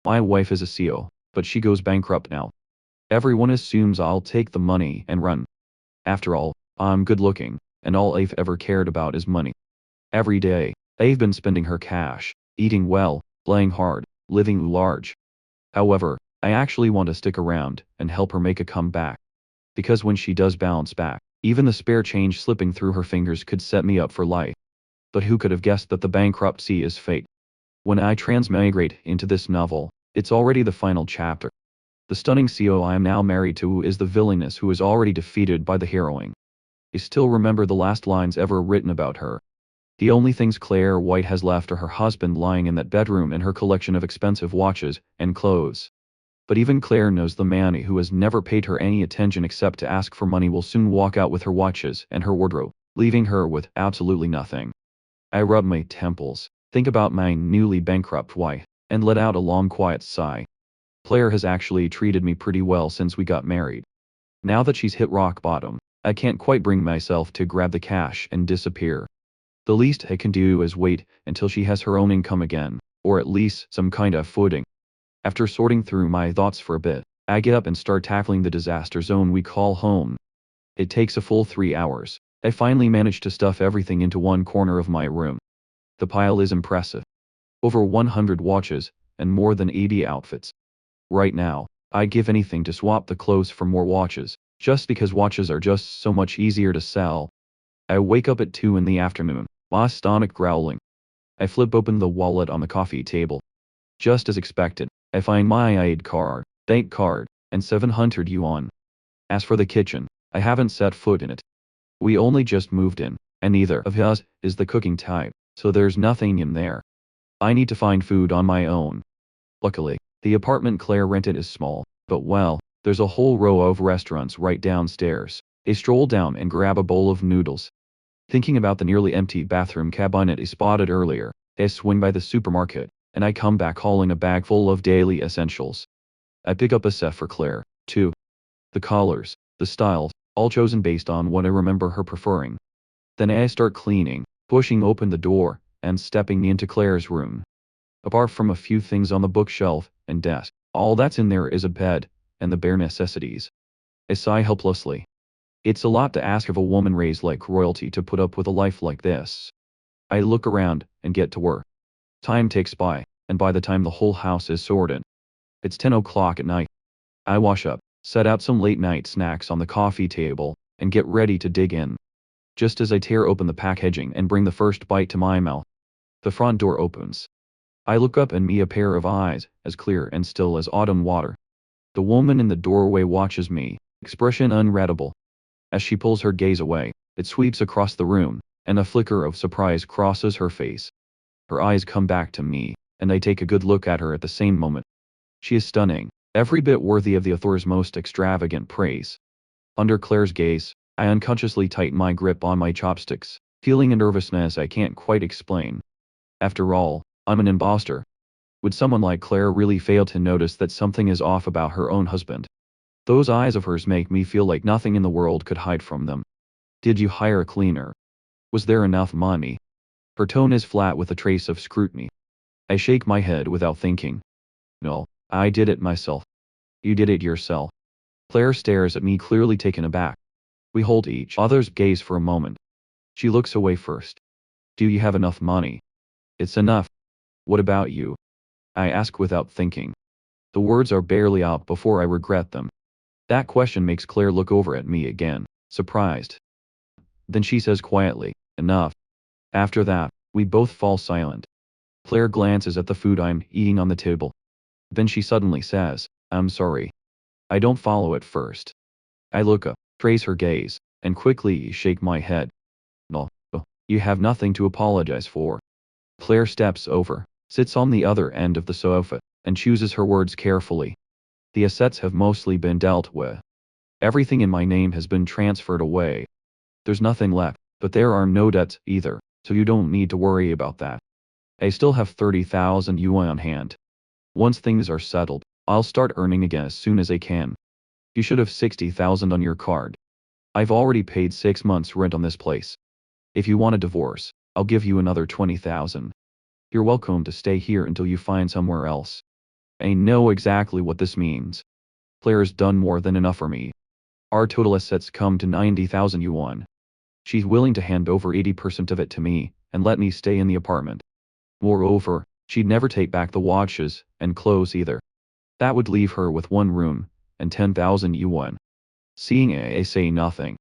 My wife is a CEO, but she goes bankrupt now. Everyone assumes I'll take the money and run. After all, I'm good looking, and all I've ever cared about is money. Every day, I've been spending her cash, eating well, playing hard, living large. However, I actually want to stick around and help her make a comeback. Because when she does bounce back, even the spare change slipping through her fingers could set me up for life. But who could have guessed that the bankruptcy is fate? When I transmigrate into this novel, it's already the final chapter. The stunning CEO I am now married to is the villainess who is already defeated by the heroine. I still remember the last lines ever written about her. The only things Claire White has left are her husband lying in that bedroom and her collection of expensive watches and clothes. But even Claire knows the man who has never paid her any attention except to ask for money will soon walk out with her watches and her wardrobe, leaving her with absolutely nothing. I rub my temples, think about my newly bankrupt wife, and let out a long quiet sigh. Claire has actually treated me pretty well since we got married. Now that she's hit rock bottom, I can't quite bring myself to grab the cash and disappear. The least I can do is wait until she has her own income again, or at least some kind of footing. After sorting through my thoughts for a bit, I get up and start tackling the disaster zone we call home. It takes a full 3 hours. I finally manage to stuff everything into one corner of my room. The pile is impressive. Over 100 watches, and more than 80 outfits. Right now, I'd give anything to swap the clothes for more watches, just because watches are just so much easier to sell. I wake up at 2 in the afternoon, my stomach growling. I flip open the wallet on the coffee table. Just as expected, I find my ID card, bank card, and 700 yuan. As for the kitchen, I haven't set foot in it. We only just moved in, and neither of us is the cooking type, so there's nothing in there. I need to find food on my own. Luckily, the apartment Claire rented is small, but well, there's a whole row of restaurants right downstairs. I stroll down and grab a bowl of noodles. Thinking about the nearly empty bathroom cabinet I spotted earlier, I swing by the supermarket, and I come back hauling a bag full of daily essentials. I pick up a set for Claire, too. The colors, the styles, all chosen based on what I remember her preferring. Then I start cleaning, pushing open the door, and stepping into Claire's room. Apart from a few things on the bookshelf and desk, all that's in there is a bed, and the bare necessities. I sigh helplessly. It's a lot to ask of a woman raised like royalty to put up with a life like this. I look around and get to work. Time ticks by, and by the time the whole house is sorted, it's 10 o'clock at night. I wash up, set out some late-night snacks on the coffee table, and get ready to dig in. Just as I tear open the packaging and bring the first bite to my mouth, the front door opens. I look up and meet a pair of eyes, as clear and still as autumn water. The woman in the doorway watches me, expression unreadable. As she pulls her gaze away, it sweeps across the room, and a flicker of surprise crosses her face. Her eyes come back to me, and I take a good look at her at the same moment. She is stunning, every bit worthy of the author's most extravagant praise. Under Claire's gaze, I unconsciously tighten my grip on my chopsticks, feeling a nervousness I can't quite explain. After all, I'm an imposter. Would someone like Claire really fail to notice that something is off about her own husband? Those eyes of hers make me feel like nothing in the world could hide from them. Did you hire a cleaner? Was there enough money? Her tone is flat with a trace of scrutiny. I shake my head without thinking. No, I did it myself. You did it yourself. Claire stares at me, clearly taken aback. We hold each other's gaze for a moment. She looks away first. Do you have enough money? It's enough. What about you? I ask without thinking. The words are barely out before I regret them. That question makes Claire look over at me again, surprised. Then she says quietly, enough. After that, we both fall silent. Claire glances at the food I'm eating on the table. Then she suddenly says, I'm sorry. I don't follow at first. I look up, trace her gaze, and quickly shake my head. No, you have nothing to apologize for. Claire steps over, sits on the other end of the sofa, and chooses her words carefully. The assets have mostly been dealt with. Everything in my name has been transferred away. There's nothing left, but there are no debts either, so you don't need to worry about that. I still have 30,000 yuan on hand. Once things are settled, I'll start earning again as soon as I can. You should have 60,000 on your card. I've already paid 6 months rent on this place. If you want a divorce, I'll give you another 20,000. You're welcome to stay here until you find somewhere else. I know exactly what this means. Claire's done more than enough for me. Our total assets come to 90,000 yuan. She's willing to hand over 80% of it to me, and let me stay in the apartment. Moreover, she'd never take back the watches, and clothes either. That would leave her with one room, and 10,000 yuan. Seeing I say nothing.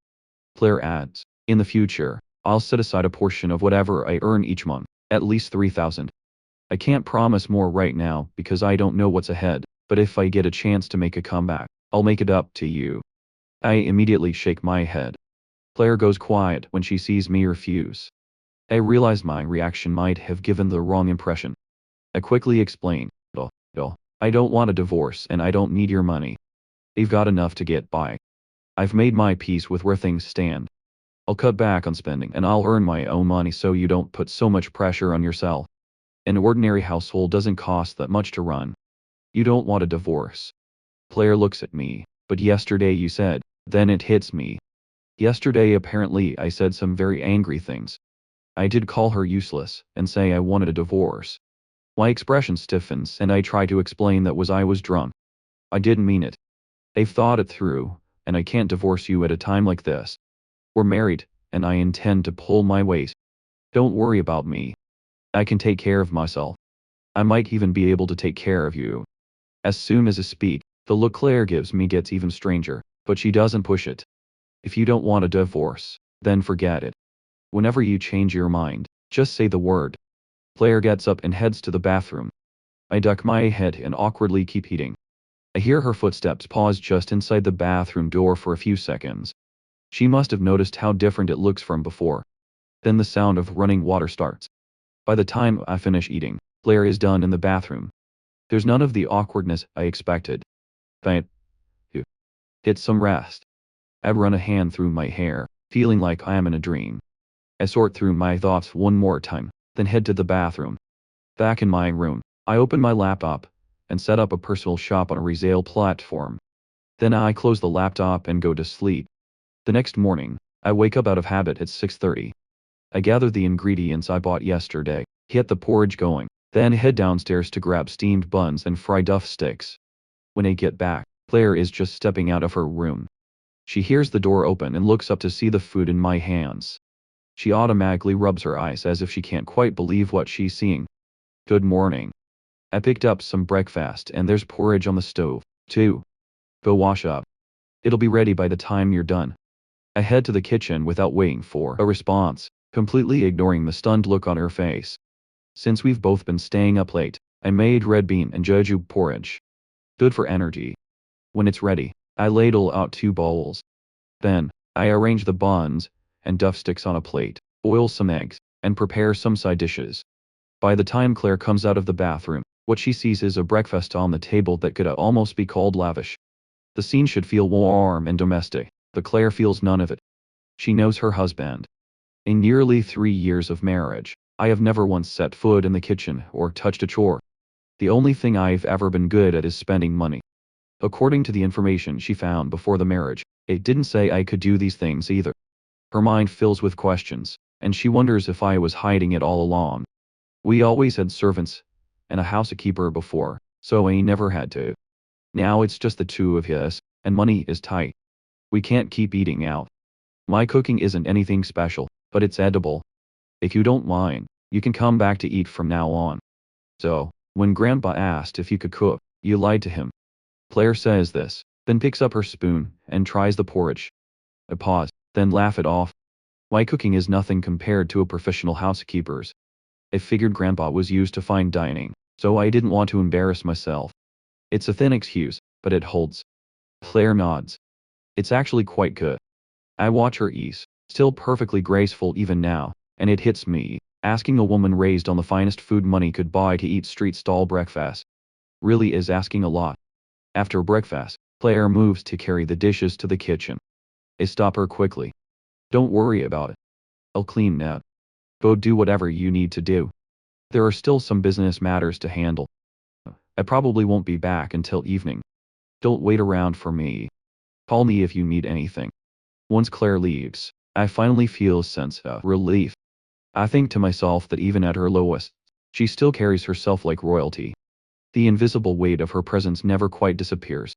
Claire adds, in the future, I'll set aside a portion of whatever I earn each month, at least 3,000. I can't promise more right now because I don't know what's ahead, but if I get a chance to make a comeback, I'll make it up to you. I immediately shake my head. Claire goes quiet when she sees me refuse. I realize my reaction might have given the wrong impression. I quickly explain, I don't want a divorce and I don't need your money. I've got enough to get by. I've made my peace with where things stand. I'll cut back on spending and I'll earn my own money so you don't put so much pressure on yourself. An ordinary household doesn't cost that much to run. You don't want a divorce. Claire looks at me, but yesterday you said, then it hits me. Yesterday apparently I said some very angry things. I did call her useless, and say I wanted a divorce. My expression stiffens and I try to explain that I was drunk. I didn't mean it. I've thought it through, and I can't divorce you at a time like this. We're married, and I intend to pull my weight. Don't worry about me. I can take care of myself. I might even be able to take care of you. As soon as I speak, the look Claire gives me gets even stranger, but she doesn't push it. If you don't want a divorce, then forget it. Whenever you change your mind, just say the word. Claire gets up and heads to the bathroom. I duck my head and awkwardly keep eating. I hear her footsteps pause just inside the bathroom door for a few seconds. She must have noticed how different it looks from before. Then the sound of running water starts. By the time I finish eating, Claire is done in the bathroom. There's none of the awkwardness I expected. But it's some rest. I run a hand through my hair, feeling like I am in a dream. I sort through my thoughts one more time, then head to the bathroom. Back in my room, I open my laptop and set up a personal shop on a resale platform. Then I close the laptop and go to sleep. The next morning, I wake up out of habit at 6:30. I gather the ingredients I bought yesterday, get the porridge going, then head downstairs to grab steamed buns and fried duff sticks. When I get back, Claire is just stepping out of her room. She hears the door open and looks up to see the food in my hands. She automatically rubs her eyes as if she can't quite believe what she's seeing. Good morning. I picked up some breakfast and there's porridge on the stove, too. Go wash up. It'll be ready by the time you're done. I head to the kitchen without waiting for a response, completely ignoring the stunned look on her face. Since we've both been staying up late, I made red bean and jeju porridge. Good for energy. When it's ready, I ladle out 2 bowls. Then, I arrange the buns and duff sticks on a plate, boil some eggs, and prepare some side dishes. By the time Claire comes out of the bathroom, what she sees is a breakfast on the table that could almost be called lavish. The scene should feel warm and domestic, but Claire feels none of it. She knows her husband. In nearly 3 years of marriage, I have never once set foot in the kitchen or touched a chore. The only thing I've ever been good at is spending money. According to the information she found before the marriage, it didn't say I could do these things either. Her mind fills with questions, and she wonders if I was hiding it all along. We always had servants and a housekeeper before, so I never had to. Now it's just the two of us, and money is tight. We can't keep eating out. My cooking isn't anything special, but it's edible. If you don't mind, you can come back to eat from now on. So, when Grandpa asked if you could cook, you lied to him. Claire says this, then picks up her spoon and tries the porridge. I pause, then laugh it off. My cooking is nothing compared to a professional housekeeper's. I figured Grandpa was used to fine dining, so I didn't want to embarrass myself. It's a thin excuse, but it holds. Claire nods. It's actually quite good. I watch her eat, still perfectly graceful even now, and it hits me, asking a woman raised on the finest food money could buy to eat street stall breakfast really is asking a lot. After breakfast, Claire moves to carry the dishes to the kitchen. I stop her quickly. Don't worry about it. I'll clean that. Go do whatever you need to do. There are still some business matters to handle. I probably won't be back until evening. Don't wait around for me. Call me if you need anything. Once Claire leaves, I finally feel a sense of relief. I think to myself that even at her lowest, she still carries herself like royalty. The invisible weight of her presence never quite disappears.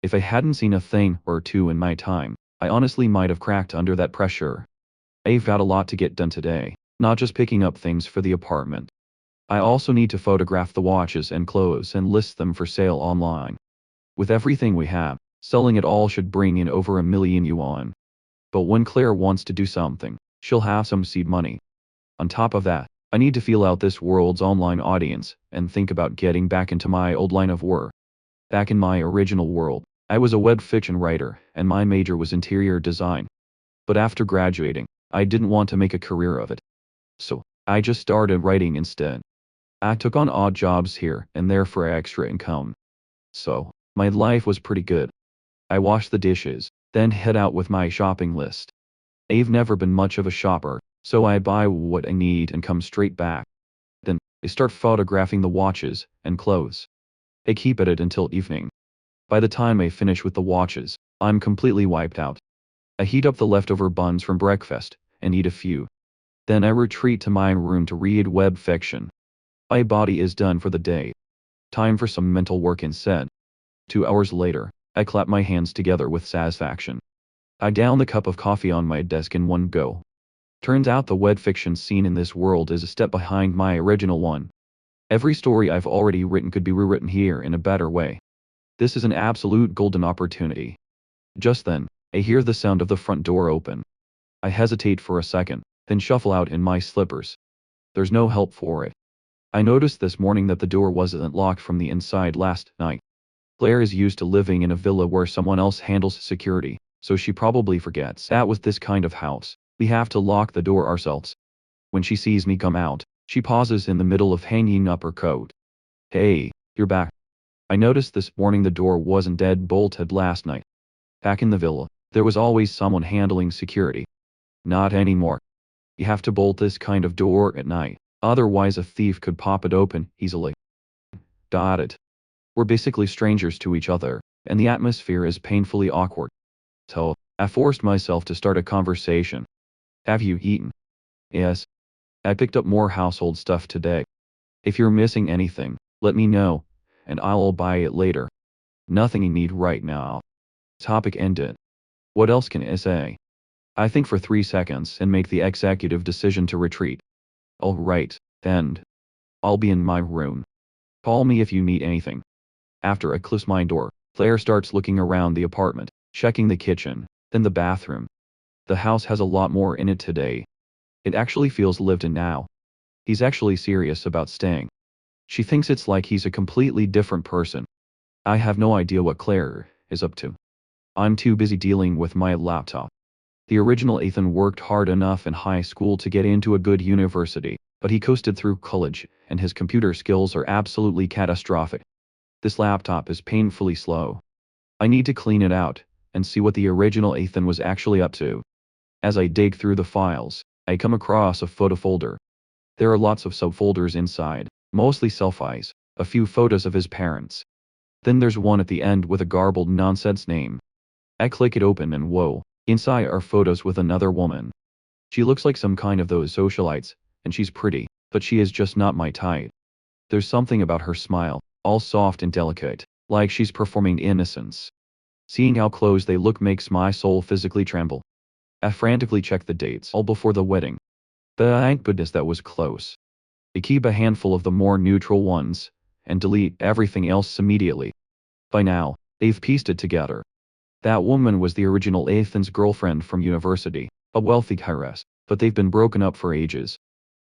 If I hadn't seen a thing or two in my time, I honestly might have cracked under that pressure. I've got a lot to get done today, not just picking up things for the apartment. I also need to photograph the watches and clothes and list them for sale online. With everything we have, selling it all should bring in over $1 million yuan. But when Claire wants to do something, she'll have some seed money. On top of that, I need to feel out this world's online audience and think about getting back into my old line of work. Back in my original world, I was a web fiction writer and my major was interior design. But after graduating, I didn't want to make a career of it. So, I just started writing instead. I took on odd jobs here and there for extra income. So, my life was pretty good. I wash the dishes, then head out with my shopping list. I've never been much of a shopper, so I buy what I need and come straight back. Then, I start photographing the watches and clothes. I keep at it until evening. By the time I finish with the watches, I'm completely wiped out. I heat up the leftover buns from breakfast and eat a few. Then I retreat to my room to read web fiction. My body is done for the day. Time for some mental work instead. 2 hours later, I clap my hands together with satisfaction. I down the cup of coffee on my desk in one go. Turns out the web fiction scene in this world is a step behind my original one. Every story I've already written could be rewritten here in a better way. This is an absolute golden opportunity. Just then, I hear the sound of the front door open. I hesitate for a second, then shuffle out in my slippers. There's no help for it. I noticed this morning that the door wasn't locked from the inside last night. Claire is used to living in a villa where someone else handles security, so she probably forgets that with this kind of house, we have to lock the door ourselves. When she sees me come out, she pauses in the middle of hanging up her coat. Hey, you're back. I noticed this morning the door wasn't dead bolted last night. Back in the villa, there was always someone handling security. Not anymore. You have to bolt this kind of door at night, otherwise a thief could pop it open easily. Got it. We're basically strangers to each other, and the atmosphere is painfully awkward. So, I forced myself to start a conversation. Have you eaten? Yes. I picked up more household stuff today. If you're missing anything, let me know, and I'll buy it later. Nothing you need right now. Topic ended. What else can I say? I think for 3 seconds and make the executive decision to retreat. Alright, then. I'll be in my room. Call me if you need anything. After I close my door, Claire starts looking around the apartment, checking the kitchen, then the bathroom. The house has a lot more in it today. It actually feels lived in now. He's actually serious about staying. She thinks it's like he's a completely different person. I have no idea what Claire is up to. I'm too busy dealing with my laptop. The original Ethan worked hard enough in high school to get into a good university, but he coasted through college, and his computer skills are absolutely catastrophic. This laptop is painfully slow. I need to clean it out, and see what the original Ethan was actually up to. As I dig through the files, I come across a photo folder. There are lots of subfolders inside, mostly selfies, a few photos of his parents. Then there's one at the end with a garbled nonsense name. I click it open and whoa, inside are photos with another woman. She looks like some kind of those socialites, and she's pretty, but she is just not my type. There's something about her smile, all soft and delicate, like she's performing innocence. Seeing how close they look makes my soul physically tremble. I frantically check the dates all before the wedding. Thank goodness that was close. I keep a handful of the more neutral ones, and delete everything else immediately. By now, they've pieced it together. That woman was the original Ethan's girlfriend from university, a wealthy heiress, but they've been broken up for ages.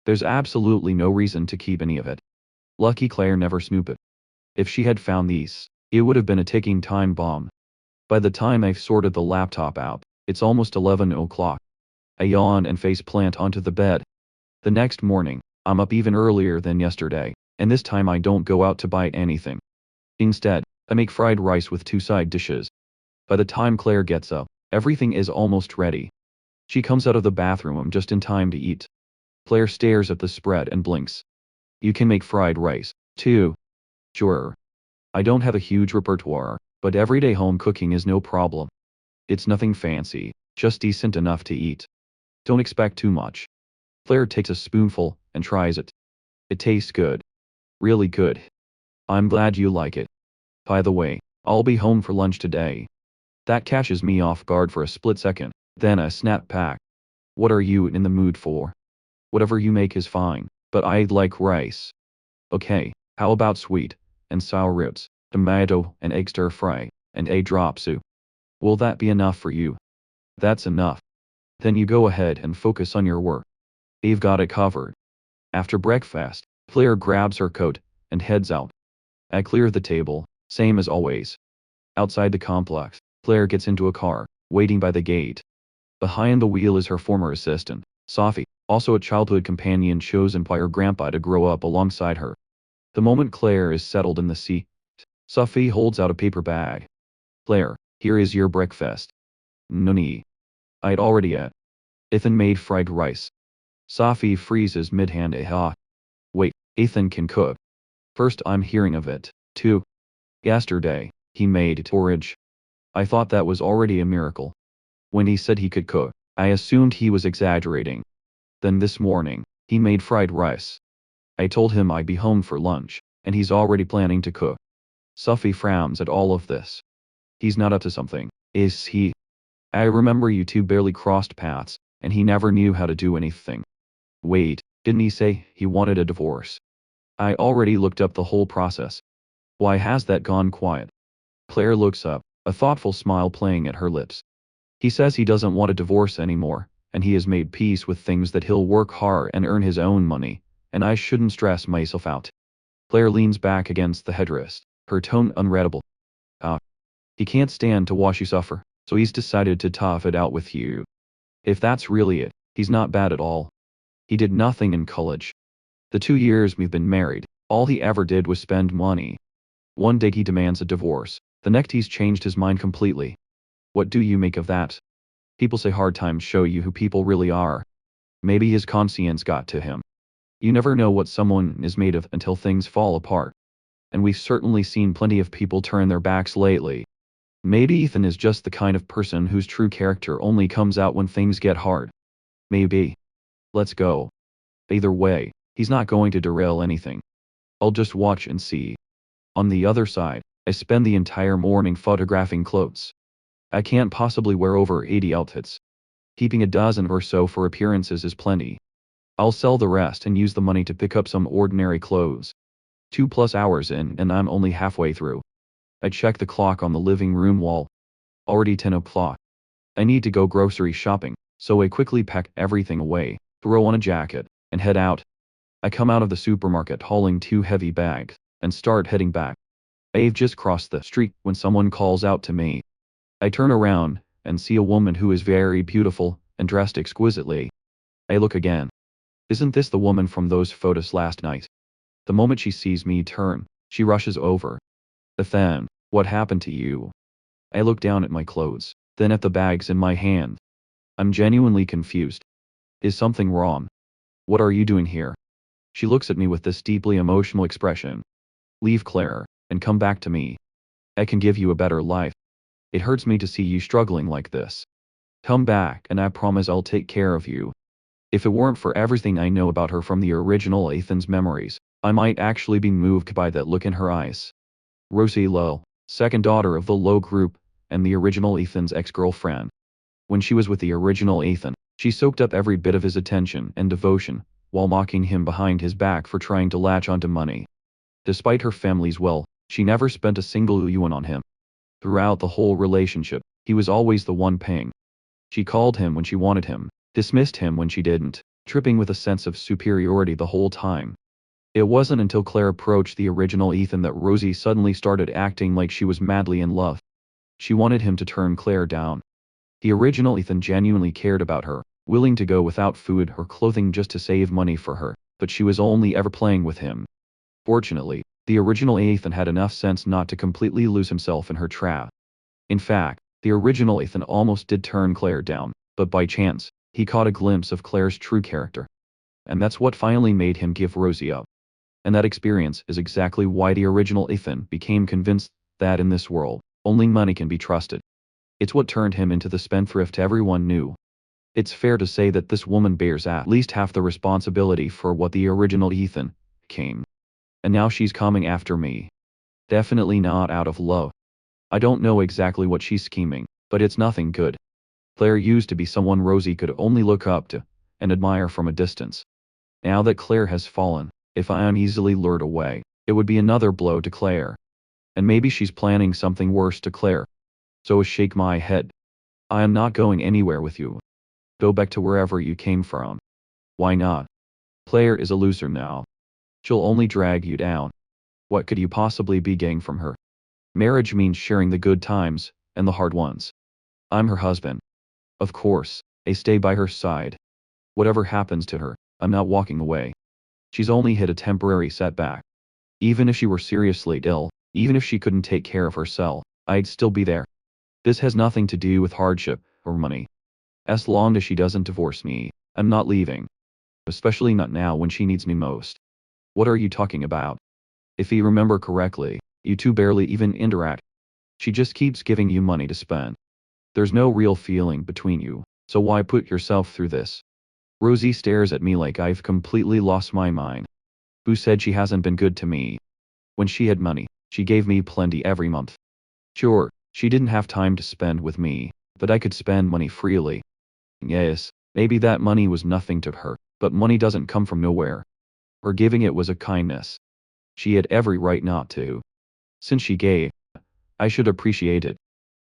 There's absolutely no reason to keep any of it. Lucky Claire never snooped it. If she had found these, it would have been a ticking time bomb. By the time I've sorted the laptop out, it's almost 11 o'clock. I yawn and face plant onto the bed. The next morning, I'm up even earlier than yesterday, and this time I don't go out to buy anything. Instead, I make fried rice with 2 side dishes. By the time Claire gets up, everything is almost ready. She comes out of the bathroom just in time to eat. Claire stares at the spread and blinks. You can make fried rice, too. Sure. I don't have a huge repertoire, but everyday home cooking is no problem. It's nothing fancy, just decent enough to eat. Don't expect too much. Claire takes a spoonful and tries it. It tastes good. Really good. I'm glad you like it. By the way, I'll be home for lunch today. That catches me off guard for a split second, then I snap back. What are you in the mood for? Whatever you make is fine, but I'd like rice. Okay, how about sweet and sour roots, tomato and egg stir fry, and a drop soup? Will that be enough for you? That's enough. Then you go ahead and focus on your work. I've got it covered. After breakfast, Claire grabs her coat and heads out. I clear the table, same as always. Outside the complex, Claire gets into a car, waiting by the gate. Behind the wheel is her former assistant, Sophie, also a childhood companion chosen by her grandpa to grow up alongside her. The moment Claire is settled in the seat, Sophie holds out a paper bag. Claire, here is your breakfast. Nani. I'd already ate. Ethan made fried rice. Sophie freezes mid-hand. Wait, Ethan can cook. First I'm hearing of it, too. Yesterday, he made porridge. I thought that was already a miracle. When he said he could cook, I assumed he was exaggerating. Then this morning, he made fried rice. I told him I'd be home for lunch, and he's already planning to cook. Sophie frowns at all of this. He's not up to something, is he? I remember you two barely crossed paths, and he never knew how to do anything. Wait, didn't he say he wanted a divorce? I already looked up the whole process. Why has that gone quiet? Claire looks up, a thoughtful smile playing at her lips. He says he doesn't want a divorce anymore, and he has made peace with things that he'll work hard and earn his own money, and I shouldn't stress myself out. Claire leans back against the headrest, her tone unreadable. He can't stand to watch you suffer, so he's decided to tough it out with you. If that's really it, he's not bad at all. He did nothing in college. The 2 years we've been married, all he ever did was spend money. One day he demands a divorce, the next he's changed his mind completely. What do you make of that? People say hard times show you who people really are. Maybe his conscience got to him. You never know what someone is made of until things fall apart. And we've certainly seen plenty of people turn their backs lately. Maybe Ethan is just the kind of person whose true character only comes out when things get hard. Maybe. Let's go. Either way, he's not going to derail anything. I'll just watch and see. On the other side, I spend the entire morning photographing clothes. I can't possibly wear over 80 outfits. Keeping a dozen or so for appearances is plenty. I'll sell the rest and use the money to pick up some ordinary clothes. 2+ hours in and I'm only halfway through. I check the clock on the living room wall. Already 10 o'clock. I need to go grocery shopping, so I quickly pack everything away, throw on a jacket, and head out. I come out of the supermarket hauling 2 heavy bags, and start heading back. I've just crossed the street when someone calls out to me. I turn around, and see a woman who is very beautiful, and dressed exquisitely. I look again. Isn't this the woman from those photos last night? The moment she sees me turn, she rushes over. Ethan, what happened to you? I look down at my clothes, then at the bags in my hand. I'm genuinely confused. Is something wrong? What are you doing here? She looks at me with this deeply emotional expression. Leave Claire, and come back to me. I can give you a better life. It hurts me to see you struggling like this. Come back and I promise I'll take care of you. If it weren't for everything I know about her from the original Ethan's memories, I might actually be moved by that look in her eyes. Rosie Lowe, second daughter of the Lowe group, and the original Ethan's ex-girlfriend. When she was with the original Ethan, she soaked up every bit of his attention and devotion, while mocking him behind his back for trying to latch onto money. Despite her family's wealth, she never spent a single yuan on him. Throughout the whole relationship, he was always the one paying. She called him when she wanted him, dismissed him when she didn't, tripping with a sense of superiority the whole time. It wasn't until Claire approached the original Ethan that Rosie suddenly started acting like she was madly in love. She wanted him to turn Claire down. The original Ethan genuinely cared about her, willing to go without food or clothing just to save money for her, but she was only ever playing with him. Fortunately, the original Ethan had enough sense not to completely lose himself in her trap. In fact, the original Ethan almost did turn Claire down, but by chance, he caught a glimpse of Claire's true character. And that's what finally made him give Rosie up. And that experience is exactly why the original Ethan became convinced that in this world, only money can be trusted. It's what turned him into the spendthrift everyone knew. It's fair to say that this woman bears at least half the responsibility for what the original Ethan became. And now she's coming after me. Definitely not out of love. I don't know exactly what she's scheming, but it's nothing good. Claire used to be someone Rosie could only look up to and admire from a distance. Now that Claire has fallen, if I am easily lured away, it would be another blow to Claire. And maybe she's planning something worse to Claire. So I shake my head. I am not going anywhere with you. Go back to wherever you came from. Why not? Claire is a loser now. She'll only drag you down. What could you possibly be getting from her? Marriage means sharing the good times and the hard ones. I'm her husband. Of course, I stay by her side. Whatever happens to her, I'm not walking away. She's only hit a temporary setback. Even if she were seriously ill, even if she couldn't take care of herself, I'd still be there. This has nothing to do with hardship or money. As long as she doesn't divorce me, I'm not leaving. Especially not now when she needs me most. What are you talking about? If you remember correctly, you two barely even interact. She just keeps giving you money to spend. There's no real feeling between you, so why put yourself through this? Rosie stares at me like I've completely lost my mind. Who said she hasn't been good to me? When she had money, she gave me plenty every month. Sure, she didn't have time to spend with me, but I could spend money freely. Yes, maybe that money was nothing to her, but money doesn't come from nowhere. Her giving it was a kindness. She had every right not to. Since she gave, I should appreciate it.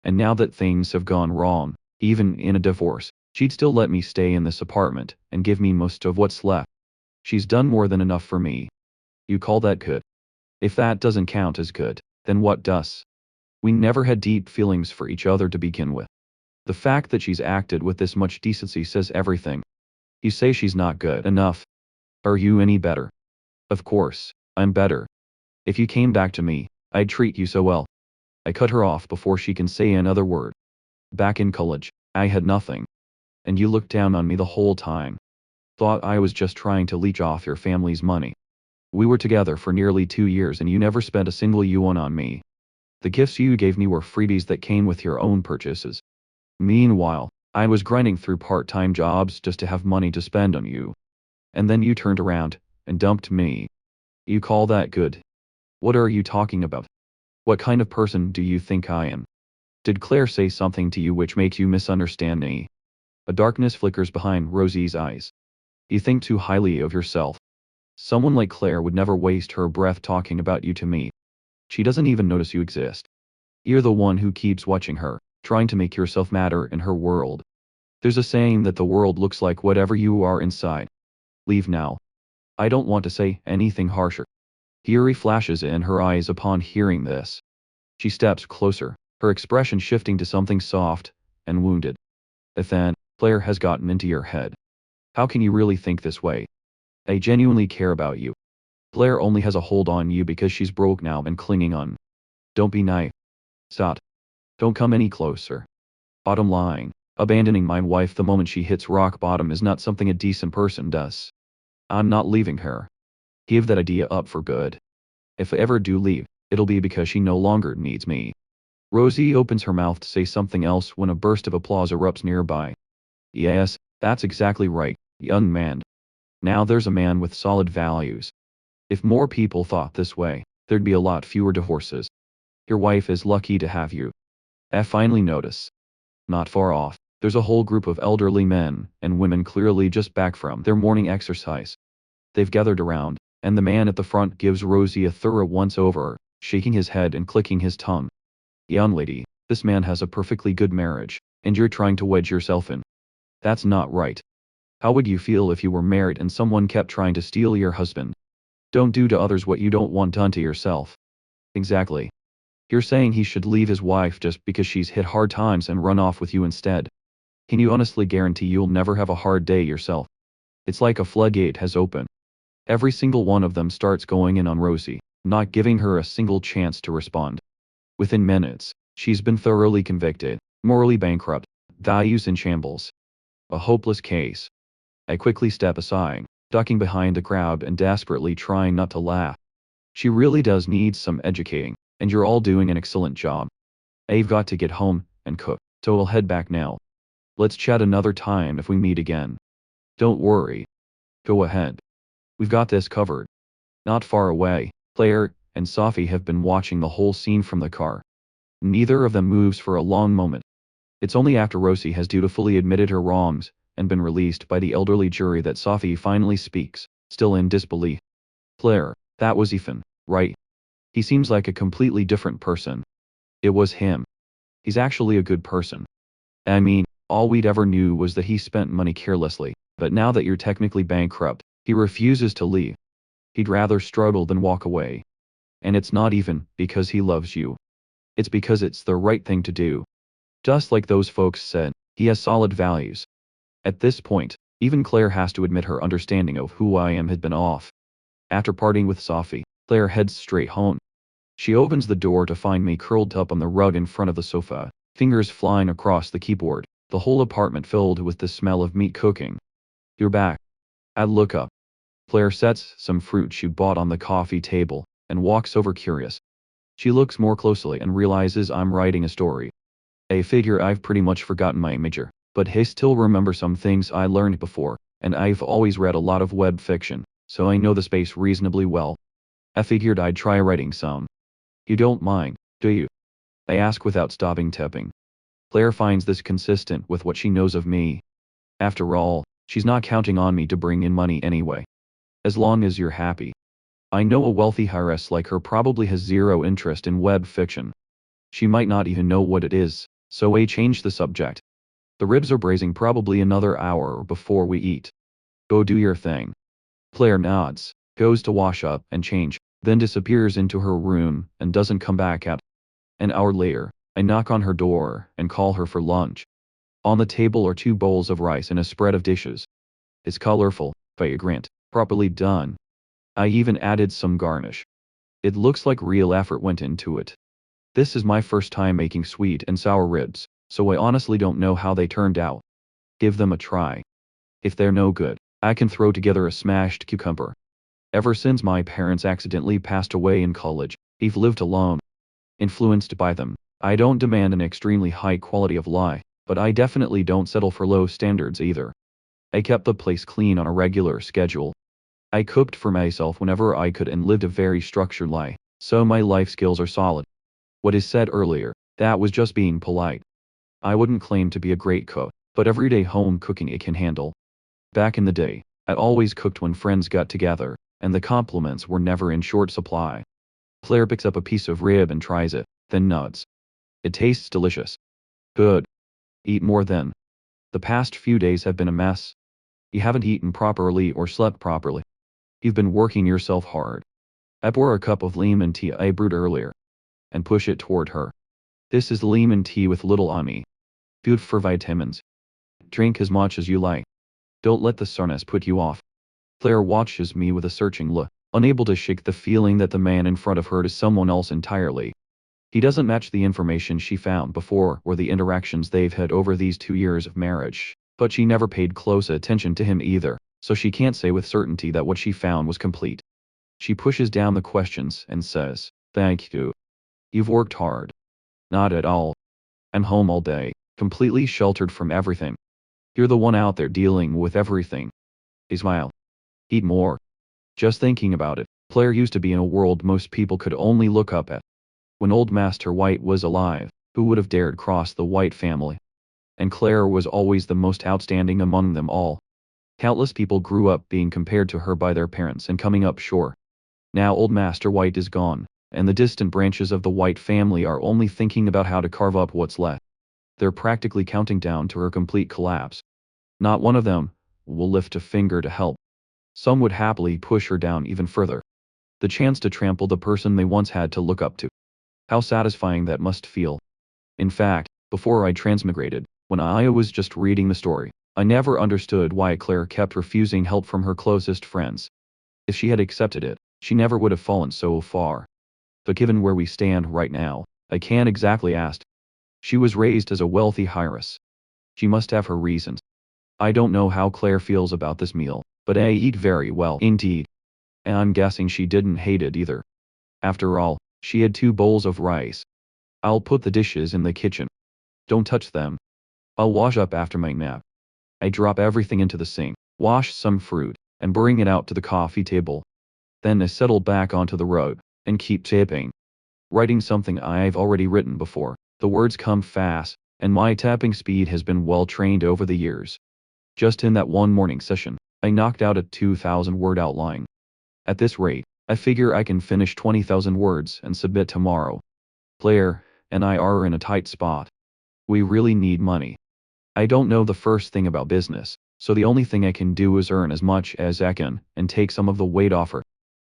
And now that things have gone wrong, even in a divorce, she'd still let me stay in this apartment and give me most of what's left. She's done more than enough for me. You call that good? If that doesn't count as good, then what does? We never had deep feelings for each other to begin with. The fact that she's acted with this much decency says everything. You say she's not good enough. Are you any better? Of course, I'm better. If you came back to me, I'd treat you so well. I cut her off before she can say another word. Back in college, I had nothing. And you looked down on me the whole time. Thought I was just trying to leech off your family's money. We were together for nearly 2 years and you never spent a single yuan on me. The gifts you gave me were freebies that came with your own purchases. Meanwhile, I was grinding through part-time jobs just to have money to spend on you. And then you turned around and dumped me. You call that good? What are you talking about? What kind of person do you think I am? Did Claire say something to you which makes you misunderstand me? A darkness flickers behind Rosie's eyes. You think too highly of yourself. Someone like Claire would never waste her breath talking about you to me. She doesn't even notice you exist. You're the one who keeps watching her, trying to make yourself matter in her world. There's a saying that the world looks like whatever you are inside. Leave now. I don't want to say anything harsher. Fury flashes in her eyes upon hearing this. She steps closer, her expression shifting to something soft and wounded. Ethan, Claire has gotten into your head. How can you really think this way? I genuinely care about you. Claire only has a hold on you because she's broke now and clinging on. Don't be naive. Stop. Don't come any closer. Bottom line, abandoning my wife the moment she hits rock bottom is not something a decent person does. I'm not leaving her. Give that idea up for good. If I ever do leave, it'll be because she no longer needs me. Rosie opens her mouth to say something else when a burst of applause erupts nearby. Yes, that's exactly right, young man. Now there's a man with solid values. If more people thought this way, there'd be a lot fewer divorces. Your wife is lucky to have you. I finally notice. Not far off, there's a whole group of elderly men and women clearly just back from their morning exercise. They've gathered around, and the man at the front gives Rosie a thorough once-over, shaking his head and clicking his tongue. Young lady, this man has a perfectly good marriage, and you're trying to wedge yourself in. That's not right. How would you feel if you were married and someone kept trying to steal your husband? Don't do to others what you don't want done to yourself. Exactly. You're saying he should leave his wife just because she's hit hard times and run off with you instead. Can you honestly guarantee you'll never have a hard day yourself? It's like a floodgate has opened. Every single one of them starts going in on Rosie, not giving her a single chance to respond. Within minutes, she's been thoroughly convicted, morally bankrupt, values in shambles. A hopeless case. I quickly step aside, ducking behind the crowd and desperately trying not to laugh. She really does need some educating, and you're all doing an excellent job. I've got to get home and cook, so I'll head back now. Let's chat another time if we meet again. Don't worry. Go ahead. We've got this covered. Not far away, Claire and Sophie have been watching the whole scene from the car. Neither of them moves for a long moment. It's only after Rosie has dutifully admitted her wrongs and been released by the elderly jury that Sophie finally speaks, still in disbelief. Claire, that was Ethan, right? He seems like a completely different person. It was him. He's actually a good person. I mean, all we'd ever knew was that he spent money carelessly, but now that you're technically bankrupt, he refuses to leave. He'd rather struggle than walk away. And it's not even because he loves you. It's because it's the right thing to do. Just like those folks said, he has solid values. At this point, even Claire has to admit her understanding of who I am had been off. After parting with Sophie, Claire heads straight home. She opens the door to find me curled up on the rug in front of the sofa, fingers flying across the keyboard, the whole apartment filled with the smell of meat cooking. You're back. I look up. Claire sets some fruit she bought on the coffee table, and walks over curious. She looks more closely and realizes I'm writing a story. I figure I've pretty much forgotten my major, but I still remember some things I learned before, and I've always read a lot of web fiction, so I know the space reasonably well. I figured I'd try writing some. You don't mind, do you? I ask without stopping tapping. Claire finds this consistent with what she knows of me. After all, she's not counting on me to bring in money anyway. As long as you're happy. I know a wealthy heiress like her probably has zero interest in web fiction. She might not even know what it is, so I change the subject. The ribs are braising probably another hour before we eat. Go do your thing. Claire nods, goes to wash up and change, then disappears into her room and doesn't come back out. An hour later, I knock on her door and call her for lunch. On the table are 2 bowls of rice and a spread of dishes. It's colorful, fragrant, properly done. I even added some garnish. It looks like real effort went into it. This is my first time making sweet and sour ribs, so I honestly don't know how they turned out. Give them a try. If they're no good, I can throw together a smashed cucumber. Ever since my parents accidentally passed away in college, I've lived alone. Influenced by them, I don't demand an extremely high quality of life, but I definitely don't settle for low standards either. I kept the place clean on a regular schedule. I cooked for myself whenever I could and lived a very structured life, so my life skills are solid. What is said earlier, that was just being polite. I wouldn't claim to be a great cook, but everyday home cooking I can handle. Back in the day, I always cooked when friends got together, and the compliments were never in short supply. Claire picks up a piece of rib and tries it, then nods. It tastes delicious. Good. Eat more then. The past few days have been a mess. You haven't eaten properly or slept properly. You've been working yourself hard. I pour a cup of lemon tea I brewed earlier, and push it toward her. This is lemon tea with little honey. Good for vitamins. Drink as much as you like. Don't let the sourness put you off. Claire watches me with a searching look, unable to shake the feeling that the man in front of her is someone else entirely. He doesn't match the information she found before or the interactions they've had over these 2 years of marriage, but she never paid close attention to him either, so she can't say with certainty that what she found was complete. She pushes down the questions and says, "Thank you. You've worked hard." "Not at all. I'm home all day, completely sheltered from everything. You're the one out there dealing with everything." I smile. "Eat more." Just thinking about it, Claire used to be in a world most people could only look up at. When old Master White was alive, who would have dared cross the White family? And Claire was always the most outstanding among them all. Countless people grew up being compared to her by their parents and coming up short. Now old Master White is gone, and the distant branches of the White family are only thinking about how to carve up what's left. They're practically counting down to her complete collapse. Not one of them will lift a finger to help. Some would happily push her down even further. The chance to trample the person they once had to look up to. How satisfying that must feel. In fact, before I transmigrated, when I was just reading the story, I never understood why Claire kept refusing help from her closest friends. If she had accepted it, she never would have fallen so far. But given where we stand right now, I can't exactly ask. She was raised as a wealthy heiress. She must have her reasons. I don't know how Claire feels about this meal, but I eat very well indeed. And I'm guessing she didn't hate it either. After all, she had 2 bowls of rice. I'll put the dishes in the kitchen. Don't touch them. I'll wash up after my nap. I drop everything into the sink, wash some fruit, and bring it out to the coffee table. Then I settle back onto the rug, and keep tapping. Writing something I've already written before. The words come fast, and my tapping speed has been well trained over the years. Just in that one morning session, I knocked out a 2,000 word outline. At this rate, I figure I can finish 20,000 words and submit tomorrow. Claire and I are in a tight spot. We really need money. I don't know the first thing about business, so the only thing I can do is earn as much as I can and take some of the weight off her.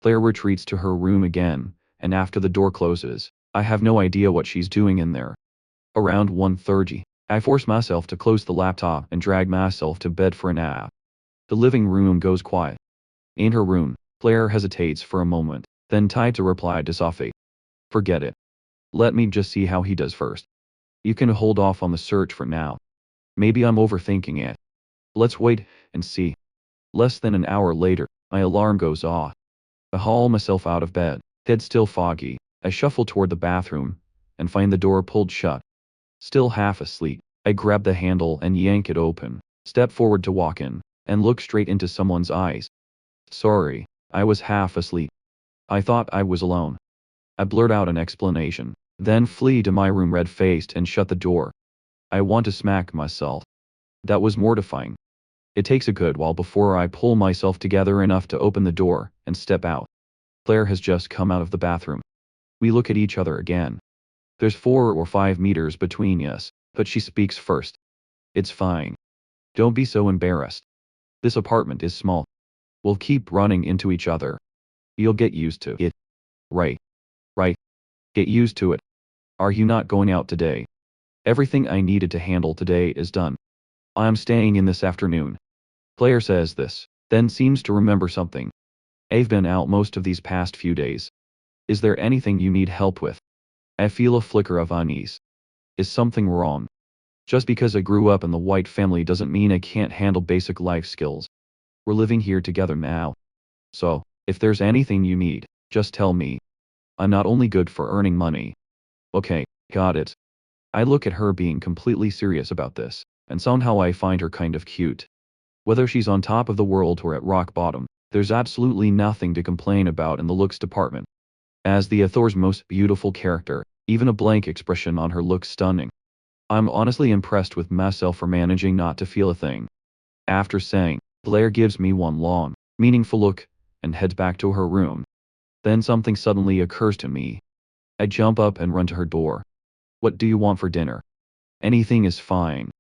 Claire retreats to her room again, and after the door closes, I have no idea what she's doing in there. Around 1:30, I force myself to close the laptop and drag myself to bed for a nap. The living room goes quiet. In her room, Claire hesitates for a moment, then types a reply to Sophie. Forget it. Let me just see how he does first. You can hold off on the search for now. Maybe I'm overthinking it. Let's wait and see. Less than an hour later, my alarm goes off. I haul myself out of bed, head still foggy. I shuffle toward the bathroom and find the door pulled shut. Still half asleep, I grab the handle and yank it open, step forward to walk in, and look straight into someone's eyes. Sorry, I was half asleep. I thought I was alone. I blurt out an explanation, then flee to my room red-faced and shut the door. I want to smack myself. That was mortifying. It takes a good while before I pull myself together enough to open the door and step out. Claire has just come out of the bathroom. We look at each other again. There's 4 or 5 meters between us, but she speaks first. It's fine. Don't be so embarrassed. This apartment is small. We'll keep running into each other. You'll get used to it. Right. Right. Get used to it. Are you not going out today? Everything I needed to handle today is done. I'm staying in this afternoon. Claire says this, then seems to remember something. I've been out most of these past few days. Is there anything you need help with? I feel a flicker of unease. Is something wrong? Just because I grew up in the white family doesn't mean I can't handle basic life skills. We're living here together now. So, if there's anything you need, just tell me. I'm not only good for earning money. Okay, got it. I look at her being completely serious about this, and somehow I find her kind of cute. Whether she's on top of the world or at rock bottom, there's absolutely nothing to complain about in the looks department. As the author's most beautiful character, even a blank expression on her looks stunning. I'm honestly impressed with myself for managing not to feel a thing. After saying, Claire gives me one long, meaningful look, and heads back to her room. Then something suddenly occurs to me. I jump up and run to her door. What do you want for dinner? Anything is fine.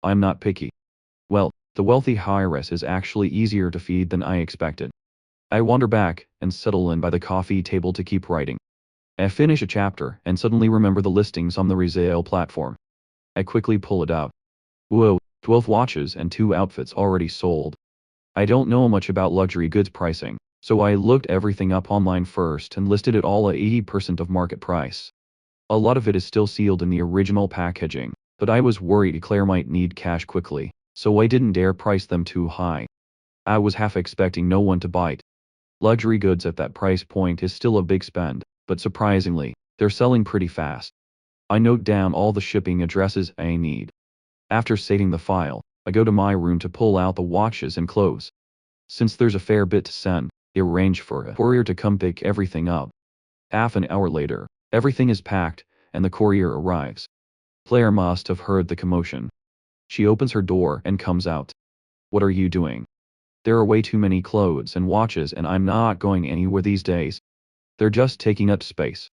I'm not picky. Well, the wealthy heiress is actually easier to feed than I expected. I wander back and settle in by the coffee table to keep writing. I finish a chapter and suddenly remember the listings on the resale platform. I quickly pull it out. Whoa, 12 watches and 2 outfits already sold. I don't know much about luxury goods pricing, so I looked everything up online first and listed it all at 80% of market price. A lot of it is still sealed in the original packaging, but I was worried Claire might need cash quickly, so I didn't dare price them too high. I was half expecting no one to bite. Luxury goods at that price point is still a big spend, but surprisingly, they're selling pretty fast. I note down all the shipping addresses I need. After saving the file, I go to my room to pull out the watches and clothes. Since there's a fair bit to send, I arrange for a courier to come pick everything up. Half an hour later, everything is packed, and the courier arrives. Claire must have heard the commotion. She opens her door and comes out. What are you doing? There are way too many clothes and watches and I'm not going anywhere these days. They're just taking up space.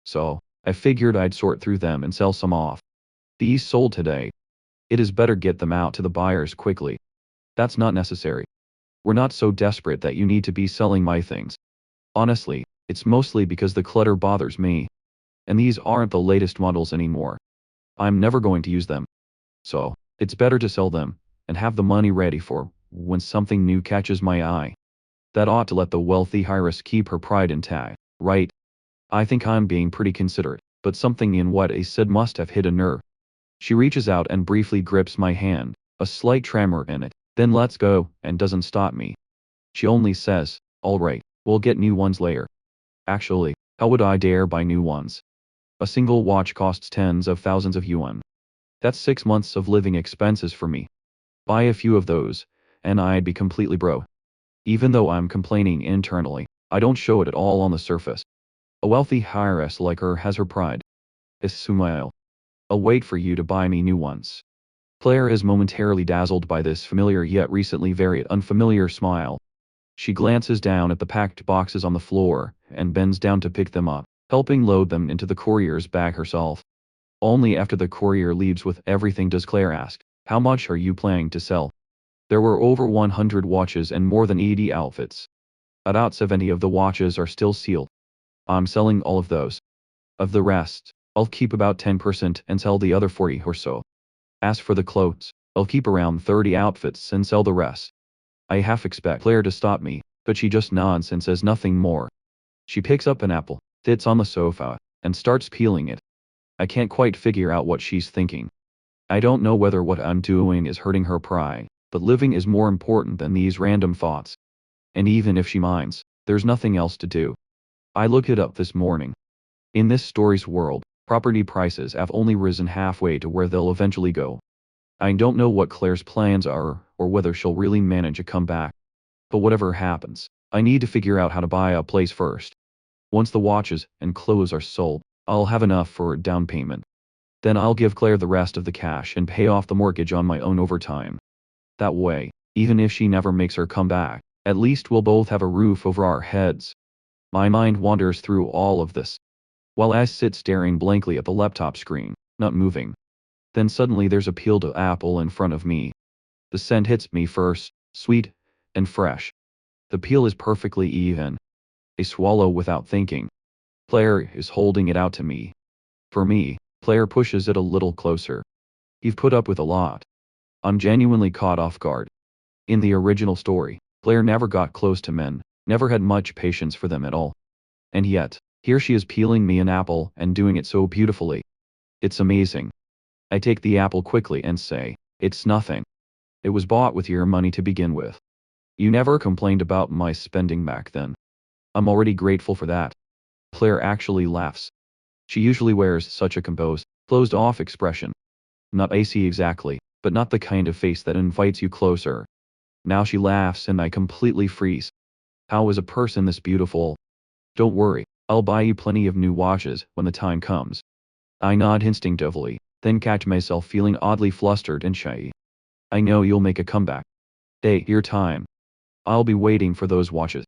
So, I figured I'd sort through them and sell some off. These sold today. It is better get them out to the buyers quickly. That's not necessary. We're not so desperate that you need to be selling my things. Honestly, it's mostly because the clutter bothers me. And these aren't the latest models anymore. I'm never going to use them. So, it's better to sell them, and have the money ready for when something new catches my eye. That ought to let the wealthy heiress keep her pride intact, right? I think I'm being pretty considerate, but something in what I said must have hit a nerve. She reaches out and briefly grips my hand, a slight tremor in it, then lets go and doesn't stop me. She only says, all right, we'll get new ones later. Actually, how would I dare buy new ones? A single watch costs tens of thousands of yuan. That's 6 months of living expenses for me. Buy a few of those, and I'd be completely broke. Even though I'm complaining internally, I don't show it at all on the surface. A wealthy heiress like her has her pride. Ismail. I'll wait for you to buy me new ones. Claire is momentarily dazzled by this familiar yet recently very unfamiliar smile. She glances down at the packed boxes on the floor, and bends down to pick them up, helping load them into the courier's bag herself. Only after the courier leaves with everything does Claire ask, "How much are you planning to sell?" There were over 100 watches and more than 80 outfits. About 70 of the watches are still sealed. I'm selling all of those. Of the rest, I'll keep about 10% and sell the other 40 or so. As for the clothes, I'll keep around 30 outfits and sell the rest. I half expect Claire to stop me, but she just nods and says nothing more. She picks up an apple, sits on the sofa, and starts peeling it. I can't quite figure out what she's thinking. I don't know whether what I'm doing is hurting her pride, but living is more important than these random thoughts. And even if she minds, there's nothing else to do. I looked it up this morning. In this story's world, property prices have only risen halfway to where they'll eventually go. I don't know what Claire's plans are, or whether she'll really manage a comeback. But whatever happens, I need to figure out how to buy a place first. Once the watches and clothes are sold, I'll have enough for a down payment. Then I'll give Claire the rest of the cash and pay off the mortgage on my own over time. That way, even if she never makes her comeback, at least we'll both have a roof over our heads. My mind wanders through all of this, while I sit staring blankly at the laptop screen, not moving. Then suddenly there's a peeled apple in front of me. The scent hits me first, sweet and fresh. The peel is perfectly even. I swallow without thinking. Claire is holding it out to me. For me, Claire pushes it a little closer. You've put up with a lot. I'm genuinely caught off guard. In the original story, Claire never got close to men, never had much patience for them at all. And yet, here she is peeling me an apple and doing it so beautifully. It's amazing. I take the apple quickly and say, "It's nothing. It was bought with your money to begin with. You never complained about my spending back then. I'm already grateful for that." Claire actually laughs. She usually wears such a composed, closed-off expression. Not icy exactly, but not the kind of face that invites you closer. Now she laughs and I completely freeze. How is a person this beautiful? "Don't worry, I'll buy you plenty of new watches when the time comes." I nod instinctively, then catch myself feeling oddly flustered and shy. "I know you'll make a comeback. Take your time. I'll be waiting for those watches.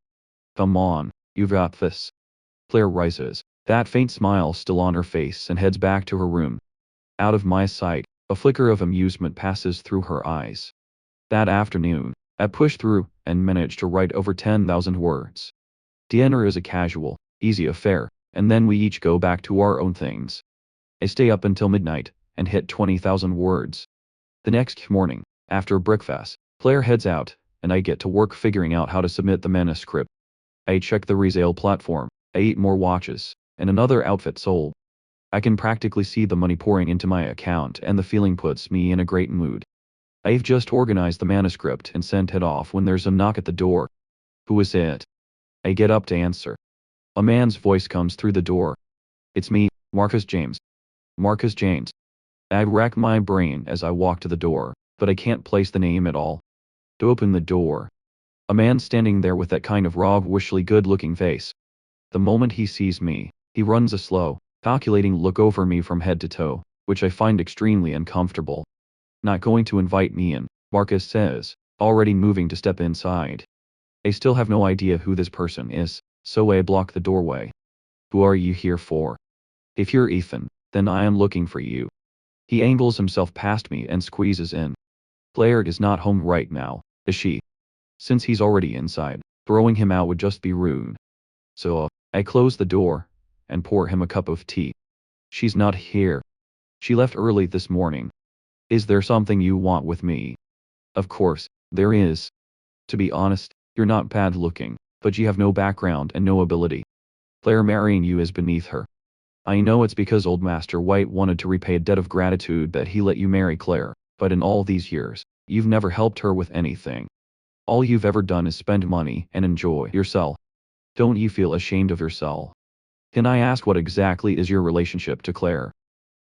Come on, you've got this." Claire rises, that faint smile still on her face, and heads back to her room. Out of my sight, a flicker of amusement passes through her eyes. That afternoon, I pushed through and managed to write over 10,000 words. Dinner is a casual, easy affair, and then we each go back to our own things. I stay up until midnight and hit 20,000 words. The next morning, after breakfast, Claire heads out, and I get to work figuring out how to submit the manuscript. I check the resale platform, 8 more watches, and another outfit sold. I can practically see the money pouring into my account, and the feeling puts me in a great mood. I've just organized the manuscript and sent it off when there's a knock at the door. Who is it? I get up to answer. A man's voice comes through the door. "It's me, Marcus James." Marcus James. I rack my brain as I walk to the door, but I can't place the name at all. To open the door, a man standing there with that kind of roguishly good-looking face. The moment he sees me, he runs a slow, calculating look over me from head to toe, which I find extremely uncomfortable. "Not going to invite me in," Marcus says, already moving to step inside. I still have no idea who this person is, so I block the doorway. "Who are you here for? If you're Ethan, then I am looking for you." He angles himself past me and squeezes in. "Claire is not home right now, is she?" Since he's already inside, throwing him out would just be rude. So, I close the door and pour him a cup of tea. "She's not here. She left early this morning. Is there something you want with me?" "Of course, there is. To be honest, you're not bad looking, but you have no background and no ability. Claire marrying you is beneath her. I know it's because old Master White wanted to repay a debt of gratitude that he let you marry Claire, but in all these years, you've never helped her with anything. All you've ever done is spend money and enjoy yourself. Don't you feel ashamed of yourself? Can I ask what exactly is your relationship to Claire?"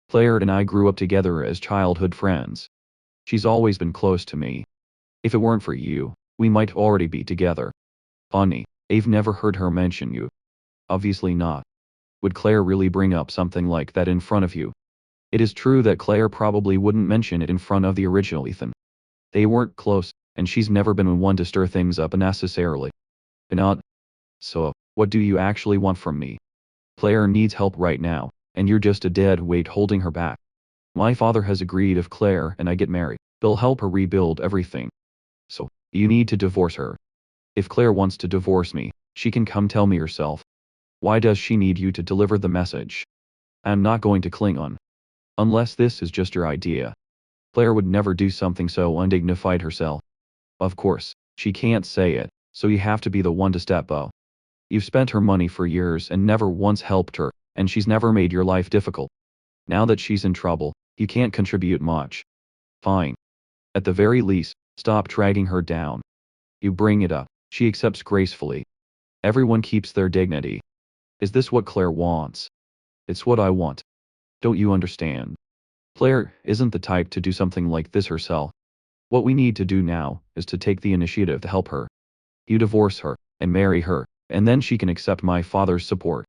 "Claire and I grew up together as childhood friends. She's always been close to me. If it weren't for you, we might already be together." "Funny, I've never heard her mention you." "Obviously not. Would Claire really bring up something like that in front of you? It is true that Claire probably wouldn't mention it in front of the original Ethan. They weren't close, and she's never been one to stir things up unnecessarily. Not. So, what do you actually want from me? Claire needs help right now, and you're just a dead weight holding her back. My father has agreed if Claire and I get married, he'll help her rebuild everything. So, you need to divorce her. If Claire wants to divorce me, she can come tell me herself. Why does she need you to deliver the message? I'm not going to cling on. Unless this is just your idea. Claire would never do something so undignified herself. Of course, she can't say it, so you have to be the one to step up. You've spent her money for years and never once helped her, and she's never made your life difficult. Now that she's in trouble, you can't contribute much. Fine. At the very least, stop dragging her down. You bring it up, she accepts gracefully. Everyone keeps their dignity. Is this what Claire wants? It's what I want. Don't you understand? Claire isn't the type to do something like this herself. What we need to do now is to take the initiative to help her. You divorce her, and marry her, and then she can accept my father's support.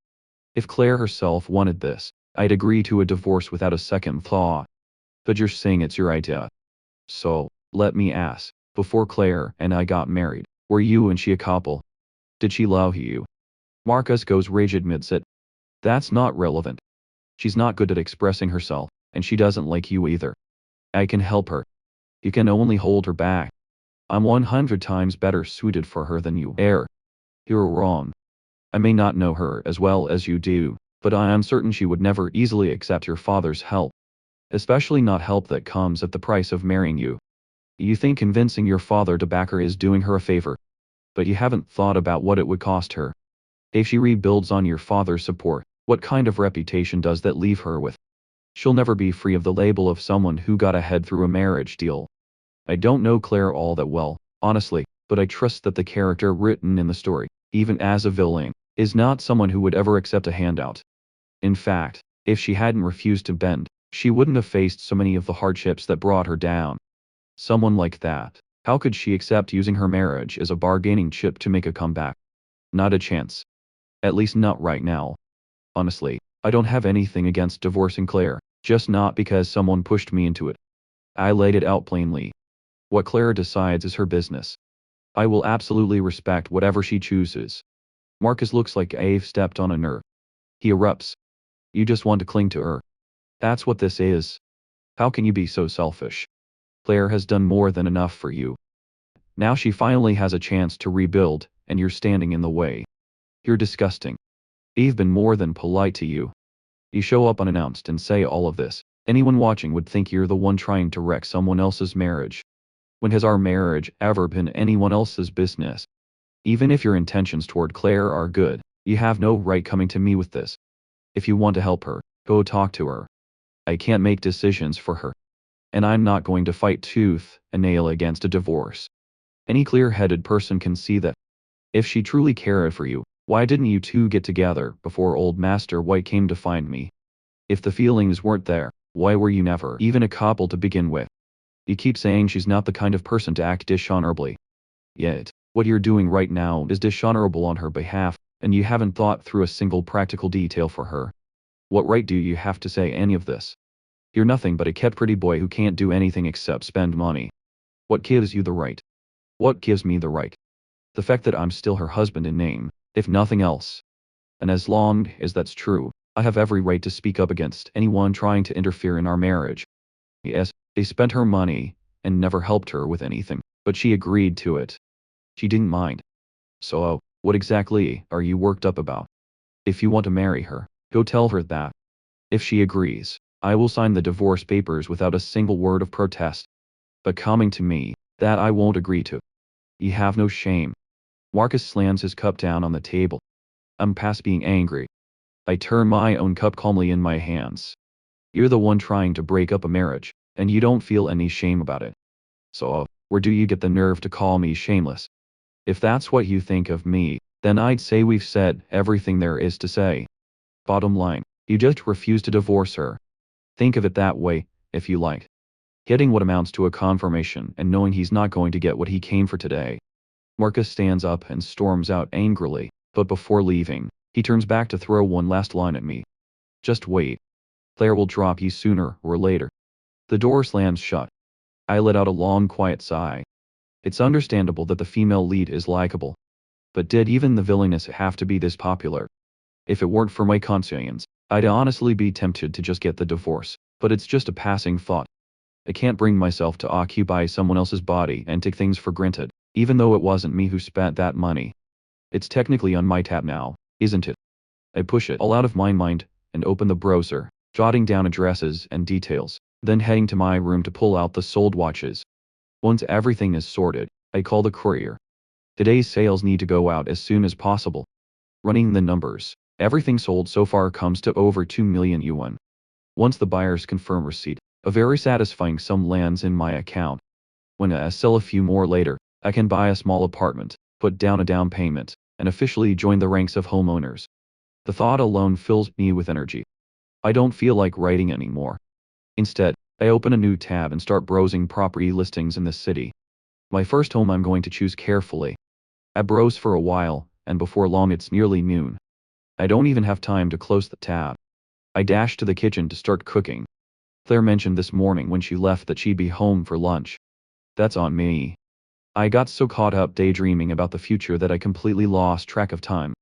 If Claire herself wanted this, I'd agree to a divorce without a second thought. But you're saying it's your idea. So, let me ask, before Claire and I got married, were you and she a couple? Did she love you? Marcus goes rigid mid-sit. That's not relevant. She's not good at expressing herself, and she doesn't like you either. I can help her. You can only hold her back. I'm 100 times better suited for her than you are. You're wrong. I may not know her as well as you do, but I am certain she would never easily accept your father's help. Especially not help that comes at the price of marrying you. You think convincing your father to back her is doing her a favor. But you haven't thought about what it would cost her. If she rebuilds on your father's support, what kind of reputation does that leave her with? She'll never be free of the label of someone who got ahead through a marriage deal. I don't know Claire all that well, honestly, but I trust that the character written in the story, even as a villain, is not someone who would ever accept a handout. In fact, if she hadn't refused to bend, she wouldn't have faced so many of the hardships that brought her down. Someone like that, how could she accept using her marriage as a bargaining chip to make a comeback? Not a chance. At least not right now. Honestly, I don't have anything against divorcing Claire, just not because someone pushed me into it. I laid it out plainly. What Claire decides is her business. I will absolutely respect whatever she chooses. Marcus looks like I've stepped on a nerve. He erupts. You just want to cling to her. That's what this is. How can you be so selfish? Claire has done more than enough for you. Now she finally has a chance to rebuild, and you're standing in the way. You're disgusting. I've been more than polite to you. You show up unannounced and say all of this. Anyone watching would think you're the one trying to wreck someone else's marriage. When has our marriage ever been anyone else's business? Even if your intentions toward Claire are good, you have no right coming to me with this. If you want to help her, go talk to her. I can't make decisions for her. And I'm not going to fight tooth and nail against a divorce. Any clear-headed person can see that. If she truly cared for you, why didn't you two get together before old Master White came to find me? If the feelings weren't there, why were you never even a couple to begin with? You keep saying she's not the kind of person to act dishonorably. Yet, what you're doing right now is dishonorable on her behalf, and you haven't thought through a single practical detail for her. What right do you have to say any of this? You're nothing but a kept pretty boy who can't do anything except spend money. What gives you the right? What gives me the right? The fact that I'm still her husband in name, if nothing else. And as long as that's true, I have every right to speak up against anyone trying to interfere in our marriage. Yes, they spent her money, and never helped her with anything, but she agreed to it. She didn't mind. So, what exactly are you worked up about? If you want to marry her, go tell her that. If she agrees, I will sign the divorce papers without a single word of protest. But coming to me, that I won't agree to. You have no shame. Marcus slams his cup down on the table. I'm past being angry. I turn my own cup calmly in my hands. You're the one trying to break up a marriage, and you don't feel any shame about it. So, where do you get the nerve to call me shameless? If that's what you think of me, then I'd say we've said everything there is to say. Bottom line, you just refuse to divorce her. Think of it that way, if you like. Getting what amounts to a confirmation and knowing he's not going to get what he came for today. Marcus stands up and storms out angrily, but before leaving, He turns back to throw one last line at me. Just wait. Claire will drop you sooner or later. The door slams shut. I let out a long quiet sigh. It's understandable that the female lead is likable. But did even the villainess have to be this popular? If it weren't for my conscience, I'd honestly be tempted to just get the divorce, but it's just a passing thought. I can't bring myself to occupy someone else's body and take things for granted, even though it wasn't me who spent that money. It's technically on my tab now, isn't it? I push it all out of my mind and open the browser, jotting down addresses and details, then heading to my room to pull out the sold watches. Once everything is sorted, I call the courier. Today's sales need to go out as soon as possible. Running the numbers, everything sold so far comes to over 2 million yuan. Once the buyers confirm receipt, a very satisfying sum lands in my account. When I sell a few more later, I can buy a small apartment, put down a down payment, and officially join the ranks of homeowners. The thought alone fills me with energy. I don't feel like writing anymore. Instead, I open a new tab and start browsing property listings in the city. My first home I'm going to choose carefully. I browse for a while, and before long it's nearly noon. I don't even have time to close the tab. I dash to the kitchen to start cooking. Claire mentioned this morning when she left that she'd be home for lunch. That's on me. I got so caught up daydreaming about the future that I completely lost track of time.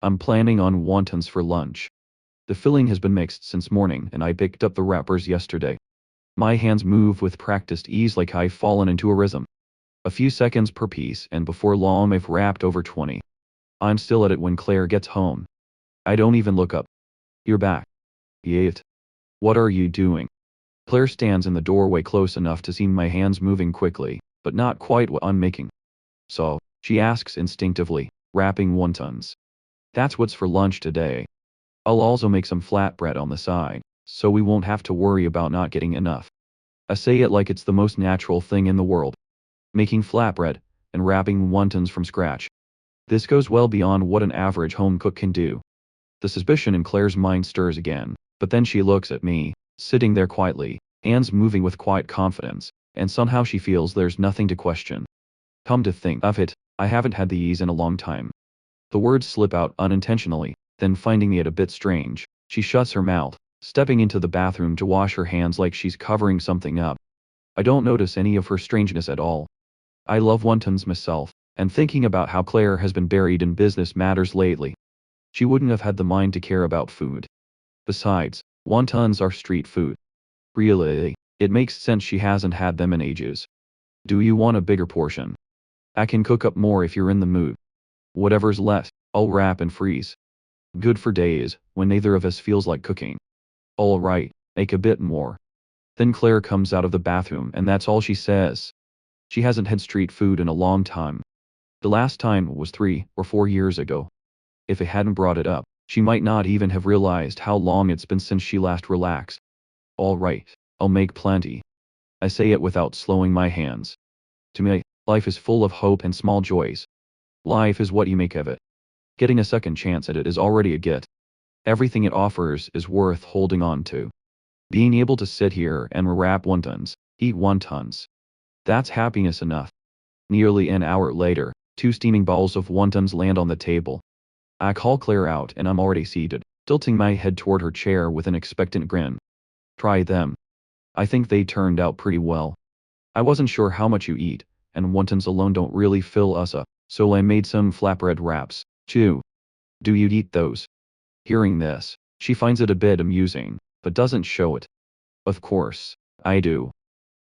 I'm planning on wontons for lunch. The filling has been mixed since morning and I picked up the wrappers yesterday. My hands move with practiced ease like I've fallen into a rhythm. A few seconds per piece and before long I've wrapped over 20. I'm still at it when Claire gets home. I don't even look up. You're back. Yet. What are you doing? Claire stands in the doorway close enough to see my hands moving quickly, but not quite what I'm making. So, she asks instinctively, wrapping wontons. That's what's for lunch today. I'll also make some flatbread on the side, so we won't have to worry about not getting enough. I say it like it's the most natural thing in the world. Making flatbread, and wrapping wontons from scratch. This goes well beyond what an average home cook can do. The suspicion in Claire's mind stirs again, but then she looks at me, sitting there quietly, hands moving with quiet confidence, and somehow she feels there's nothing to question. Come to think of it, I haven't had these in a long time. The words slip out unintentionally, then finding it a bit strange, she shuts her mouth, stepping into the bathroom to wash her hands like she's covering something up. I don't notice any of her strangeness at all. I love wontons myself, and thinking about how Claire has been buried in business matters lately. She wouldn't have had the mind to care about food. Besides, wontons are street food. Really, it makes sense she hasn't had them in ages. Do you want a bigger portion? I can cook up more if you're in the mood. Whatever's left, I'll wrap and freeze. Good for days, when neither of us feels like cooking. Alright, make a bit more. Then Claire comes out of the bathroom and that's all she says. She hasn't had street food in a long time. The last time was 3 or 4 years ago. If I hadn't brought it up, she might not even have realized how long it's been since she last relaxed. Alright, I'll make plenty. I say it without slowing my hands. To me, life is full of hope and small joys. Life is what you make of it. Getting a second chance at it is already a gift. Everything it offers is worth holding on to. Being able to sit here and wrap wontons, eat wontons. That's happiness enough. Nearly an hour later, 2 steaming balls of wontons land on the table. I call Claire out and I'm already seated, tilting my head toward her chair with an expectant grin. Try them. I think they turned out pretty well. I wasn't sure how much you eat, and wontons alone don't really fill us up, so I made some flatbread wraps, too. Do you eat those? Hearing this, she finds it a bit amusing, but doesn't show it. Of course, I do.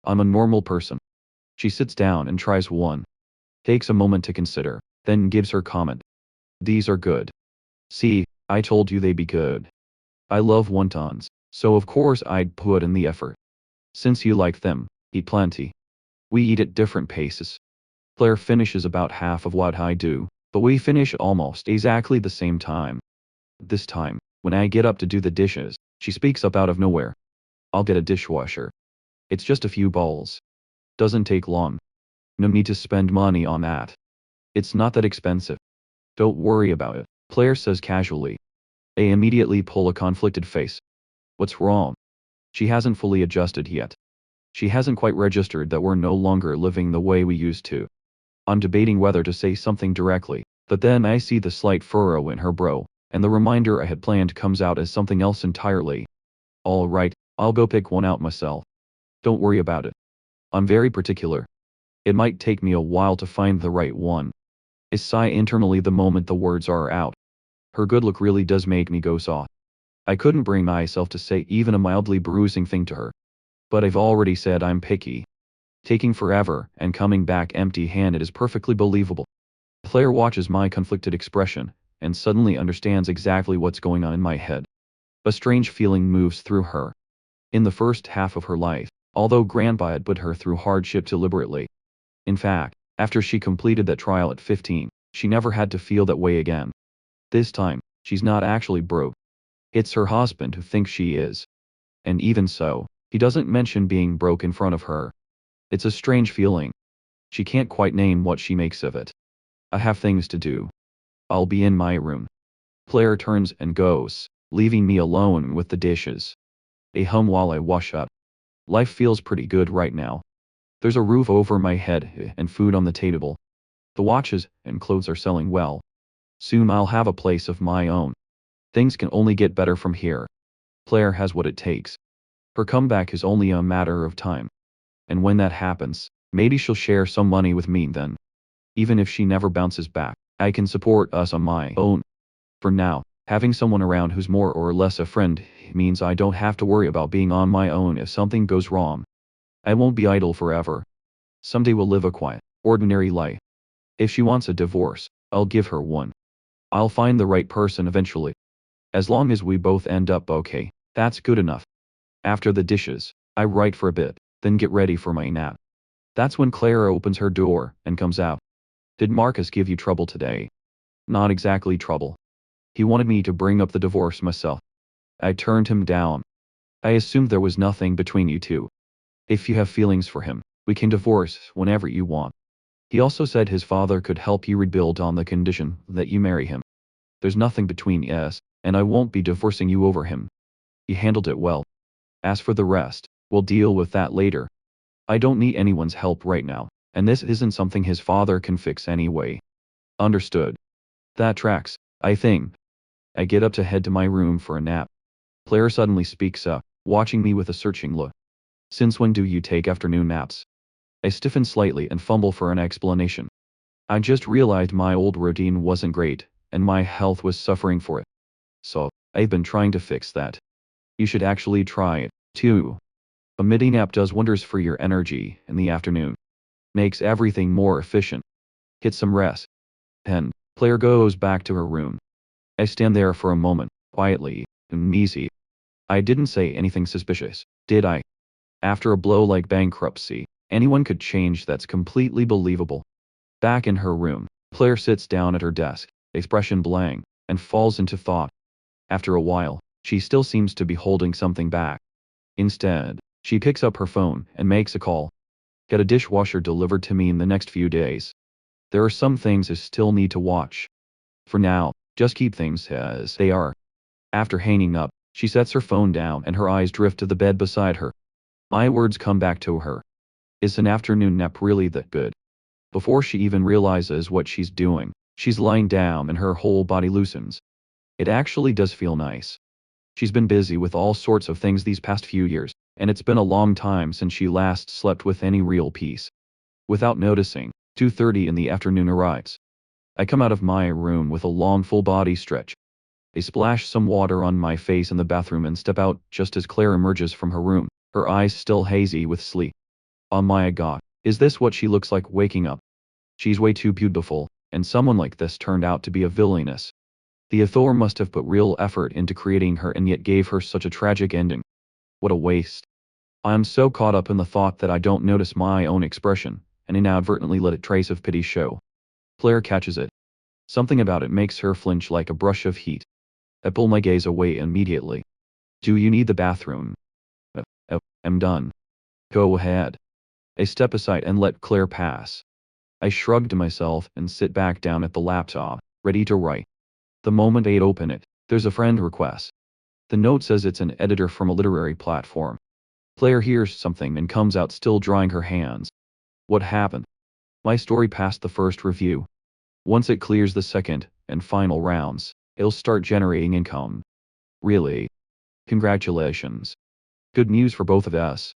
I'm a normal person. She sits down and tries one. Takes a moment to consider, then gives her comment. These are good. See, I told you they'd be good. I love wontons, so of course I'd put in the effort. Since you like them, eat plenty. We eat at different paces. Claire finishes about half of what I do, but we finish almost exactly the same time. This time, when I get up to do the dishes, she speaks up out of nowhere. I'll get a dishwasher. It's just a few bowls. Doesn't take long. No need to spend money on that. It's not that expensive. Don't worry about it, Claire says casually. I immediately pull a conflicted face. What's wrong? She hasn't fully adjusted yet. She hasn't quite registered that we're no longer living the way we used to. I'm debating whether to say something directly, but then I see the slight furrow in her brow, and the reminder I had planned comes out as something else entirely. All right, I'll go pick one out myself. Don't worry about it. I'm very particular. It might take me a while to find the right one. I sigh internally the moment the words are out. Her good look really does make me go soft. I couldn't bring myself to say even a mildly bruising thing to her. But I've already said I'm picky. Taking forever and coming back empty-handed is perfectly believable. Claire watches my conflicted expression, and suddenly understands exactly what's going on in my head. A strange feeling moves through her. In the first half of her life, although Grandpa had put her through hardship deliberately. In fact, after she completed that trial at 15, she never had to feel that way again. This time, she's not actually broke. It's her husband who thinks she is. And even so, he doesn't mention being broke in front of her. It's a strange feeling. She can't quite name what she makes of it. I have things to do. I'll be in my room. Claire turns and goes, leaving me alone with the dishes. I hum while I wash up. Life feels pretty good right now. There's a roof over my head and food on the table. The watches and clothes are selling well. Soon I'll have a place of my own. Things can only get better from here. Claire has what it takes. Her comeback is only a matter of time. And when that happens, maybe she'll share some money with me then. Even if she never bounces back, I can support us on my own. For now, having someone around who's more or less a friend means I don't have to worry about being on my own if something goes wrong. I won't be idle forever. Someday we'll live a quiet, ordinary life. If she wants a divorce, I'll give her one. I'll find the right person eventually. As long as we both end up okay, that's good enough. After the dishes, I write for a bit, then get ready for my nap. That's when Clara opens her door and comes out. Did Marcus give you trouble today? Not exactly trouble. He wanted me to bring up the divorce myself. I turned him down. I assumed there was nothing between you two. If you have feelings for him, we can divorce whenever you want. He also said his father could help you rebuild on the condition that you marry him. There's nothing between us, and I won't be divorcing you over him. He handled it well. As for the rest, we'll deal with that later. I don't need anyone's help right now, and this isn't something his father can fix anyway. Understood. That tracks, I think. I get up to head to my room for a nap. Claire suddenly speaks up, watching me with a searching look. Since when do you take afternoon naps? I stiffen slightly and fumble for an explanation. I just realized my old routine wasn't great, and my health was suffering for it. So, I've been trying to fix that. You should actually try it, too. A midi nap does wonders for your energy in the afternoon. Makes everything more efficient. Get some rest. And Claire goes back to her room. I stand there for a moment, quietly, uneasy. I didn't say anything suspicious, did I? After a blow like bankruptcy, anyone could change. That's completely believable. Back in her room, Claire sits down at her desk, expression blank, and falls into thought. After a while, she still seems to be holding something back. Instead, she picks up her phone and makes a call. Get a dishwasher delivered to me in the next few days. There are some things I still need to watch. For now, just keep things as they are. After hanging up, she sets her phone down and her eyes drift to the bed beside her. My words come back to her. Is an afternoon nap really that good? Before she even realizes what she's doing, she's lying down and her whole body loosens. It actually does feel nice. She's been busy with all sorts of things these past few years, and it's been a long time since she last slept with any real peace. Without noticing, 2:30 in the afternoon arrives. I come out of my room with a long full body stretch. I splash some water on my face in the bathroom and step out just as Claire emerges from her room, her eyes still hazy with sleep. Oh my god, is this what she looks like waking up? She's way too beautiful, and someone like this turned out to be a villainess. The author must have put real effort into creating her and yet gave her such a tragic ending. What a waste. I'm so caught up in the thought that I don't notice my own expression, and inadvertently let a trace of pity show. Claire catches it. Something about it makes her flinch like a brush of heat. I pull my gaze away immediately. Do you need the bathroom? I'm done. Go ahead. I step aside and let Claire pass. I shrug to myself and sit back down at the laptop, ready to write. The moment I open it, there's a friend request. The note says it's an editor from a literary platform. Claire hears something and comes out still drying her hands. What happened? My story passed the first review. Once it clears the second and final rounds, It'll start generating income. Really? Congratulations. Good news for both of us.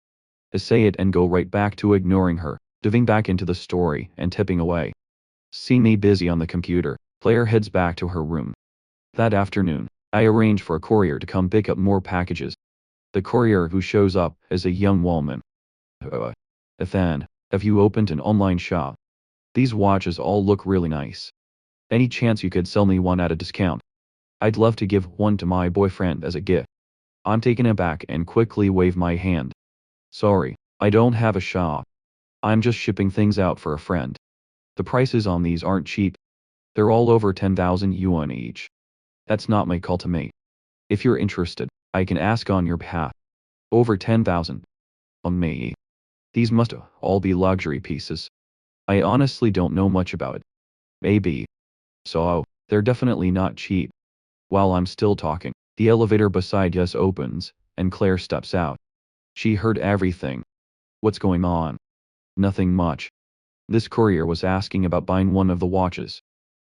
I say it and go right back to ignoring her, diving back into the story and tipping away. Seeing me busy on the computer, Claire heads back to her room. That afternoon, I arrange for a courier to come pick up more packages. The courier who shows up is a young woman. Ethan, have you opened an online shop? These watches all look really nice. Any chance you could sell me one at a discount? I'd love to give one to my boyfriend as a gift. I'm taken aback and quickly wave my hand. Sorry, I don't have a shop. I'm just shipping things out for a friend. The prices on these aren't cheap. They're all over 10,000 yuan each. That's not my call to make. If you're interested, I can ask on your behalf. Over 10,000. On me. These must all be luxury pieces. I honestly don't know much about it. Maybe. So, they're definitely not cheap. While I'm still talking, the elevator beside us opens, and Claire steps out. She heard everything. What's going on? Nothing much. This courier was asking about buying one of the watches.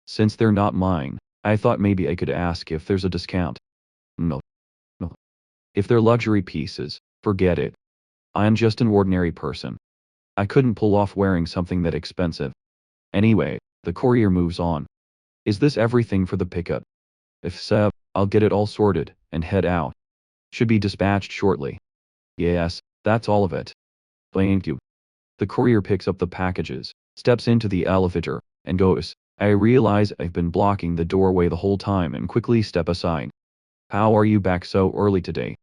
Since they're not mine, I thought maybe I could ask if there's a discount. No. No. If they're luxury pieces, forget it. I'm just an ordinary person. I couldn't pull off wearing something that expensive. Anyway, the courier moves on. Is this everything for the pickup? If so, I'll get it all sorted and head out. Should be dispatched shortly. Yes, that's all of it. Thank you. The courier picks up the packages, steps into the elevator, and goes. I realize I've been blocking the doorway the whole time and quickly step aside. How are you back so early today?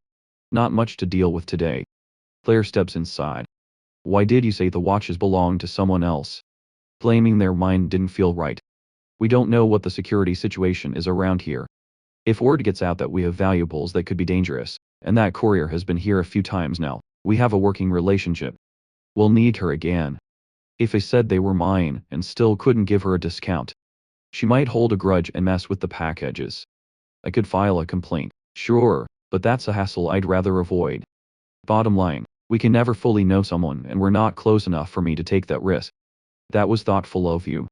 Not much to deal with today. Claire steps inside. Why did you say the watches belong to someone else? Blaming their mind didn't feel right. We don't know what the security situation is around here. If word gets out that we have valuables that could be dangerous, and that courier has been here a few times now, we have a working relationship. We'll need her again. If I said they were mine and still couldn't give her a discount, she might hold a grudge and mess with the packages. I could file a complaint, sure, but that's a hassle I'd rather avoid. Bottom line, we can never fully know someone and we're not close enough for me to take that risk. That was thoughtful of you.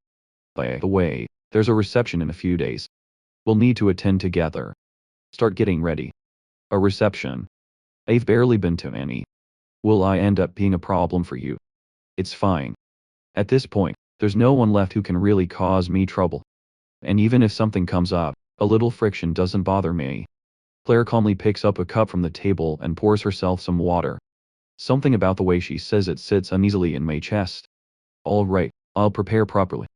By the way, there's a reception in a few days. We'll need to attend together. Start getting ready. A reception? I've barely been to any. Will I end up being a problem for you? It's fine. At this point, there's no one left who can really cause me trouble. And even if something comes up, a little friction doesn't bother me. Claire calmly picks up a cup from the table and pours herself some water. Something about the way she says it sits uneasily in my chest. All right, I'll prepare properly.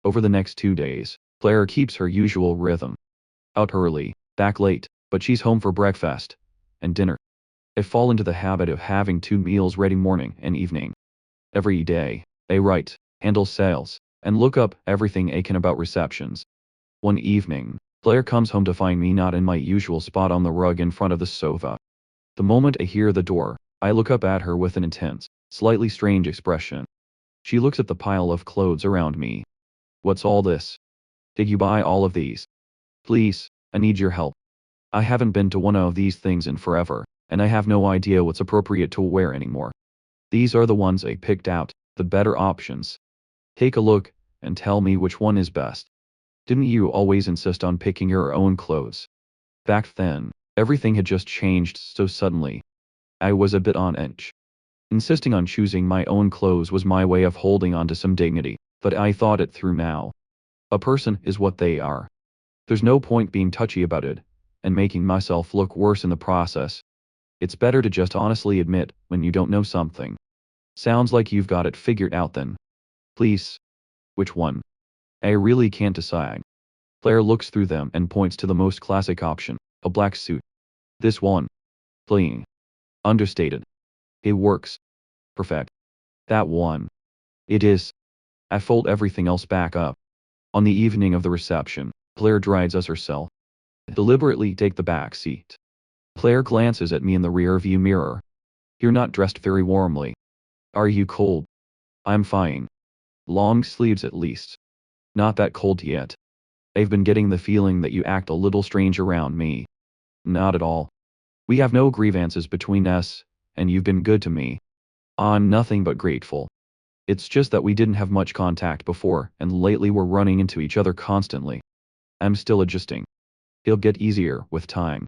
Over the next 2 days, Claire keeps her usual rhythm. Out early, back late, but she's home for breakfast and dinner. I fall into the habit of having 2 meals ready morning and evening. Every day, I write, handle sales, and look up everything I can about receptions. One evening, Claire comes home to find me not in my usual spot on the rug in front of the sofa. The moment I hear the door, I look up at her with an intense, slightly strange expression. She looks at the pile of clothes around me. What's all this? Did you buy all of these? Please, I need your help. I haven't been to one of these things in forever, and I have no idea what's appropriate to wear anymore. These are the ones I picked out, the better options. Take a look, and tell me which one is best. Didn't you always insist on picking your own clothes? Back then, everything had just changed so suddenly. I was a bit on edge. Insisting on choosing my own clothes was my way of holding on to some dignity, but I thought it through now. A person is what they are. There's no point being touchy about it, and making myself look worse in the process. It's better to just honestly admit when you don't know something. Sounds like you've got it figured out then. Please. Which one? I really can't decide. Claire looks through them and points to the most classic option, a black suit. This one. Plain. Understated. It works. Perfect. That one. It is. I fold everything else back up. On the evening of the reception, Claire drives us herself. Deliberately take the back seat. Claire glances at me in the rear view mirror. You're not dressed very warmly. Are you cold? I'm fine. Long sleeves at least. Not that cold yet. I've been getting the feeling that you act a little strange around me. Not at all. We have no grievances between us, and you've been good to me. I'm nothing but grateful. It's just that we didn't have much contact before, and lately we're running into each other constantly. I'm still adjusting. It'll get easier with time.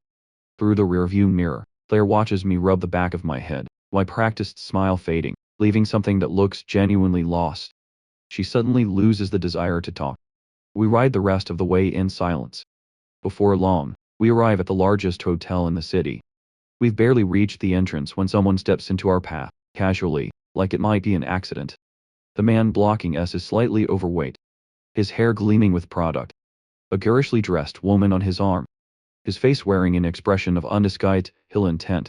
Through the rearview mirror, Claire watches me rub the back of my head, my practiced smile fading, leaving something that looks genuinely lost. She suddenly loses the desire to talk. We ride the rest of the way in silence. Before long, we arrive at the largest hotel in the city. We've barely reached the entrance when someone steps into our path, casually, like it might be an accident. The man blocking us is slightly overweight, his hair gleaming with product. A girishly dressed woman on his arm, his face wearing an expression of undisguised ill intent.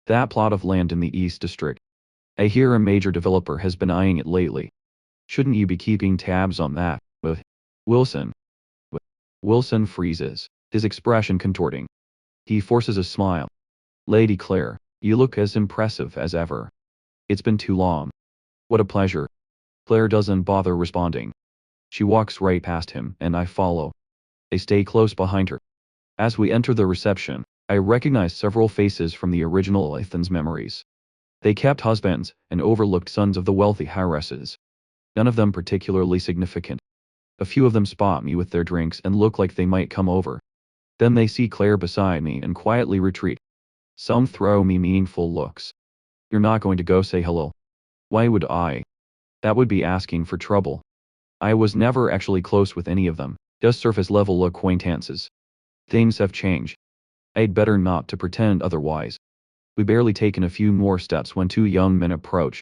That plot of land in the East District. I hear a major developer has been eyeing it lately. Shouldn't you be keeping tabs on that? Wilson. Wilson freezes, his expression contorting. He forces a smile. Lady Claire, you look as impressive as ever. It's been too long. What a pleasure. Claire doesn't bother responding. She walks right past him, and I follow. I stay close behind her. As we enter the reception, I recognize several faces from the original Ethan's memories. They kept husbands and overlooked sons of the wealthy heiresses. None of them particularly significant. A few of them spot me with their drinks and look like they might come over. Then they see Claire beside me and quietly retreat. Some throw me meaningful looks. You're not going to go say hello? Why would I? That would be asking for trouble. I was never actually close with any of them, just surface-level acquaintances. Things have changed. I'd better not to pretend otherwise. We barely taken a few more steps when two young men approach.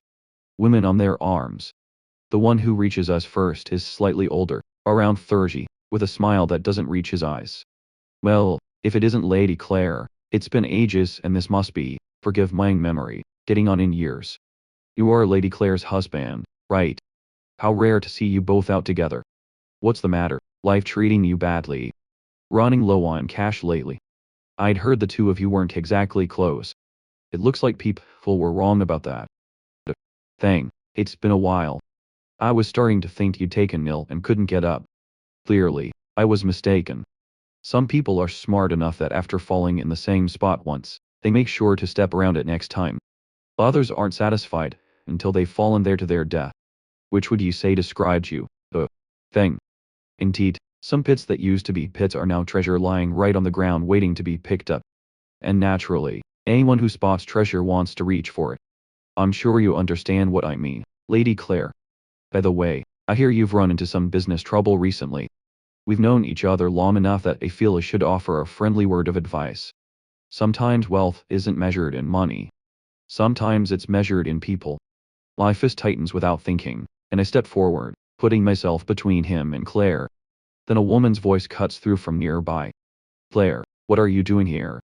Women on their arms. The one who reaches us first is slightly older, around 30, with a smile that doesn't reach his eyes. Well, if it isn't Lady Claire, it's been ages and this must be, forgive my memory, getting on in years. You are Lady Claire's husband, right? How rare to see you both out together. What's the matter? Life treating you badly? Running low on cash lately? I'd heard the two of you weren't exactly close. It looks like people were wrong about that. Thing, it's been a while. I was starting to think you'd taken ill and couldn't get up. Clearly, I was mistaken. Some people are smart enough that after falling in the same spot once, they make sure to step around it next time. Others aren't satisfied until they've fallen there to their death. Which would you say described you? The thing. Indeed, some pits that used to be pits are now treasure lying right on the ground waiting to be picked up. And naturally, anyone who spots treasure wants to reach for it. I'm sure you understand what I mean, Lady Claire. By the way, I hear you've run into some business trouble recently. We've known each other long enough that I feel I should offer a friendly word of advice. Sometimes wealth isn't measured in money. Sometimes it's measured in people. My fist tightens without thinking, and I step forward, putting myself between him and Claire. Then a woman's voice cuts through from nearby. Claire, what are you doing here?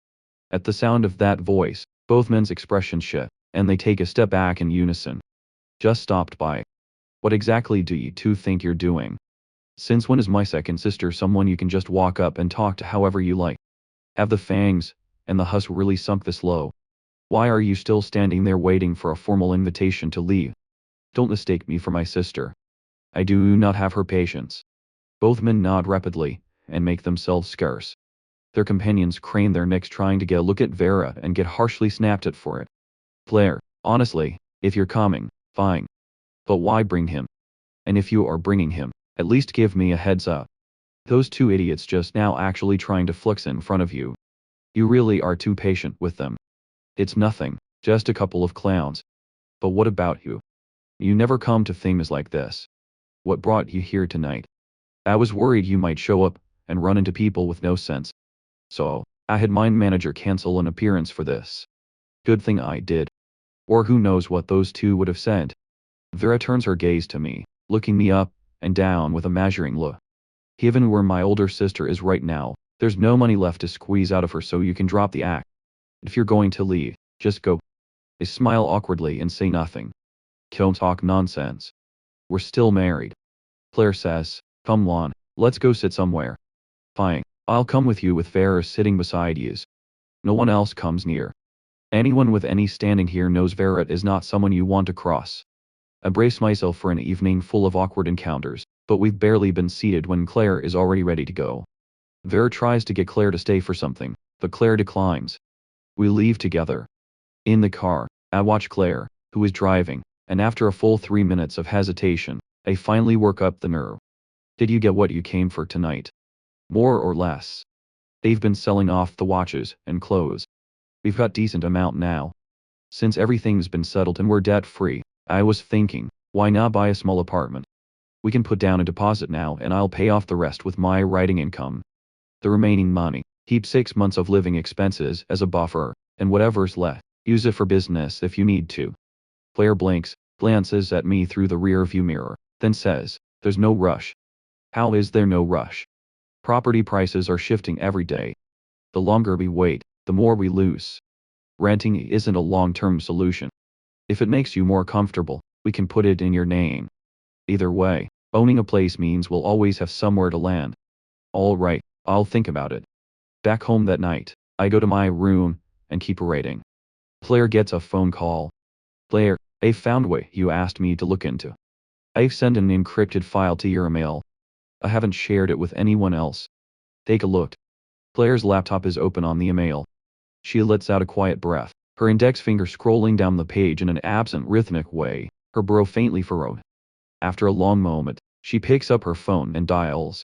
At the sound of that voice, both men's expressions shift, and they take a step back in unison. Just stopped by. What exactly do you two think you're doing? Since when is my second sister someone you can just walk up and talk to however you like? Have the fangs and the husk really sunk this low? Why are you still standing there waiting for a formal invitation to leave? Don't mistake me for my sister. I do not have her patience. Both men nod rapidly, and make themselves scarce. Their companions crane their necks trying to get a look at Vera and get harshly snapped at for it. Claire, honestly, if you're coming, fine. But why bring him? And if you are bringing him, at least give me a heads up. Those two idiots just now actually trying to flex in front of you. You really are too patient with them. It's nothing, just a couple of clowns. But what about you? You never come to things like this. What brought you here tonight? I was worried you might show up and run into people with no sense. So, I had my manager cancel an appearance for this. Good thing I did. Or who knows what those two would have said. Vera turns her gaze to me, looking me up and down with a measuring look. Given where my older sister is right now, there's no money left to squeeze out of her, so you can drop the act. If you're going to leave, just go. I smile awkwardly and say nothing. Don't talk nonsense. We're still married. Claire says, come on, let's go sit somewhere. Fine, I'll come with you with Vera sitting beside you. No one else comes near. Anyone with any standing here knows Vera is not someone you want to cross. I brace myself for an evening full of awkward encounters, but we've barely been seated when Claire is already ready to go. Vera tries to get Claire to stay for something, but Claire declines. We leave together. In the car, I watch Claire, who is driving, and after a full 3 minutes of hesitation, I finally work up the nerve. Did you get what you came for tonight? More or less. They've been selling off the watches and clothes. We've got decent amount now. Since everything's been settled and we're debt-free, I was thinking, why not buy a small apartment? We can put down a deposit now and I'll pay off the rest with my writing income. The remaining money, keep 6 months of living expenses as a buffer, and whatever's left, use it for business if you need to. Claire blinks, glances at me through the rear view mirror, then says, there's no rush. How is there no rush? Property prices are shifting every day. The longer we wait, the more we lose. Renting isn't a long-term solution. If it makes you more comfortable, we can put it in your name. Either way, owning a place means we'll always have somewhere to land. All right, I'll think about it. Back home that night, I go to my room and keep writing. Claire gets a phone call. Claire, I found what you asked me to look into. I've sent an encrypted file to your email. I haven't shared it with anyone else. Take a look. Claire's laptop is open on the email. She lets out a quiet breath, her index finger scrolling down the page in an absent rhythmic way, her brow faintly furrowed. After a long moment, she picks up her phone and dials.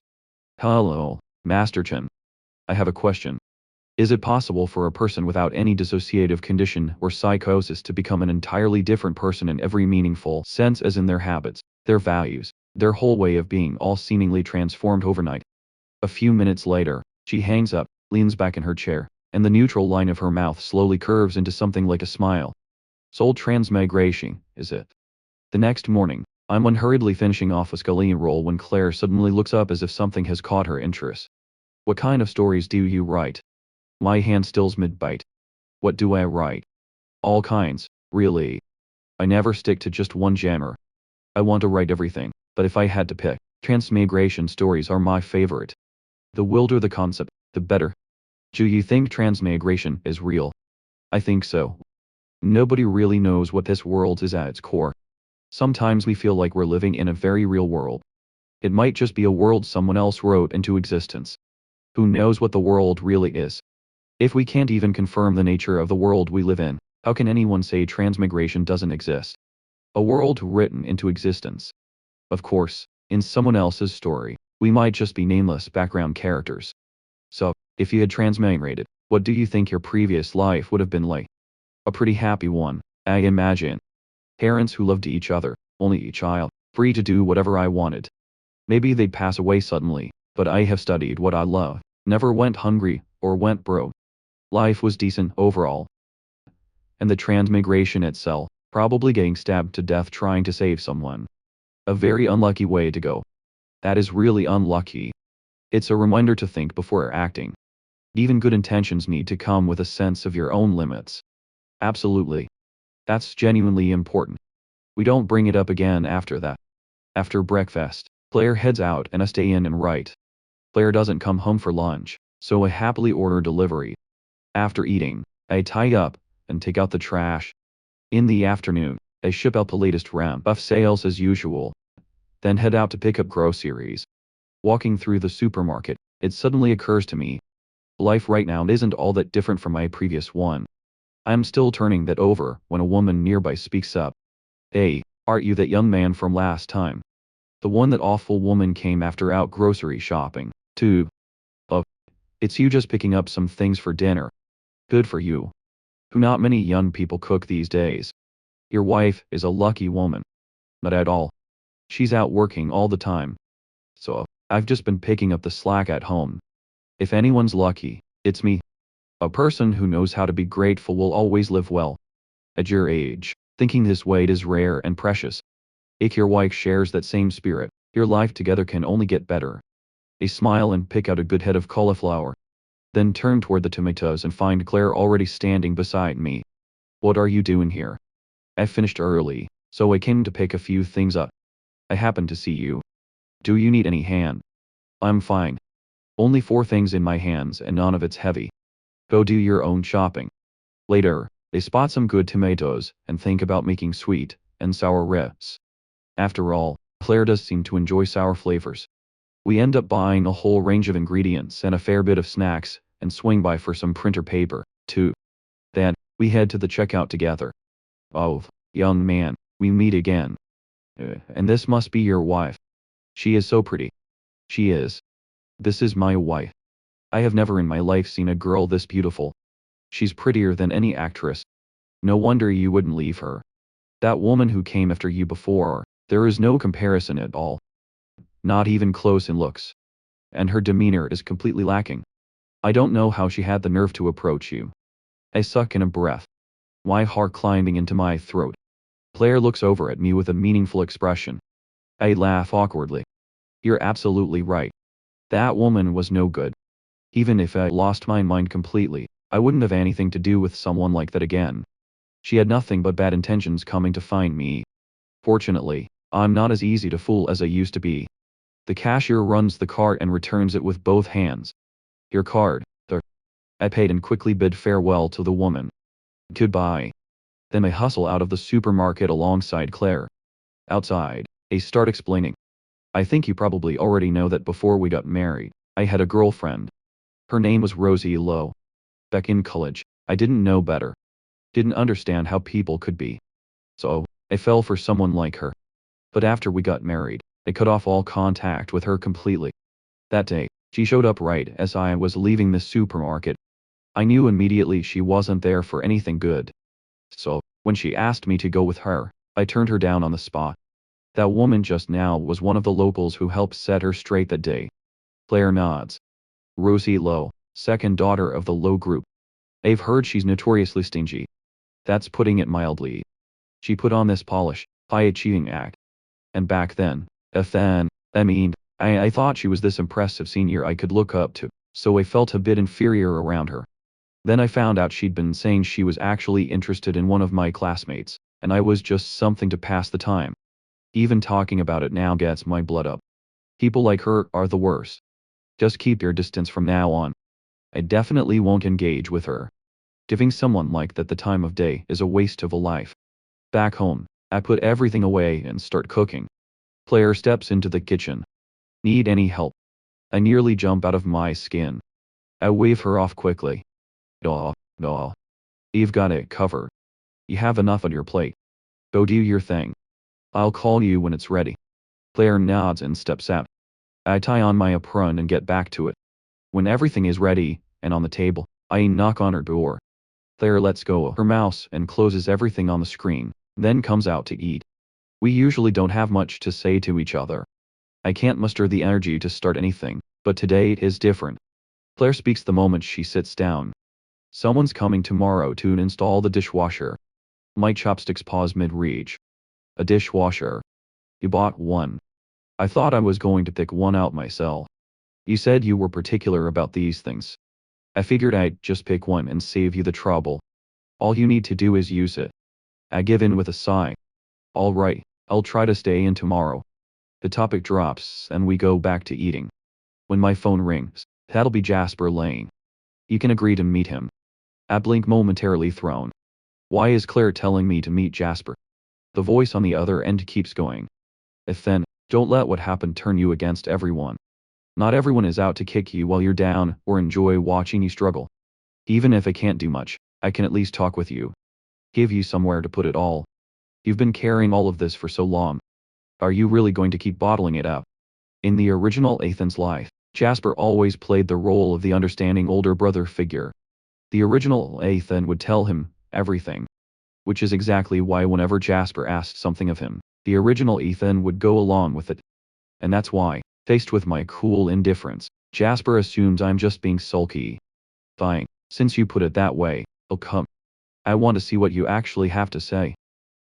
Hello, Master Chen. I have a question. Is it possible for a person without any dissociative condition or psychosis to become an entirely different person in every meaningful sense, as in their habits, their values, their whole way of being, all seemingly transformed overnight? A few minutes later, she hangs up, leans back in her chair, and the neutral line of her mouth slowly curves into something like a smile. Soul transmigration, is it? The next morning, I'm unhurriedly finishing off a scallion roll when Claire suddenly looks up as if something has caught her interest. What kind of stories do you write? My hand stills mid-bite. What do I write? All kinds, really. I never stick to just one genre. I want to write everything, but if I had to pick, transmigration stories are my favorite. The wilder the concept, the better. Do you think transmigration is real? I think so. Nobody really knows what this world is at its core. Sometimes we feel like we're living in a very real world. It might just be a world someone else wrote into existence. Who knows what the world really is? If we can't even confirm the nature of the world we live in, how can anyone say transmigration doesn't exist? A world written into existence. Of course, in someone else's story, we might just be nameless background characters. So, if you had transmigrated, what do you think your previous life would have been like? A pretty happy one, I imagine. Parents who loved each other, only child, free to do whatever I wanted. Maybe they'd pass away suddenly, but I have studied what I love, never went hungry, or went broke. Life was decent overall. And the transmigration itself, probably getting stabbed to death trying to save someone. A very unlucky way to go. That is really unlucky. It's a reminder to think before acting. Even good intentions need to come with a sense of your own limits. Absolutely. That's genuinely important. We don't bring it up again after that. After breakfast, Claire heads out and I stay in and write. Claire doesn't come home for lunch, so I happily order delivery. After eating, I tie up and take out the trash. In the afternoon, I ship out the latest round of sales as usual. Then head out to pick up groceries. Walking through the supermarket, it suddenly occurs to me. Life right now isn't all that different from my previous one. I'm still turning that over when a woman nearby speaks up. Hey, aren't you that young man from last time? The one that awful woman came after out grocery shopping, too. Oh, it's you, just picking up some things for dinner. Good for you. Who not many young people cook these days. Your wife is a lucky woman. Not at all. She's out working all the time. So, I've just been picking up the slack at home. If anyone's lucky, it's me. A person who knows how to be grateful will always live well. At your age, thinking this way is rare and precious. If your wife shares that same spirit, your life together can only get better. I smile and pick out a good head of cauliflower. Then turn toward the tomatoes and find Claire already standing beside me. What are you doing here? I finished early, so I came to pick a few things up. I happened to see you. Do you need any hand? I'm fine. Only 4 things in my hands and none of it's heavy. Go do your own shopping. Later, they spot some good tomatoes and think about making sweet and sour ribs. After all, Claire does seem to enjoy sour flavors. We end up buying a whole range of ingredients and a fair bit of snacks, and swing by for some printer paper, too. Then, we head to the checkout together. Oh, young man, we meet again. And this must be your wife. She is so pretty. She is. This is my wife. I have never in my life seen a girl this beautiful. She's prettier than any actress. No wonder you wouldn't leave her. That woman who came after you before, there is no comparison at all. Not even close in looks. And her demeanor is completely lacking. I don't know how she had the nerve to approach you. I suck in a breath. My heart climbing into my throat. Claire looks over at me with a meaningful expression. I laugh awkwardly. You're absolutely right. That woman was no good. Even if I lost my mind completely, I wouldn't have anything to do with someone like that again. She had nothing but bad intentions coming to find me. Fortunately, I'm not as easy to fool as I used to be. The cashier runs the cart and returns it with both hands. Your card, sir. I paid and quickly bid farewell to the woman. Goodbye. Then I hustle out of the supermarket alongside Claire. Outside, I start explaining. I think you probably already know that before we got married, I had a girlfriend. Her name was Rosie Lowe. Back in college, I didn't know better. Didn't understand how people could be. So, I fell for someone like her. But after we got married, I cut off all contact with her completely. That day, she showed up right as I was leaving the supermarket. I knew immediately she wasn't there for anything good. So, when she asked me to go with her, I turned her down on the spot. That woman just now was one of the locals who helped set her straight that day. Claire nods. Rosie Lowe, second daughter of the Lowe group. I've heard she's notoriously stingy. That's putting it mildly. She put on this polished, high-achieving act. And back then, I thought she was this impressive senior I could look up to, so I felt a bit inferior around her. Then I found out she'd been saying she was actually interested in one of my classmates, and I was just something to pass the time. Even talking about it now gets my blood up. People like her are the worst. Just keep your distance from now on. I definitely won't engage with her. Giving someone like that the time of day is a waste of a life. Back home, I put everything away and start cooking. Claire steps into the kitchen. Need any help? I nearly jump out of my skin. I wave her off quickly. No. You've got it covered. You have enough on your plate. Go do your thing. I'll call you when it's ready. Claire nods and steps out. I tie on my apron and get back to it. When everything is ready, and on the table, I knock on her door. Claire lets go of her mouse and closes everything on the screen, then comes out to eat. We usually don't have much to say to each other. I can't muster the energy to start anything, but today it is different. Claire speaks the moment she sits down. Someone's coming tomorrow to install the dishwasher. My chopsticks pause mid-reach. A dishwasher. You bought one. I thought I was going to pick one out myself. You said you were particular about these things. I figured I'd just pick one and save you the trouble. All you need to do is use it. I give in with a sigh. All right, I'll try to stay in tomorrow. The topic drops and we go back to eating. When my phone rings, that'll be Jasper Lane. You can agree to meet him. I blink momentarily thrown. Why is Claire telling me to meet Jasper? The voice on the other end keeps going. If then, don't let what happened turn you against everyone. Not everyone is out to kick you while you're down or enjoy watching you struggle. Even if I can't do much, I can at least talk with you. Give you somewhere to put it all. You've been carrying all of this for so long. Are you really going to keep bottling it up? In the original Ethan's life, Jasper always played the role of the understanding older brother figure. The original Ethan would tell him everything. Which is exactly why whenever Jasper asked something of him, the original Ethan would go along with it. And that's why, faced with my cool indifference, Jasper assumes I'm just being sulky. Fine, since you put it that way, I'll come. I want to see what you actually have to say.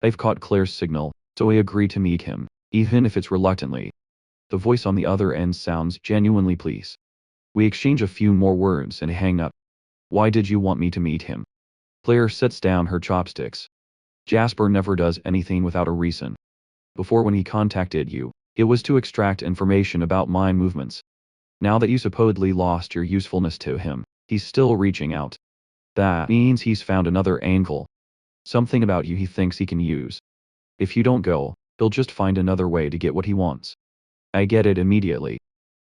I've caught Claire's signal, so I agree to meet him, even if it's reluctantly. The voice on the other end sounds genuinely pleased. We exchange a few more words and hang up. Why did you want me to meet him? Claire sets down her chopsticks. Jasper never does anything without a reason. Before when he contacted you, it was to extract information about my movements. Now that you supposedly lost your usefulness to him, he's still reaching out. That means he's found another angle. Something about you he thinks he can use. If you don't go, he'll just find another way to get what he wants. I get it immediately.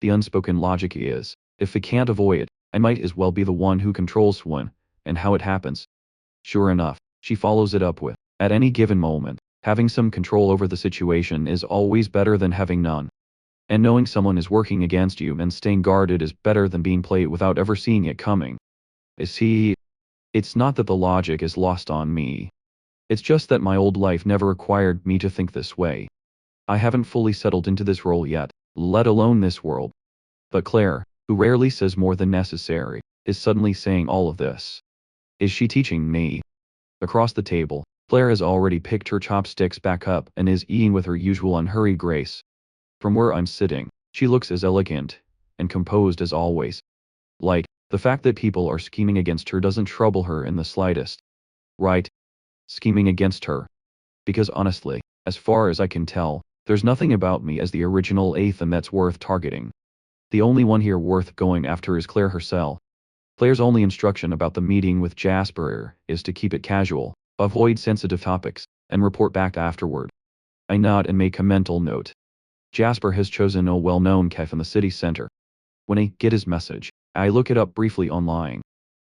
The unspoken logic is, if I can't avoid it, I might as well be the one who controls when and how it happens. Sure enough, she follows it up with, at any given moment, having some control over the situation is always better than having none. And knowing someone is working against you and staying guarded is better than being played without ever seeing it coming. See, it's not that the logic is lost on me. It's just that my old life never required me to think this way. I haven't fully settled into this role yet, let alone this world. But Claire, who rarely says more than necessary, is suddenly saying all of this. Is she teaching me? Across the table, Claire has already picked her chopsticks back up and is eating with her usual unhurried grace. From where I'm sitting, she looks as elegant and composed as always. Like, the fact that people are scheming against her doesn't trouble her in the slightest. Right? Scheming against her. Because honestly, as far as I can tell, there's nothing about me as the original Ethan that's worth targeting. The only one here worth going after is Claire herself. Claire's only instruction about the meeting with Jasper is to keep it casual, avoid sensitive topics, and report back afterward. I nod and make a mental note. Jasper has chosen a well-known cafe in the city center. When I get his message, I look it up briefly online.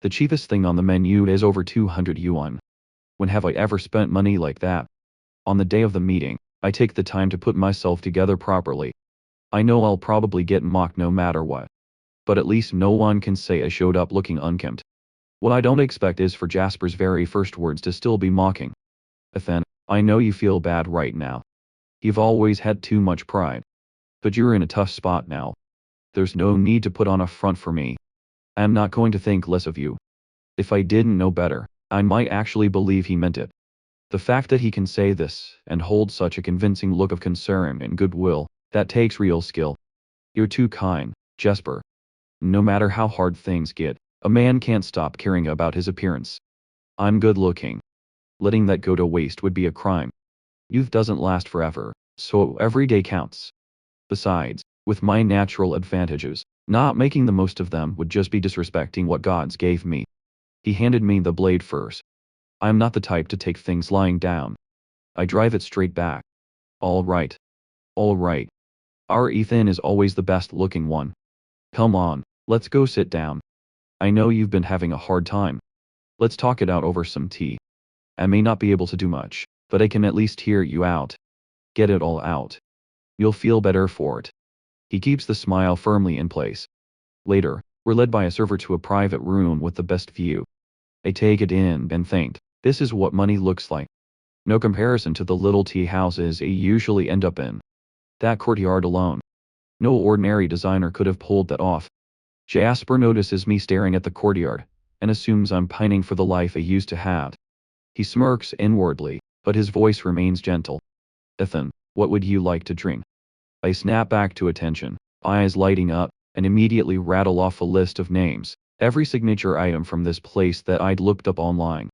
The cheapest thing on the menu is over 200 yuan. When have I ever spent money like that? On the day of the meeting, I take the time to put myself together properly. I know I'll probably get mocked no matter what. But at least no one can say I showed up looking unkempt. What I don't expect is for Jasper's very first words to still be mocking. Ethan, I know you feel bad right now. You've always had too much pride. But you're in a tough spot now. There's no need to put on a front for me. I'm not going to think less of you. If I didn't know better, I might actually believe he meant it. The fact that he can say this and hold such a convincing look of concern and goodwill, that takes real skill. You're too kind, Jasper. No matter how hard things get, a man can't stop caring about his appearance. I'm good looking. Letting that go to waste would be a crime. Youth doesn't last forever, so every day counts. Besides, with my natural advantages, not making the most of them would just be disrespecting what gods gave me. He handed me the blade first. I'm not the type to take things lying down. I drive it straight back. All right. All right. Our Ethan is always the best looking one. Come on, let's go sit down. I know you've been having a hard time. Let's talk it out over some tea. I may not be able to do much, but I can at least hear you out. Get it all out. You'll feel better for it. He keeps the smile firmly in place. Later, we're led by a server to a private room with the best view. I take it in and think, this is what money looks like. No comparison to the little tea houses I usually end up in. That courtyard alone. No ordinary designer could have pulled that off. Jasper notices me staring at the courtyard, and assumes I'm pining for the life I used to have. He smirks inwardly, but his voice remains gentle. Ethan, what would you like to drink? I snap back to attention, eyes lighting up, and immediately rattle off a list of names, every signature item from this place that I'd looked up online.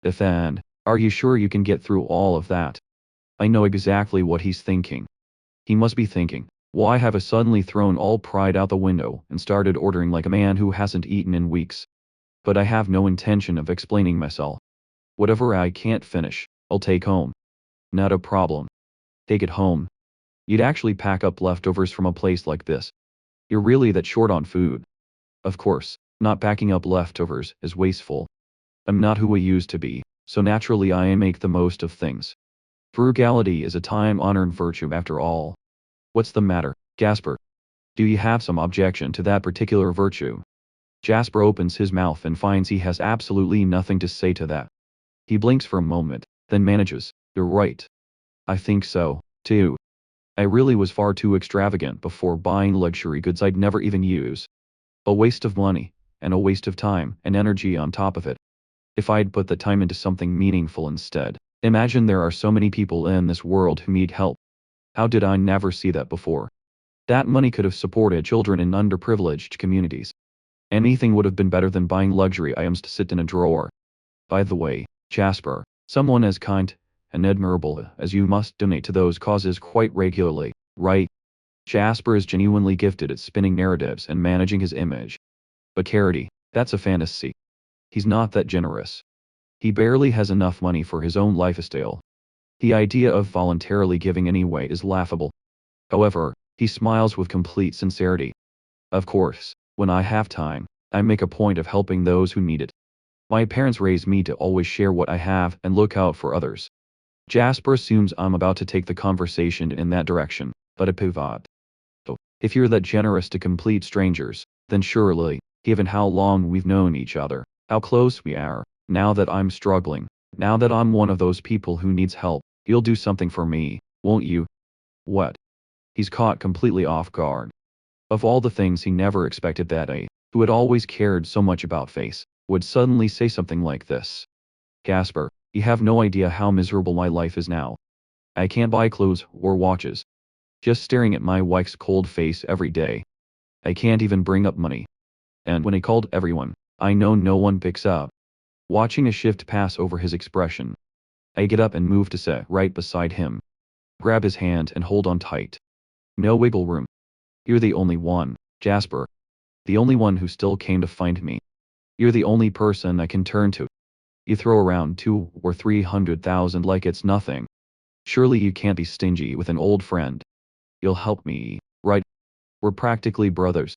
Ethan, are you sure you can get through all of that? I know exactly what he's thinking. He must be thinking, why have I suddenly thrown all pride out the window and started ordering like a man who hasn't eaten in weeks? But I have no intention of explaining myself. Whatever I can't finish, I'll take home. Not a problem. Take it home. You'd actually pack up leftovers from a place like this. You're really that short on food. Of course, not packing up leftovers is wasteful. I'm not who I used to be, so naturally I make the most of things. Frugality is a time-honored virtue after all. What's the matter, Jasper? Do you have some objection to that particular virtue? Jasper opens his mouth and finds he has absolutely nothing to say to that. He blinks for a moment, then manages, you're right. I think so, too. I really was far too extravagant before buying luxury goods I'd never even use. A waste of money, and a waste of time and energy on top of it. If I'd put the time into something meaningful instead, imagine there are so many people in this world who need help. How did I never see that before? That money could have supported children in underprivileged communities. Anything would have been better than buying luxury items to sit in a drawer. By the way, Jasper, someone as kind and admirable as you must donate to those causes quite regularly, right? Jasper is genuinely gifted at spinning narratives and managing his image. But charity, that's a fantasy. He's not that generous. He barely has enough money for his own lifestyle. The idea of voluntarily giving anyway is laughable. However, he smiles with complete sincerity. Of course, when I have time, I make a point of helping those who need it. My parents raised me to always share what I have and look out for others. Jasper assumes I'm about to take the conversation in that direction, but I pivot. If you're that generous to complete strangers, then surely, given how long we've known each other, how close we are, now that I'm struggling, now that I'm one of those people who needs help, you'll do something for me, won't you? What? He's caught completely off guard. Of all the things he never expected that a, who had always cared so much about face, would suddenly say something like this. Casper, you have no idea how miserable my life is now. I can't buy clothes or watches. Just staring at my wife's cold face every day. I can't even bring up money. And when I called everyone, I know no one picks up. Watching a shift pass over his expression, I get up and move to sit right beside him. Grab his hand and hold on tight. No wiggle room. You're the only one, Jasper. The only one who still came to find me. You're the only person I can turn to. You throw around 2 or 300,000 like it's nothing. Surely you can't be stingy with an old friend. You'll help me, right? We're practically brothers.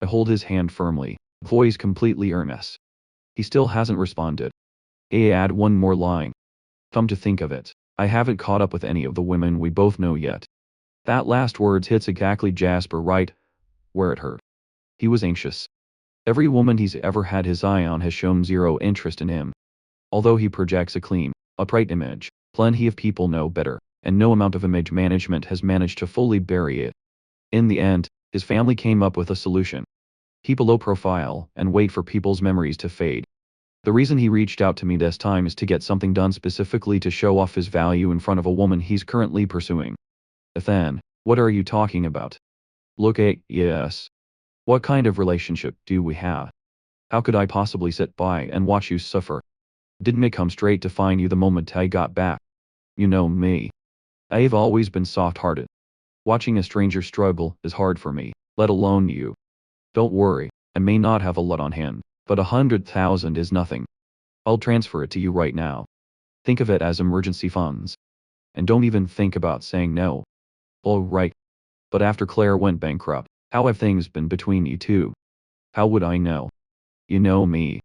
I hold his hand firmly, voice completely earnest. He still hasn't responded. I add one more line. Come to think of it, I haven't caught up with any of the women we both know yet. That last words hits exactly Jasper right where it hurt. He was anxious. Every woman he's ever had his eye on has shown zero interest in him. Although he projects a clean, upright image, plenty of people know better, and no amount of image management has managed to fully bury it. In the end, his family came up with a solution. Keep a low profile and wait for people's memories to fade. The reason he reached out to me this time is to get something done specifically to show off his value in front of a woman he's currently pursuing. Ethan, what are you talking about? Look at, yes. What kind of relationship do we have? How could I possibly sit by and watch you suffer? Didn't it come straight to find you the moment I got back? You know me. I've always been soft-hearted. Watching a stranger struggle is hard for me, let alone you. Don't worry, I may not have a lot on hand, but 100,000 is nothing. I'll transfer it to you right now. Think of it as emergency funds. And don't even think about saying no. All right. But after Claire went bankrupt, how have things been between you two? How would I know? You know me.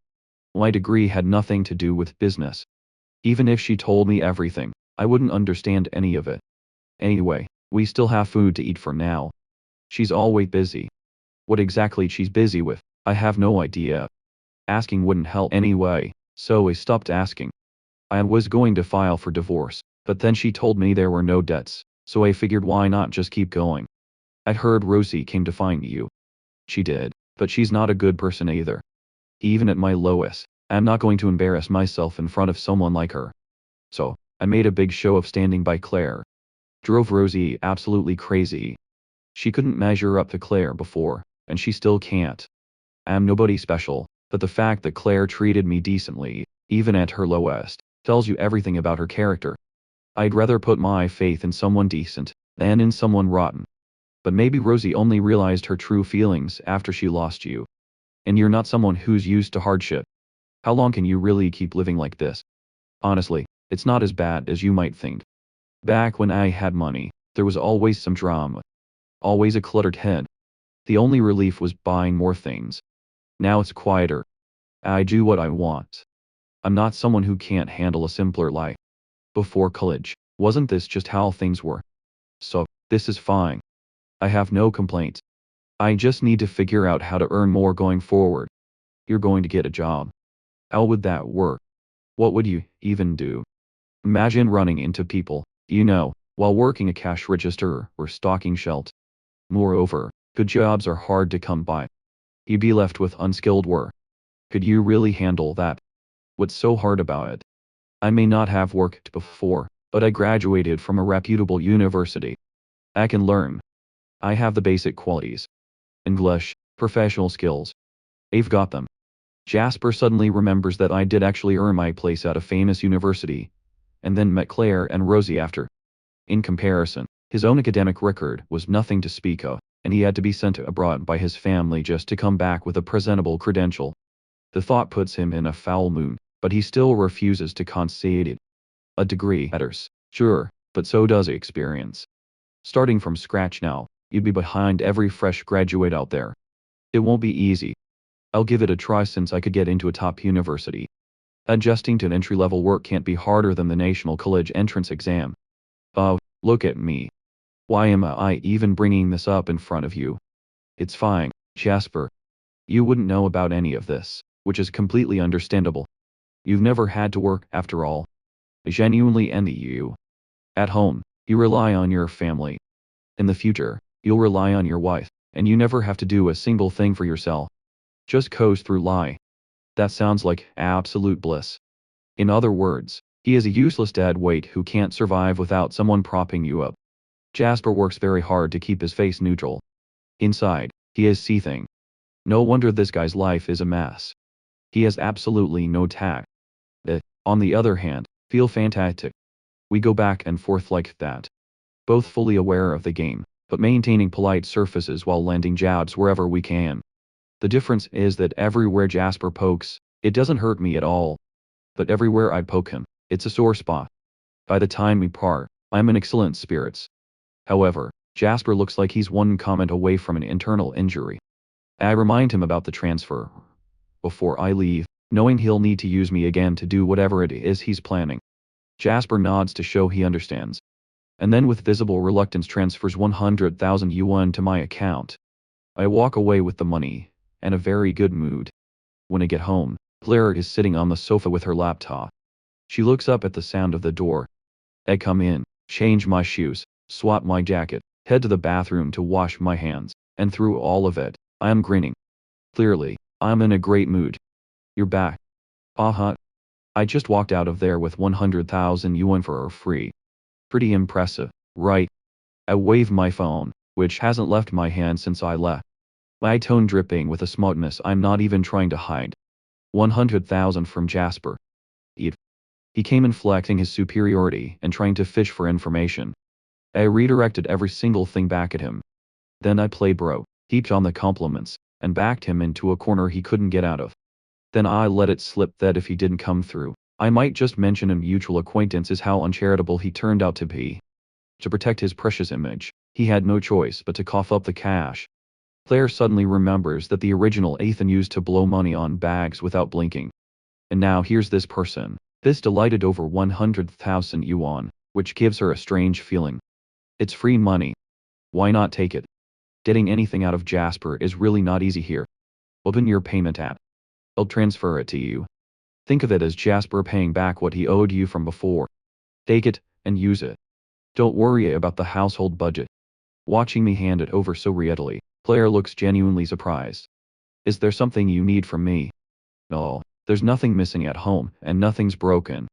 My degree had nothing to do with business. Even if she told me everything, I wouldn't understand any of it. Anyway, we still have food to eat for now. She's always busy. What exactly she's busy with, I have no idea. Asking wouldn't help anyway, so I stopped asking. I was going to file for divorce, but then she told me there were no debts, so I figured why not just keep going. I'd heard Rosie came to find you. She did, but she's not a good person either. Even at my lowest, I'm not going to embarrass myself in front of someone like her. So, I made a big show of standing by Claire. Drove Rosie absolutely crazy. She couldn't measure up to Claire before, and she still can't. I'm nobody special, but the fact that Claire treated me decently, even at her lowest, tells you everything about her character. I'd rather put my faith in someone decent than in someone rotten. But maybe Rosie only realized her true feelings after she lost you. And you're not someone who's used to hardship. How long can you really keep living like this? Honestly, it's not as bad as you might think. Back when I had money, there was always some drama. Always a cluttered head. The only relief was buying more things. Now it's quieter. I do what I want. I'm not someone who can't handle a simpler life. Before college, wasn't this just how things were? So, this is fine. I have no complaints. I just need to figure out how to earn more going forward. You're going to get a job. How would that work? What would you even do? Imagine running into people, while working a cash register or stocking shelves. Moreover, good jobs are hard to come by. You'd be left with unskilled work. Could you really handle that? What's so hard about it? I may not have worked before, but I graduated from a reputable university. I can learn. I have the basic qualities. English, professional skills. I've got them. Jasper suddenly remembers that I did actually earn my place at a famous university, and then met Claire and Rosie after. In comparison, his own academic record was nothing to speak of, and he had to be sent abroad by his family just to come back with a presentable credential. The thought puts him in a foul mood, but he still refuses to concede it. A degree matters, sure, but so does experience. Starting from scratch now, you'd be behind every fresh graduate out there. It won't be easy. I'll give it a try since I could get into a top university. Adjusting to entry-level work can't be harder than the National College entrance exam. Oh, look at me. Why am I even bringing this up in front of you? It's fine, Jasper. You wouldn't know about any of this, which is completely understandable. You've never had to work, after all. I genuinely envy you. At home, you rely on your family. In the future, you'll rely on your wife, and you never have to do a single thing for yourself. Just coast through life. That sounds like absolute bliss. In other words, he is a useless dead weight who can't survive without someone propping you up. Jasper works very hard to keep his face neutral. Inside, he is seething. No wonder this guy's life is a mess. He has absolutely no tact. On the other hand, feel fantastic. We go back and forth like that. Both fully aware of the game, but maintaining polite surfaces while landing jabs wherever we can. The difference is that everywhere Jasper pokes, it doesn't hurt me at all. But everywhere I poke him, it's a sore spot. By the time we part, I'm in excellent spirits. However, Jasper looks like he's one comment away from an internal injury. I remind him about the transfer before I leave, knowing he'll need to use me again to do whatever it is he's planning. Jasper nods to show he understands. And then with visible reluctance transfers 100,000 yuan to my account. I walk away with the money, and a very good mood. When I get home, Claire is sitting on the sofa with her laptop. She looks up at the sound of the door. I come in, change my shoes, swap my jacket, head to the bathroom to wash my hands, and through all of it, I am grinning. Clearly, I'm in a great mood. You're back. I just walked out of there with 100,000 yuan for free. Pretty impressive, right? I wave my phone, which hasn't left my hand since I left. My tone dripping with a smugness I'm not even trying to hide. 100,000 from Jasper. He came in flexing his superiority and trying to fish for information. I redirected every single thing back at him. Then I played bro, heaped on the compliments, and backed him into a corner he couldn't get out of. Then I let it slip that if he didn't come through, I might just mention a mutual acquaintance as how uncharitable he turned out to be. To protect his precious image, he had no choice but to cough up the cash. Claire suddenly remembers that the original Ethan used to blow money on bags without blinking. And now here's this person, this delighted over 100,000 yuan, which gives her a strange feeling. It's free money. Why not take it? Getting anything out of Jasper is really not easy here. Open your payment app. I'll transfer it to you. Think of it as Jasper paying back what he owed you from before. Take it, and use it. Don't worry about the household budget. Watching me hand it over so readily, Claire looks genuinely surprised. Is there something you need from me? No, there's nothing missing at home, and nothing's broken.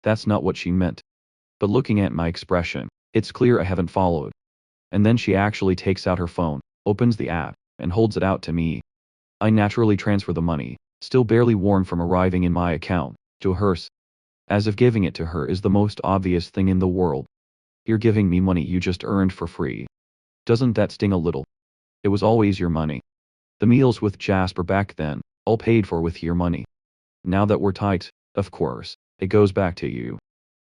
That's not what she meant. But looking at my expression, it's clear I haven't followed. And then she actually takes out her phone, opens the app, and holds it out to me. I naturally transfer the money, still barely warm from arriving in my account, to hers. As if giving it to her is the most obvious thing in the world. You're giving me money you just earned for free. Doesn't that sting a little? It was always your money. The meals with Jasper back then, all paid for with your money. Now that we're tight, of course, it goes back to you.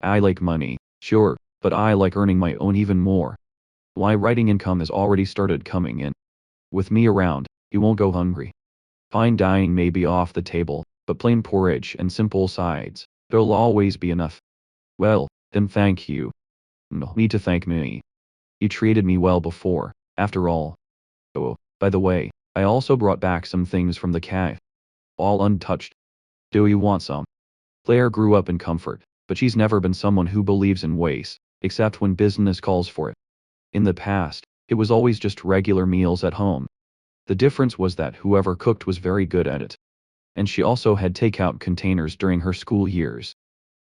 I like money, sure, but I like earning my own even more. Why writing income has already started coming in. With me around, you won't go hungry. Fine dining may be off the table, but plain porridge and simple sides, there'll always be enough. Well, then thank you. No need to thank me. You treated me well before, after all. Oh, by the way, I also brought back some things from the cave. All untouched. Do you want some? Claire grew up in comfort, but she's never been someone who believes in waste, except when business calls for it. In the past, it was always just regular meals at home. The difference was that whoever cooked was very good at it. And she also had takeout containers during her school years.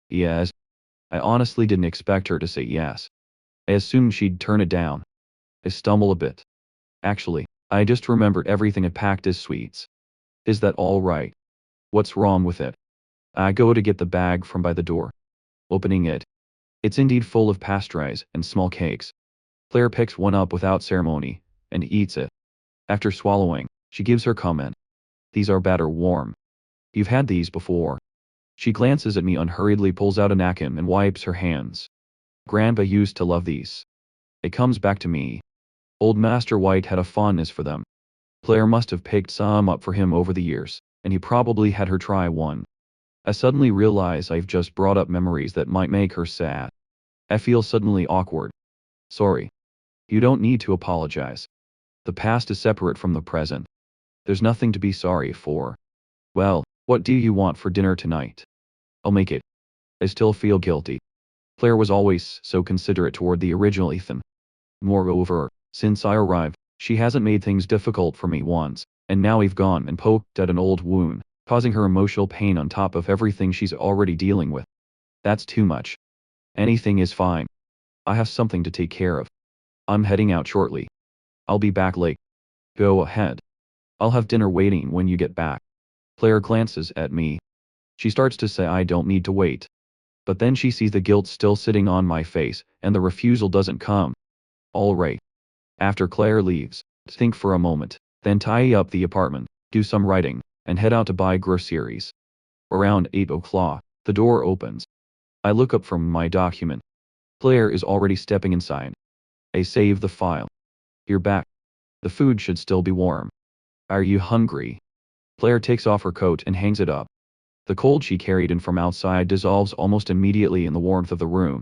Yes. I honestly didn't expect her to say yes. I assumed she'd turn it down. I stumble a bit. Actually, I just remembered everything I packed as sweets. Is that all right? What's wrong with it? I go to get the bag from by the door. Opening it. It's indeed full of pastries and small cakes. Claire picks one up without ceremony, and eats it. After swallowing, she gives her comment. These are better warm. You've had these before. She glances at me unhurriedly, pulls out a napkin and wipes her hands. Grandpa used to love these. It comes back to me. Old Master White had a fondness for them. Claire must have picked some up for him over the years, and he probably had her try one. I suddenly realize I've just brought up memories that might make her sad. I feel suddenly awkward. Sorry. You don't need to apologize. The past is separate from the present. There's nothing to be sorry for. Well, what do you want for dinner tonight? I'll make it. I still feel guilty. Claire was always so considerate toward the original Ethan. Moreover, since I arrived, she hasn't made things difficult for me once, and now we've gone and poked at an old wound, causing her emotional pain on top of everything she's already dealing with. That's too much. Anything is fine. I have something to take care of. I'm heading out shortly. I'll be back late. Go ahead. I'll have dinner waiting when you get back. Claire glances at me. She starts to say I don't need to wait. But then she sees the guilt still sitting on my face, and the refusal doesn't come. All right. After Claire leaves, think for a moment, then tidy up the apartment, do some writing, and head out to buy groceries. Around 8 o'clock, the door opens. I look up from my document. Claire is already stepping inside. I save the file. You're back. The food should still be warm. Are you hungry? Claire takes off her coat and hangs it up. The cold she carried in from outside dissolves almost immediately in the warmth of the room.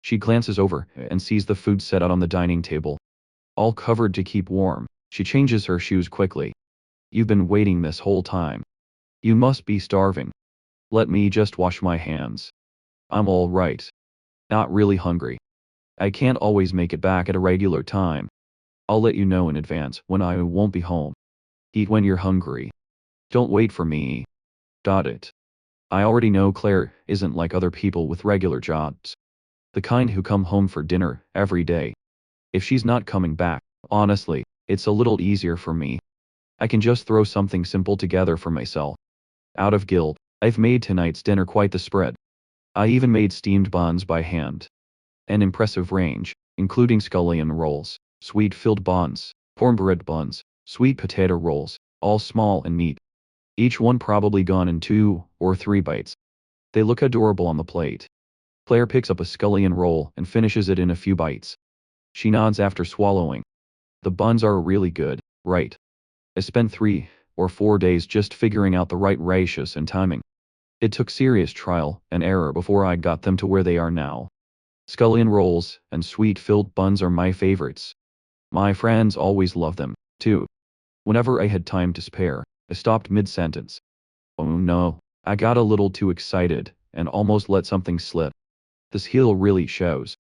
She glances over and sees the food set out on the dining table. All covered to keep warm, she changes her shoes quickly. You've been waiting this whole time. You must be starving. Let me just wash my hands. I'm all right. Not really hungry. I can't always make it back at a regular time. I'll let you know in advance when I won't be home. Eat when you're hungry. Don't wait for me. Got it. I already know Claire isn't like other people with regular jobs. The kind who come home for dinner every day. If she's not coming back, honestly, it's a little easier for me. I can just throw something simple together for myself. Out of guilt, I've made tonight's dinner quite the spread. I even made steamed buns by hand. An impressive range, including scallion rolls, sweet-filled buns, cornbread buns, sweet potato rolls, all small and neat. Each one probably gone in 2 or 3 bites. They look adorable on the plate. Claire picks up a scallion roll and finishes it in a few bites. She nods after swallowing. The buns are really good, right? I spent 3 or 4 days just figuring out the right ratios and timing. It took serious trial and error before I got them to where they are now. Scallion rolls and sweet-filled buns are my favorites. My friends always love them, too. Whenever I had time to spare, I stopped mid-sentence. Oh no, I got a little too excited and almost let something slip. This heel really shows.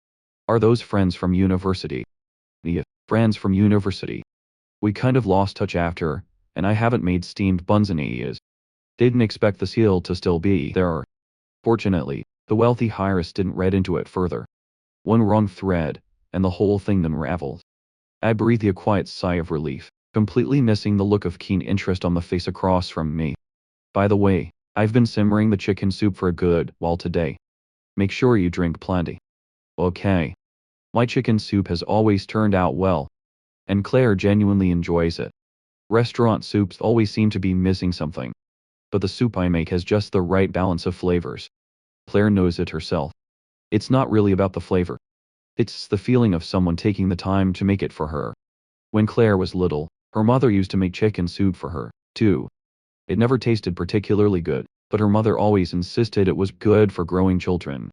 Are those friends from university? Yeah, friends from university. We kind of lost touch after, and I haven't made steamed buns in years. Didn't expect the seal to still be there. Fortunately, the wealthy heiress didn't read into it further. One wrong thread, and the whole thing unravels. I breathed a quiet sigh of relief, completely missing the look of keen interest on the face across from me. By the way, I've been simmering the chicken soup for a good while today. Make sure you drink plenty. Okay. My chicken soup has always turned out well. And Claire genuinely enjoys it. Restaurant soups always seem to be missing something. But the soup I make has just the right balance of flavors. Claire knows it herself. It's not really about the flavor. It's the feeling of someone taking the time to make it for her. When Claire was little, her mother used to make chicken soup for her, too. It never tasted particularly good, but her mother always insisted it was good for growing children.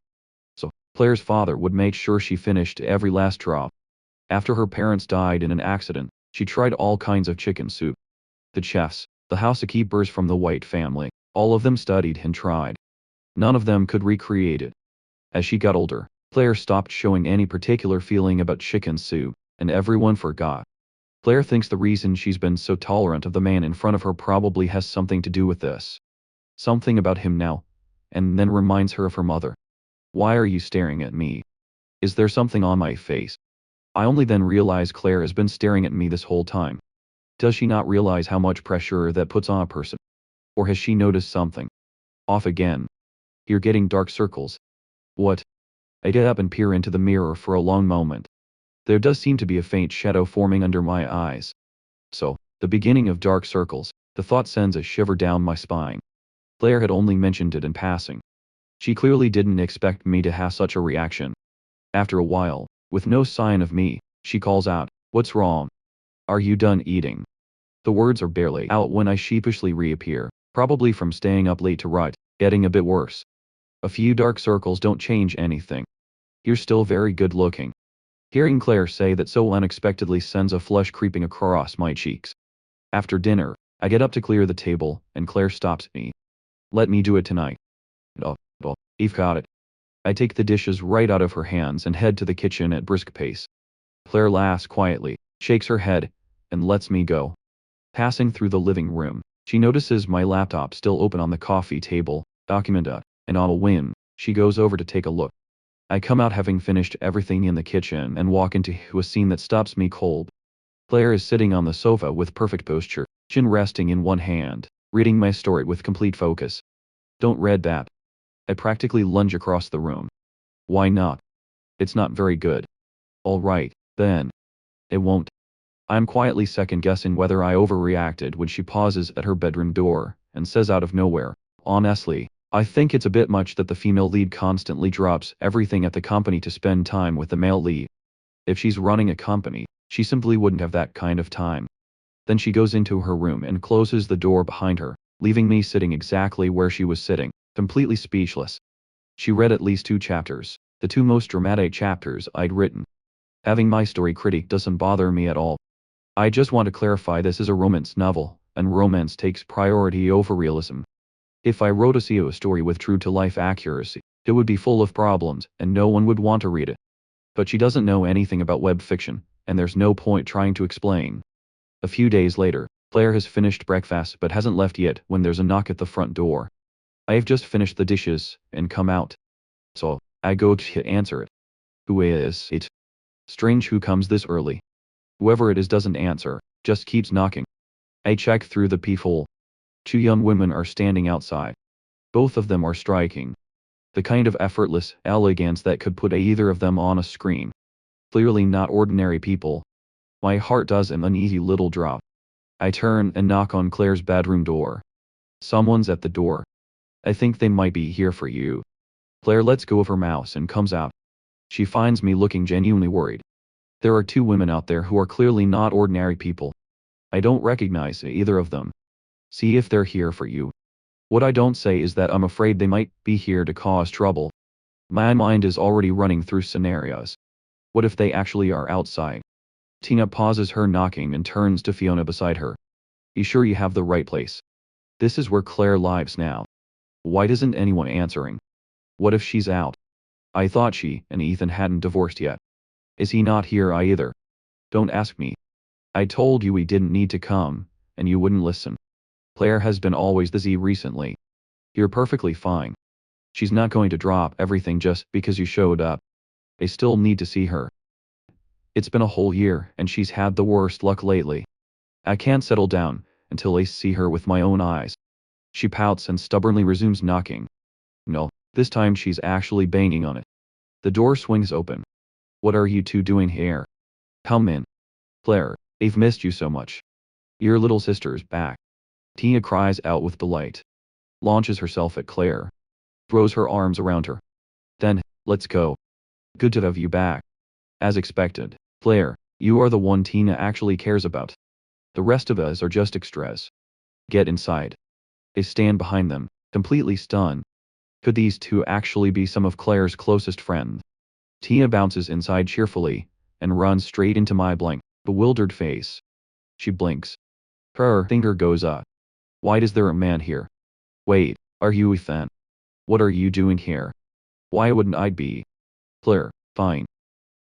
So, Claire's father would make sure she finished every last drop. After her parents died in an accident, she tried all kinds of chicken soup. The chefs, the housekeepers from the White family, all of them studied and tried. None of them could recreate it. As she got older, Claire stopped showing any particular feeling about chicken soup, and everyone forgot. Claire thinks the reason she's been so tolerant of the man in front of her probably has something to do with this. Something about him now, and then reminds her of her mother. Why are you staring at me? Is there something on my face? I only then realize Claire has been staring at me this whole time. Does she not realize how much pressure that puts on a person? Or has she noticed something? Off again. You're getting dark circles. What? I get up and peer into the mirror for a long moment. There does seem to be a faint shadow forming under my eyes. So, the beginning of dark circles, the thought sends a shiver down my spine. Claire had only mentioned it in passing. She clearly didn't expect me to have such a reaction. After a while, with no sign of me, she calls out, "What's wrong? Are you done eating?" The words are barely out when I sheepishly reappear, probably from staying up late to write, getting a bit worse. A few dark circles don't change anything. You're still very good looking. Hearing Claire say that so unexpectedly sends a flush creeping across my cheeks. After dinner, I get up to clear the table, and Claire stops me. Let me do it tonight. Oh, Eve got it. I take the dishes right out of her hands and head to the kitchen at brisk pace. Claire laughs quietly, shakes her head, and lets me go. Passing through the living room, she notices my laptop still open on the coffee table, documented, and on a whim, she goes over to take a look. I come out having finished everything in the kitchen and walk into a scene that stops me cold. Claire is sitting on the sofa with perfect posture, chin resting in one hand, reading my story with complete focus. Don't read that. I practically lunge across the room. Why not? It's not very good. All right, then. It won't. I'm quietly second-guessing whether I overreacted when she pauses at her bedroom door and says out of nowhere, honestly, I think it's a bit much that the female lead constantly drops everything at the company to spend time with the male lead. If she's running a company, she simply wouldn't have that kind of time. Then she goes into her room and closes the door behind her, leaving me sitting exactly where she was sitting, completely speechless. She read at least 2 chapters, the 2 most dramatic chapters I'd written. Having my story critique doesn't bother me at all. I just want to clarify this is a romance novel, and romance takes priority over realism. If I wrote a CEO story with true-to-life accuracy, it would be full of problems, and no one would want to read it. But she doesn't know anything about web fiction, and there's no point trying to explain. A few days later, Claire has finished breakfast but hasn't left yet when there's a knock at the front door. I have just finished the dishes and come out. So, I go to answer it. Who is it? Strange who comes this early. Whoever it is doesn't answer, just keeps knocking. I check through the peephole. 2 young women are standing outside. Both of them are striking. The kind of effortless elegance that could put either of them on a screen. Clearly not ordinary people. My heart does an uneasy little drop. I turn and knock on Claire's bedroom door. Someone's at the door. I think they might be here for you. Claire lets go of her mouse and comes out. She finds me looking genuinely worried. There are 2 women out there who are clearly not ordinary people. I don't recognize either of them. See if they're here for you. What I don't say is that I'm afraid they might be here to cause trouble. My mind is already running through scenarios. What if they actually are outside? Tina pauses her knocking and turns to Fiona beside her. You sure you have the right place? This is where Claire lives now. Why isn't anyone answering? What if she's out? I thought she and Ethan hadn't divorced yet. Is he not here either? Don't ask me. I told you we didn't need to come, and you wouldn't listen. Claire has been always busy recently. You're perfectly fine. She's not going to drop everything just because you showed up. I still need to see her. It's been a whole year, and she's had the worst luck lately. I can't settle down until I see her with my own eyes. She pouts and stubbornly resumes knocking. No, this time she's actually banging on it. The door swings open. What are you 2 doing here? Come in. Claire, I've missed you so much. Your little sister's back. Tina cries out with delight. Launches herself at Claire. Throws her arms around her. Then, let's go. Good to have you back. As expected, Claire, you are the one Tina actually cares about. The rest of us are just extras. Get inside. I stand behind them, completely stunned. Could these 2 actually be some of Claire's closest friends? Tina bounces inside cheerfully, and runs straight into my blank, bewildered face. She blinks. Her finger goes up. Why is there a man here? Wait, are you Ethan? What are you doing here? Why wouldn't I be? Claire, fine.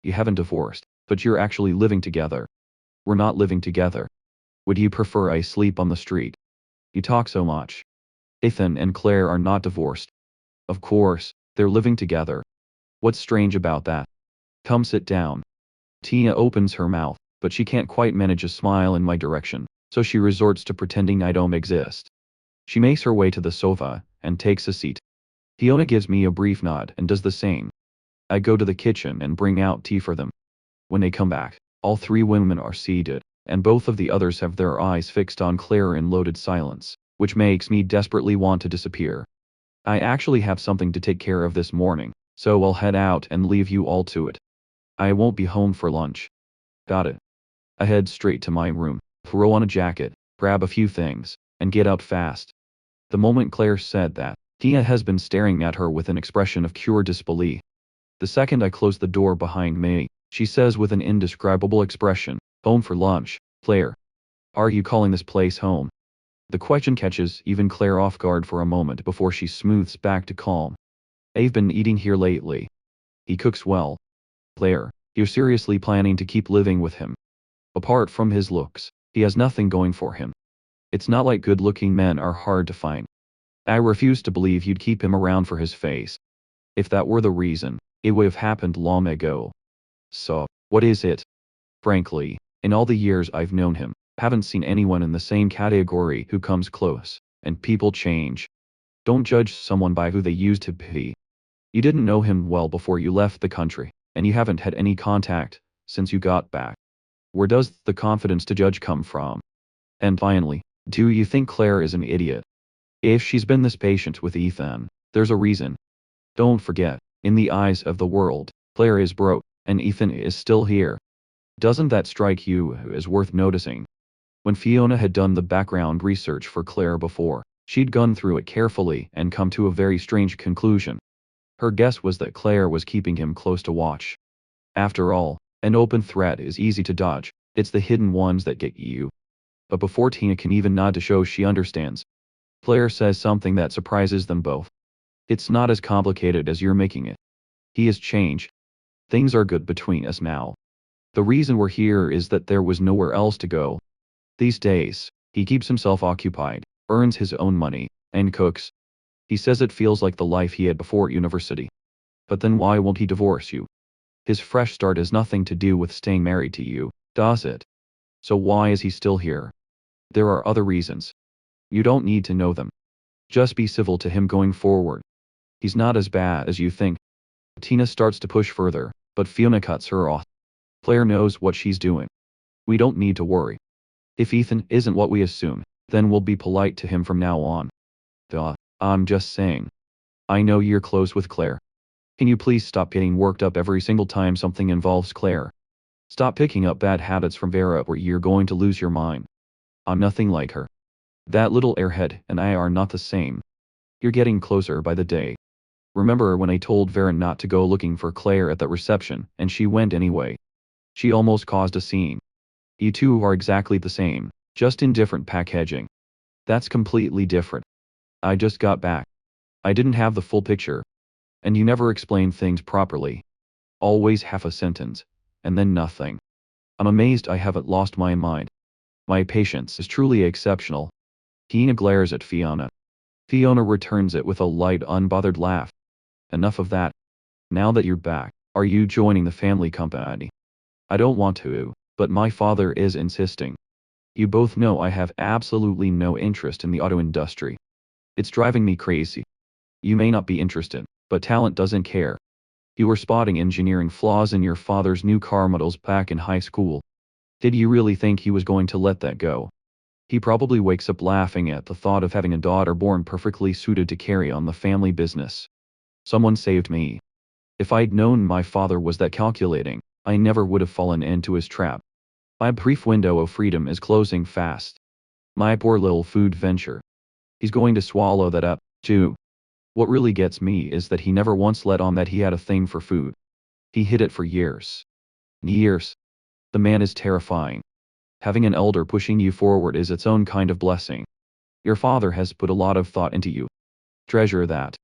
You haven't divorced, but you're actually living together. We're not living together. Would you prefer I sleep on the street? You talk so much. Ethan and Claire are not divorced. Of course, they're living together. What's strange about that? Come sit down. Tina opens her mouth, but she can't quite manage a smile in my direction, so she resorts to pretending I don't exist. She makes her way to the sofa and takes a seat. Fiona gives me a brief nod and does the same. I go to the kitchen and bring out tea for them. When they come back, all 3 women are seated, and both of the others have their eyes fixed on Claire in loaded silence, which makes me desperately want to disappear. I actually have something to take care of this morning, so I'll head out and leave you all to it. I won't be home for lunch. Got it. I head straight to my room, throw on a jacket, grab a few things, and get out fast. The moment Claire said that, Tina has been staring at her with an expression of pure disbelief. The second I close the door behind me, She says with an indescribable expression, home for lunch, Claire. Are you calling this place home? The question catches even Claire off guard for a moment before she smooths back to calm. I've been eating here lately. He cooks well. Claire, you're seriously planning to keep living with him? Apart from his looks, he has nothing going for him. It's not like good-looking men are hard to find. I refuse to believe you'd keep him around for his face. If that were the reason, it would have happened long ago. So, what is it? Frankly, in all the years I've known him, haven't seen anyone in the same category who comes close, and people change. Don't judge someone by who they used to be. You didn't know him well before you left the country, and you haven't had any contact since you got back. Where does the confidence to judge come from? And finally, do you think Claire is an idiot? If she's been this patient with Ethan, there's a reason. Don't forget, in the eyes of the world, Claire is broke, and Ethan is still here. Doesn't that strike you as worth noticing? When Fiona had done the background research for Claire before, she'd gone through it carefully and come to a very strange conclusion. Her guess was that Claire was keeping him close to watch. After all, an open threat is easy to dodge, it's the hidden ones that get you. But before Tina can even nod to show she understands, Claire says something that surprises them both. It's not as complicated as you're making it. He has changed. Things are good between us now. The reason we're here is that there was nowhere else to go. These days, he keeps himself occupied, earns his own money, and cooks. He says it feels like the life he had before university. But then why won't he divorce you? His fresh start has nothing to do with staying married to you, does it? So why is he still here? There are other reasons. You don't need to know them. Just be civil to him going forward. He's not as bad as you think. Tina starts to push further, but Fiona cuts her off. Claire knows what she's doing. We don't need to worry. If Ethan isn't what we assume, then we'll be polite to him from now on. Duh, I'm just saying. I know you're close with Claire. Can you please stop getting worked up every single time something involves Claire? Stop picking up bad habits from Vera or you're going to lose your mind. I'm nothing like her. That little airhead and I are not the same. You're getting closer by the day. Remember when I told Vera not to go looking for Claire at that reception, and she went anyway? She almost caused a scene. You two are exactly the same, just in different packaging. That's completely different. I just got back. I didn't have the full picture. And you never explained things properly. Always half a sentence, and then nothing. I'm amazed I haven't lost my mind. My patience is truly exceptional. Tina glares at Fiona. Fiona returns it with a light, unbothered laugh. Enough of that. Now that you're back, are you joining the family company? I don't want to, but my father is insisting. You both know I have absolutely no interest in the auto industry. It's driving me crazy. You may not be interested, but talent doesn't care. You were spotting engineering flaws in your father's new car models back in high school. Did you really think he was going to let that go? He probably wakes up laughing at the thought of having a daughter born perfectly suited to carry on the family business. Someone saved me. If I'd known my father was that calculating, I never would have fallen into his trap. My brief window of freedom is closing fast. My poor little food venture. He's going to swallow that up, too. What really gets me is that he never once let on that he had a thing for food. He hid it for years. Years. The man is terrifying. Having an elder pushing you forward is its own kind of blessing. Your father has put a lot of thought into you. Treasure that.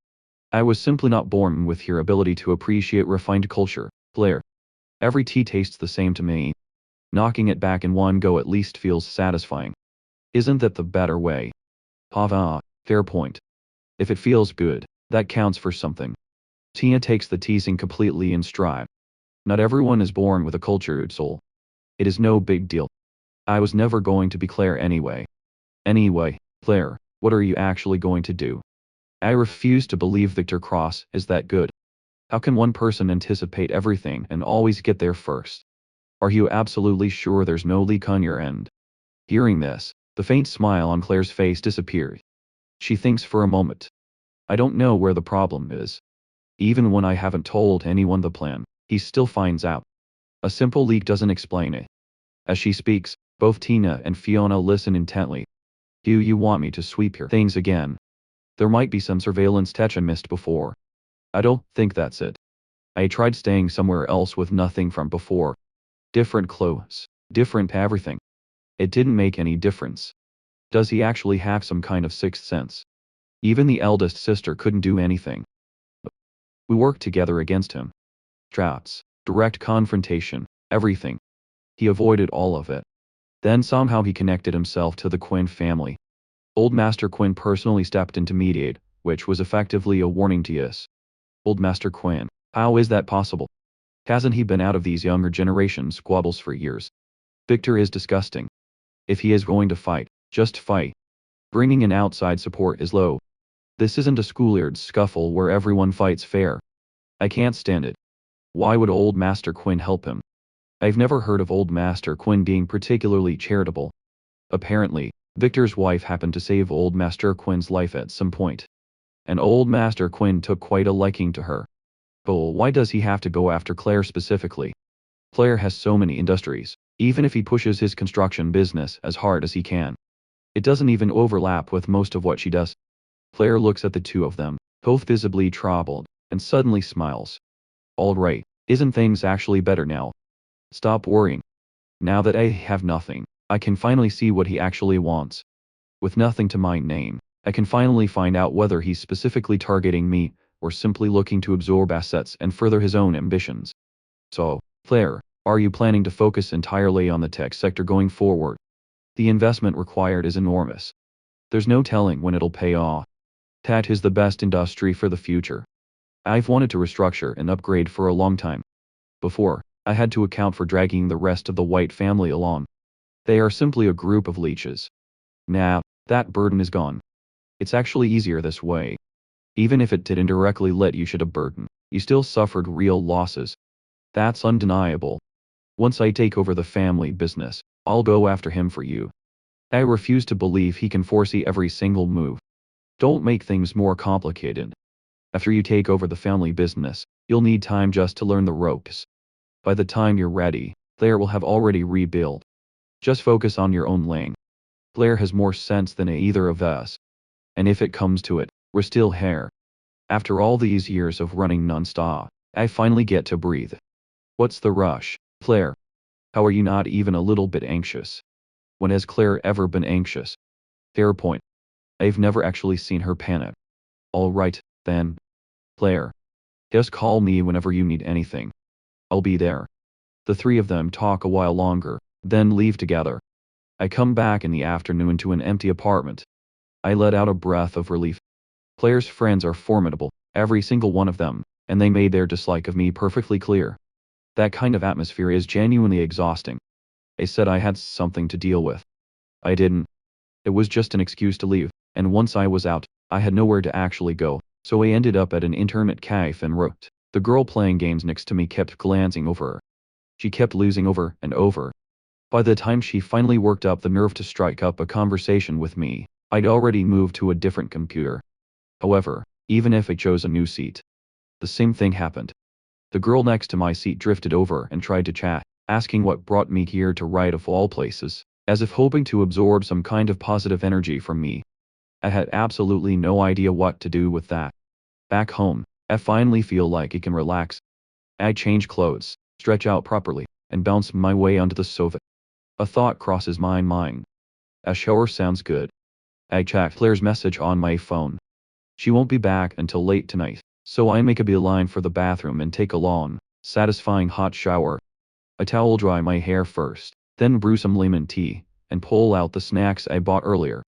I was simply not born with your ability to appreciate refined culture, Claire. Every tea tastes the same to me. Knocking it back in one go at least feels satisfying. Isn't that the better way? Hava, fair point. If it feels good, that counts for something. Tina takes the teasing completely in stride. Not everyone is born with a cultured soul. It is no big deal. I was never going to be Claire anyway. Anyway, Claire, what are you actually going to do? I refuse to believe Victor Cross is that good. How can one person anticipate everything and always get there first? Are you absolutely sure there's no leak on your end? Hearing this, the faint smile on Claire's face disappeared. She thinks for a moment. I don't know where the problem is. Even when I haven't told anyone the plan, he still finds out. A simple leak doesn't explain it. As she speaks, both Tina and Fiona listen intently. Do you want me to sweep your things again? There might be some surveillance tech I missed before. I don't think that's it. I tried staying somewhere else with nothing from before. Different clothes, different everything. It didn't make any difference. Does he actually have some kind of sixth sense? Even the eldest sister couldn't do anything. We worked together against him. Traps, direct confrontation, everything. He avoided all of it. Then somehow he connected himself to the Quinn family. Old Master Quinn personally stepped in to mediate, which was effectively a warning to us. Old Master Quinn, how is that possible? Hasn't he been out of these younger generation squabbles for years? Victor is disgusting. If he is going to fight, just fight. Bringing in outside support is low. This isn't a schoolyard scuffle where everyone fights fair. I can't stand it. Why would Old Master Quinn help him? I've never heard of Old Master Quinn being particularly charitable. Apparently, Victor's wife happened to save Old Master Quinn's life at some point. And Old Master Quinn took quite a liking to her. But why does he have to go after Claire specifically? Claire has so many industries, even if he pushes his construction business as hard as he can. It doesn't even overlap with most of what she does. Claire looks at the two of them, both visibly troubled, and suddenly smiles. All right, isn't things actually better now? Stop worrying. Now that I have nothing, I can finally see what he actually wants. With nothing to my name, I can finally find out whether he's specifically targeting me, or simply looking to absorb assets and further his own ambitions. So, Claire, are you planning to focus entirely on the tech sector going forward? The investment required is enormous. There's no telling when it'll pay off. Tech is the best industry for the future. I've wanted to restructure and upgrade for a long time. Before, I had to account for dragging the rest of the White family along. They are simply a group of leeches. Now, that burden is gone. It's actually easier this way. Even if it did indirectly let you shed a burden, you still suffered real losses. That's undeniable. Once I take over the family business, I'll go after him for you. I refuse to believe he can foresee every single move. Don't make things more complicated. After you take over the family business, you'll need time just to learn the ropes. By the time you're ready, Claire will have already rebuilt. Just focus on your own lane. Claire has more sense than either of us. And if it comes to it, we're still here. After all these years of running non-stop, I finally get to breathe. What's the rush, Claire? How are you not even a little bit anxious? When has Claire ever been anxious? Fair point. I've never actually seen her panic. All right, then. Claire. Just call me whenever you need anything. I'll be there. The three of them talk a while longer, then leave together. I come back in the afternoon to an empty apartment. I let out a breath of relief. Claire's friends are formidable, every single one of them, and they made their dislike of me perfectly clear. That kind of atmosphere is genuinely exhausting. I said I had something to deal with. I didn't. It was just an excuse to leave, and once I was out, I had nowhere to actually go, so I ended up at an internet cafe and wrote. The girl playing games next to me kept glancing over her. She kept losing over and over. By the time she finally worked up the nerve to strike up a conversation with me, I'd already moved to a different computer. However, even if I chose a new seat, the same thing happened. The girl next to my seat drifted over and tried to chat, asking what brought me here to write of all places, as if hoping to absorb some kind of positive energy from me. I had absolutely no idea what to do with that. Back home, I finally feel like I can relax. I change clothes, stretch out properly, and bounce my way onto the sofa. A thought crosses my mind. A shower sounds good. I check Claire's message on my phone. She won't be back until late tonight, so I make a beeline for the bathroom and take a long, satisfying hot shower. I towel dry my hair first, then brew some lemon tea, and pull out the snacks I bought earlier.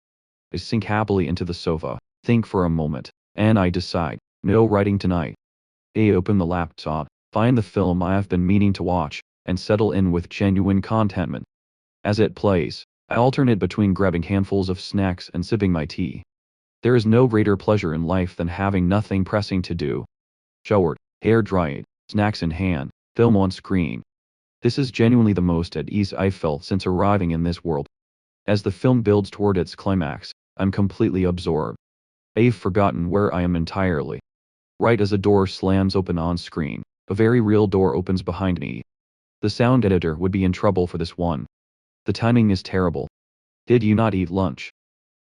I sink happily into the sofa, think for a moment, and I decide, no writing tonight. I open the laptop, find the film I've been meaning to watch, and settle in with genuine contentment. As it plays, I alternate between grabbing handfuls of snacks and sipping my tea. There is no greater pleasure in life than having nothing pressing to do. Showered, hair dried, snacks in hand, film on screen. This is genuinely the most at ease I've felt since arriving in this world. As the film builds toward its climax, I'm completely absorbed. I've forgotten where I am entirely. Right as a door slams open on screen, a very real door opens behind me. The sound editor would be in trouble for this one. The timing is terrible. Did you not eat lunch?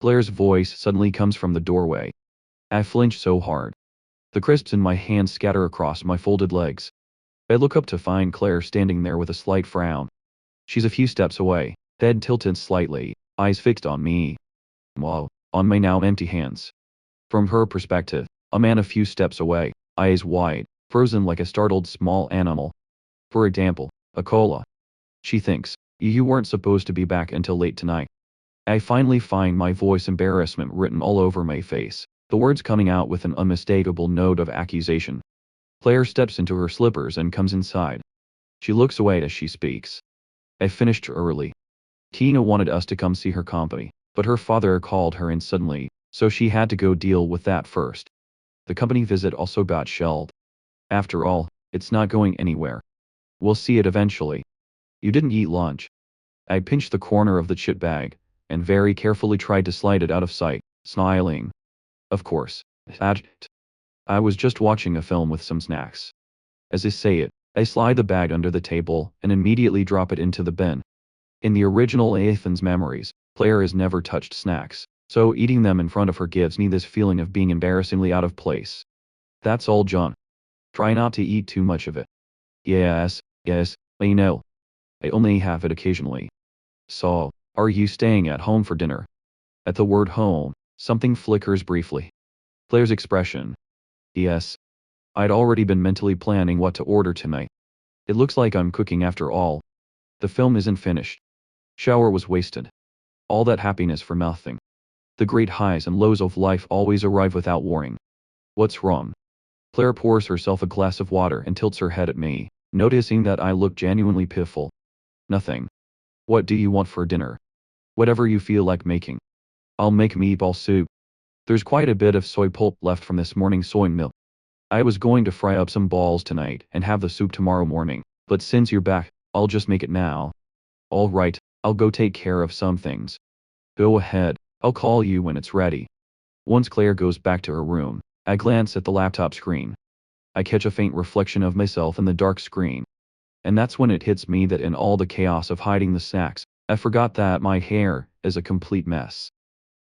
Claire's voice suddenly comes from the doorway. I flinch so hard. The crisps in my hand scatter across my folded legs. I look up to find Claire standing there with a slight frown. She's a few steps away, head tilted slightly, eyes fixed on me. Whoa, on my now empty hands. From her perspective, a man a few steps away, eyes wide, frozen like a startled small animal. For example, a cola. She thinks, you weren't supposed to be back until late tonight. I finally find my voice embarrassment written all over my face, the words coming out with an unmistakable note of accusation. Claire steps into her slippers and comes inside. She looks away as she speaks. I finished early. Tina wanted us to come see her company, but her father called her in suddenly, so she had to go deal with that first. The company visit also got shelved. After all, it's not going anywhere. We'll see it eventually. You didn't eat lunch. I pinched the corner of the chit bag, and very carefully tried to slide it out of sight, smiling. Of course. I was just watching a film with some snacks. As I say it, I slide the bag under the table and immediately drop it into the bin. In the original Ethan's memories, Claire has never touched snacks, so eating them in front of her gives me this feeling of being embarrassingly out of place. That's all, John. Try not to eat too much of it. Yes, I know. I only have it occasionally. So, are you staying at home for dinner? At the word home, something flickers briefly. Claire's expression. Yes. I'd already been mentally planning what to order tonight. It looks like I'm cooking after all. The film isn't finished. Shower was wasted. All that happiness for nothing. The great highs and lows of life always arrive without warning. What's wrong? Claire pours herself a glass of water and tilts her head at me, noticing that I look genuinely pitiful. Nothing. What do you want for dinner? Whatever you feel like making. I'll make meatball soup. There's quite a bit of soy pulp left from this morning's soy milk. I was going to fry up some balls tonight and have the soup tomorrow morning, but since you're back, I'll just make it now. All right, I'll go take care of some things. Go ahead, I'll call you when it's ready. Once Claire goes back to her room, I glance at the laptop screen. I catch a faint reflection of myself in the dark screen. And that's when it hits me that in all the chaos of hiding the snacks, I forgot that my hair is a complete mess.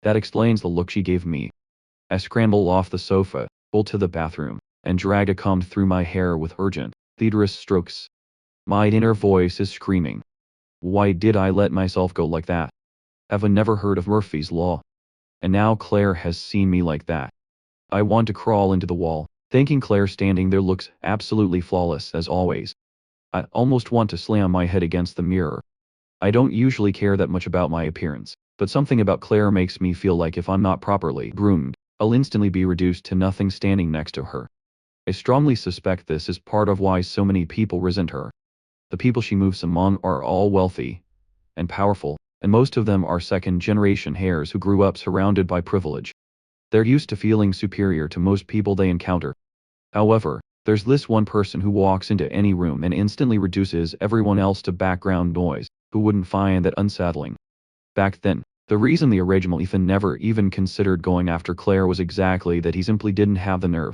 That explains the look she gave me. I scramble off the sofa, bolt to the bathroom, and drag a comb through my hair with urgent, thunderous strokes. My inner voice is screaming. Why did I let myself go like that? Have I never heard of Murphy's Law? And now Claire has seen me like that. I want to crawl into the wall, thinking Claire standing there looks absolutely flawless as always. I almost want to slam my head against the mirror. I don't usually care that much about my appearance, but something about Claire makes me feel like if I'm not properly groomed, I'll instantly be reduced to nothing standing next to her. I strongly suspect this is part of why so many people resent her. The people she moves among are all wealthy and powerful, and most of them are second-generation heirs who grew up surrounded by privilege. They're used to feeling superior to most people they encounter. However, there's this one person who walks into any room and instantly reduces everyone else to background noise, who wouldn't find that unsettling. Back then, the reason the original Ethan never even considered going after Claire was exactly that he simply didn't have the nerve.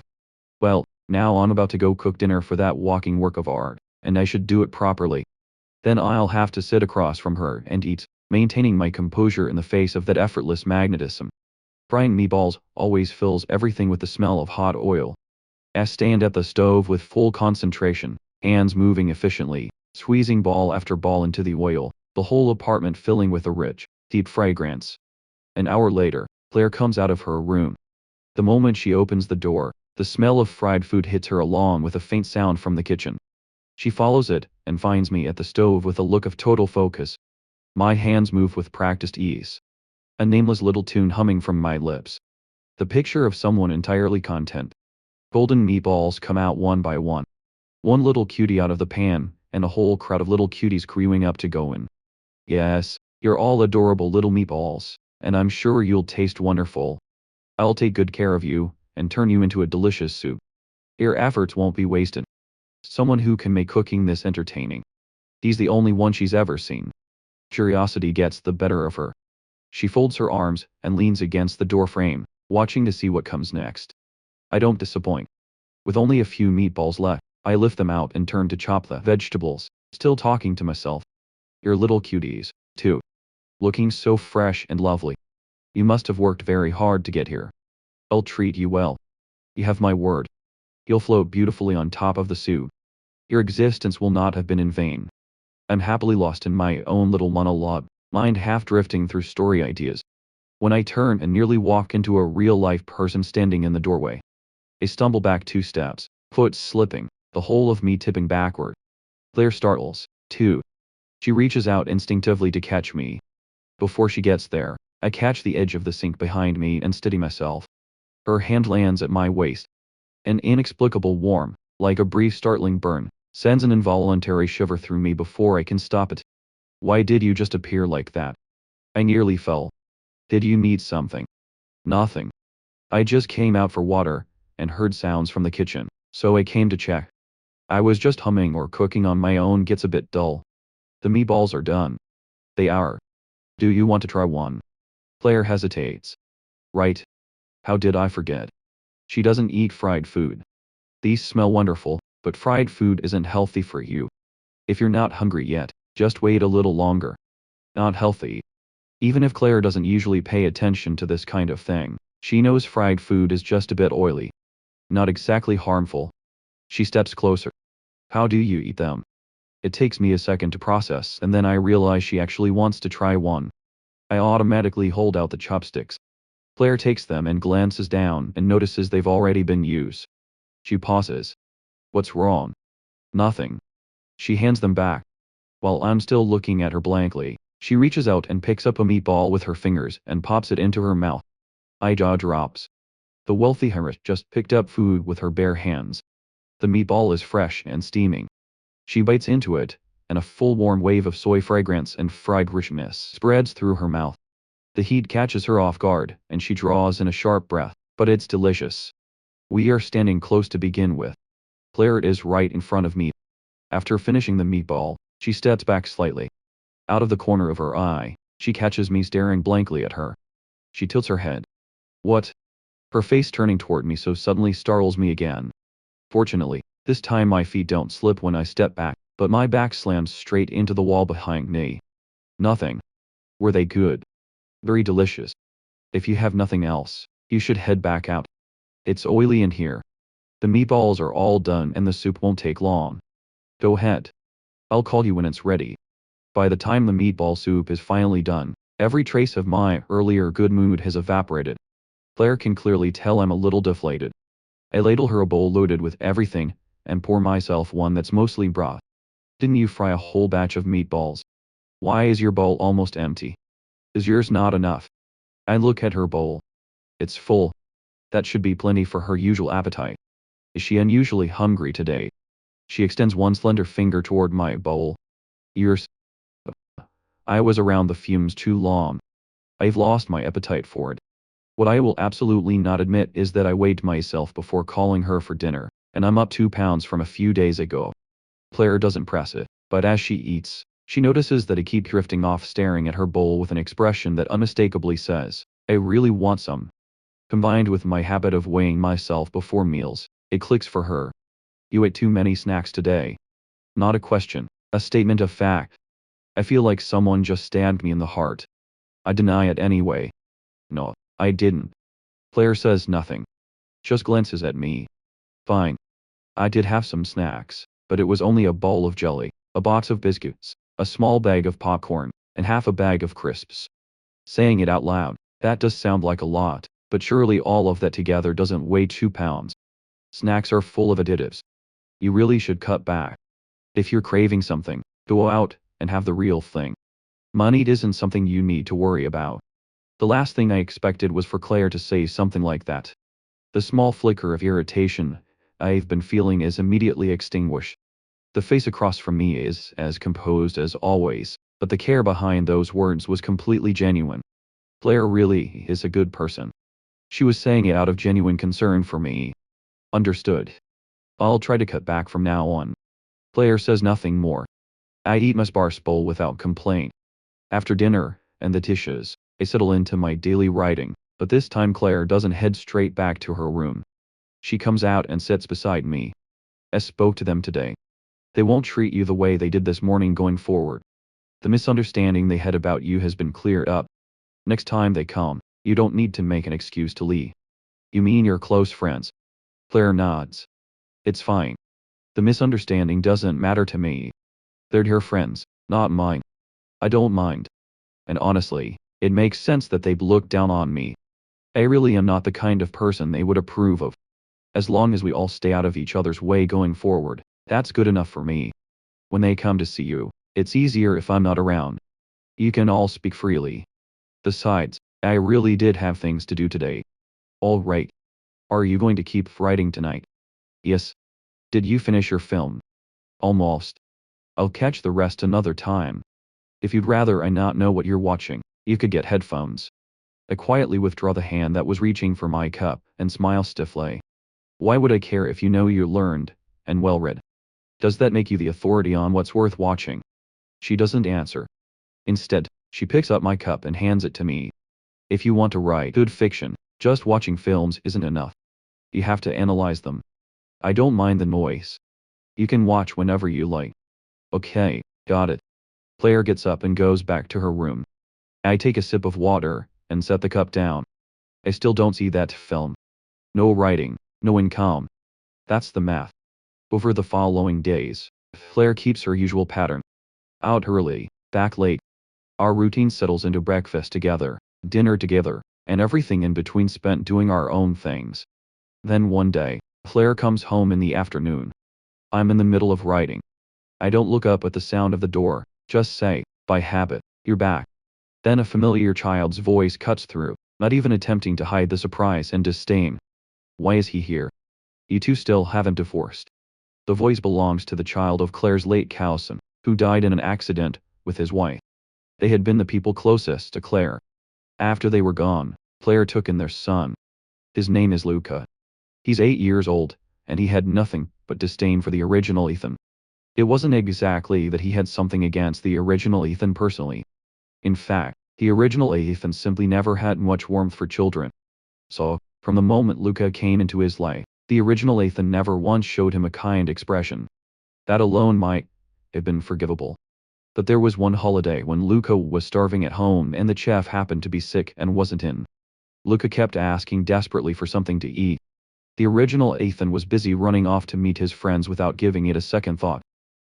Well, now I'm about to go cook dinner for that walking work of art, and I should do it properly. Then I'll have to sit across from her and eat, maintaining my composure in the face of that effortless magnetism. Frying meatballs always fills everything with the smell of hot oil. I stand at the stove with full concentration, hands moving efficiently, squeezing ball after ball into the oil, the whole apartment filling with a rich, deep fragrance. An hour later, Claire comes out of her room. The moment she opens the door, the smell of fried food hits her along with a faint sound from the kitchen. She follows it, and finds me at the stove with a look of total focus. My hands move with practiced ease. A nameless little tune humming from my lips. The picture of someone entirely content. Golden meatballs come out one by one. One little cutie out of the pan, and a whole crowd of little cuties queuing up to go in. Yes, you're all adorable little meatballs, and I'm sure you'll taste wonderful. I'll take good care of you, and turn you into a delicious soup. Your efforts won't be wasted. Someone who can make cooking this entertaining. He's the only one she's ever seen. Curiosity gets the better of her. She folds her arms and leans against the door frame, watching to see what comes next. I don't disappoint. With only a few meatballs left, I lift them out and turn to chop the vegetables, still talking to myself. Your little cuties, too. Looking so fresh and lovely. You must have worked very hard to get here. I'll treat you well. You have my word, You'll float beautifully on top of the soup. Your existence will not have been in vain. I'm happily lost in my own little monologue, mind half drifting through story ideas. When I turn and nearly walk into a real-life person standing in the doorway. I stumble back 2 steps, foot slipping, the whole of me tipping backward. Claire startles, too. She reaches out instinctively to catch me. Before she gets there, I catch the edge of the sink behind me and steady myself. Her hand lands at my waist. An inexplicable warmth, like a brief startling burn, sends an involuntary shiver through me before I can stop it. Why did you just appear like that? I nearly fell. Did you need something? Nothing. I just came out for water, and heard sounds from the kitchen, so I came to check. I was just humming or cooking on my own gets a bit dull. The meatballs are done. They are. Do you want to try one? Claire hesitates. Right. How did I forget? She doesn't eat fried food. These smell wonderful, but fried food isn't healthy for you. If you're not hungry yet, just wait a little longer. Not healthy. Even if Claire doesn't usually pay attention to this kind of thing, she knows fried food is just a bit oily. Not exactly harmful. She steps closer. How do you eat them? It takes me a second to process, and then I realize she actually wants to try one. I automatically hold out the chopsticks. Claire takes them and glances down and notices they've already been used. She pauses. What's wrong? Nothing. She hands them back. While I'm still looking at her blankly, she reaches out and picks up a meatball with her fingers and pops it into her mouth. My jaw drops. The wealthy heiress just picked up food with her bare hands. The meatball is fresh and steaming. She bites into it, and a full warm wave of soy fragrance and fried richness spreads through her mouth. The heat catches her off guard, and she draws in a sharp breath, but it's delicious. We are standing close to begin with. Claire is right in front of me. After finishing the meatball, she steps back slightly. Out of the corner of her eye, she catches me staring blankly at her. She tilts her head. What? Her face turning toward me so suddenly startles me again. Fortunately, this time my feet don't slip when I step back, but my back slams straight into the wall behind me. Nothing. Were they good? Very delicious. If you have nothing else, you should head back out. It's oily in here. The meatballs are all done and the soup won't take long. Go ahead. I'll call you when it's ready. By the time the meatball soup is finally done, every trace of my earlier good mood has evaporated. Claire can clearly tell I'm a little deflated. I ladle her a bowl loaded with everything, and pour myself one that's mostly broth. Didn't you fry a whole batch of meatballs? Why is your bowl almost empty? Is yours not enough? I look at her bowl. It's full. That should be plenty for her usual appetite. Is she unusually hungry today? She extends one slender finger toward my bowl. Yours. I was around the fumes too long. I've lost my appetite for it. What I will absolutely not admit is that I weighed myself before calling her for dinner, and I'm up 2 pounds from a few days ago. Claire doesn't press it, but as she eats, she notices that I keep drifting off staring at her bowl with an expression that unmistakably says, I really want some. Combined with my habit of weighing myself before meals, it clicks for her. You ate too many snacks today. Not a question, a statement of fact. I feel like someone just stabbed me in the heart. I deny it anyway. No, I didn't. Claire says nothing. Just glances at me. Fine. I did have some snacks, but it was only a bowl of jelly, a box of biscuits, a small bag of popcorn, and half a bag of crisps. Saying it out loud, that does sound like a lot, but surely all of that together doesn't weigh 2 pounds. Snacks are full of additives. You really should cut back. If you're craving something, go out and have the real thing. Money isn't something you need to worry about. The last thing I expected was for Claire to say something like that. The small flicker of irritation I've been feeling is immediately extinguished. The face across from me is as composed as always, but the care behind those words was completely genuine. Claire really is a good person. She was saying it out of genuine concern for me. Understood. I'll try to cut back from now on. Claire says nothing more. I eat my sparse bowl without complaint. After dinner, and the dishes, I settle into my daily writing, but this time Claire doesn't head straight back to her room. She comes out and sits beside me. I spoke to them today. They won't treat you the way they did this morning going forward. The misunderstanding they had about you has been cleared up. Next time they come, you don't need to make an excuse to leave. You mean you're close friends? Claire nods. It's fine. The misunderstanding doesn't matter to me. They're her friends, not mine. I don't mind. And honestly, it makes sense that they'd look down on me. I really am not the kind of person they would approve of. As long as we all stay out of each other's way going forward, that's good enough for me. When they come to see you, it's easier if I'm not around. You can all speak freely. Besides, I really did have things to do today. All right. Are you going to keep writing tonight? Yes. Did you finish your film? Almost. I'll catch the rest another time. If you'd rather I not know what you're watching, you could get headphones. I quietly withdraw the hand that was reaching for my cup and smile stiffly. Why would I care if you know you learned and well read? Does that make you the authority on what's worth watching? She doesn't answer. Instead, she picks up my cup and hands it to me. If you want to write good fiction, just watching films isn't enough. You have to analyze them. I don't mind the noise. You can watch whenever you like. Okay, got it. Claire gets up and goes back to her room. I take a sip of water and set the cup down. I still don't see that film. No writing, no income. That's the math. Over the following days, Claire keeps her usual pattern. Out early, back late. Our routine settles into breakfast together, dinner together, and everything in between spent doing our own things. Then one day, Claire comes home in the afternoon. I'm in the middle of writing. I don't look up at the sound of the door, just say, by habit, you're back. Then a familiar child's voice cuts through, not even attempting to hide the surprise and disdain. Why is he here? You two still haven't divorced. The voice belongs to the child of Claire's late cousin, who died in an accident with his wife. They had been the people closest to Claire. After they were gone, Claire took in their son. His name is Luca. He's 8 years old, and he had nothing but disdain for the original Ethan. It wasn't exactly that he had something against the original Ethan personally. In fact, the original Ethan simply never had much warmth for children. So, from the moment Luca came into his life, the original Ethan never once showed him a kind expression. That alone might have been forgivable. But there was one holiday when Luca was starving at home and the chef happened to be sick and wasn't in. Luca kept asking desperately for something to eat. The original Ethan was busy running off to meet his friends without giving it a second thought.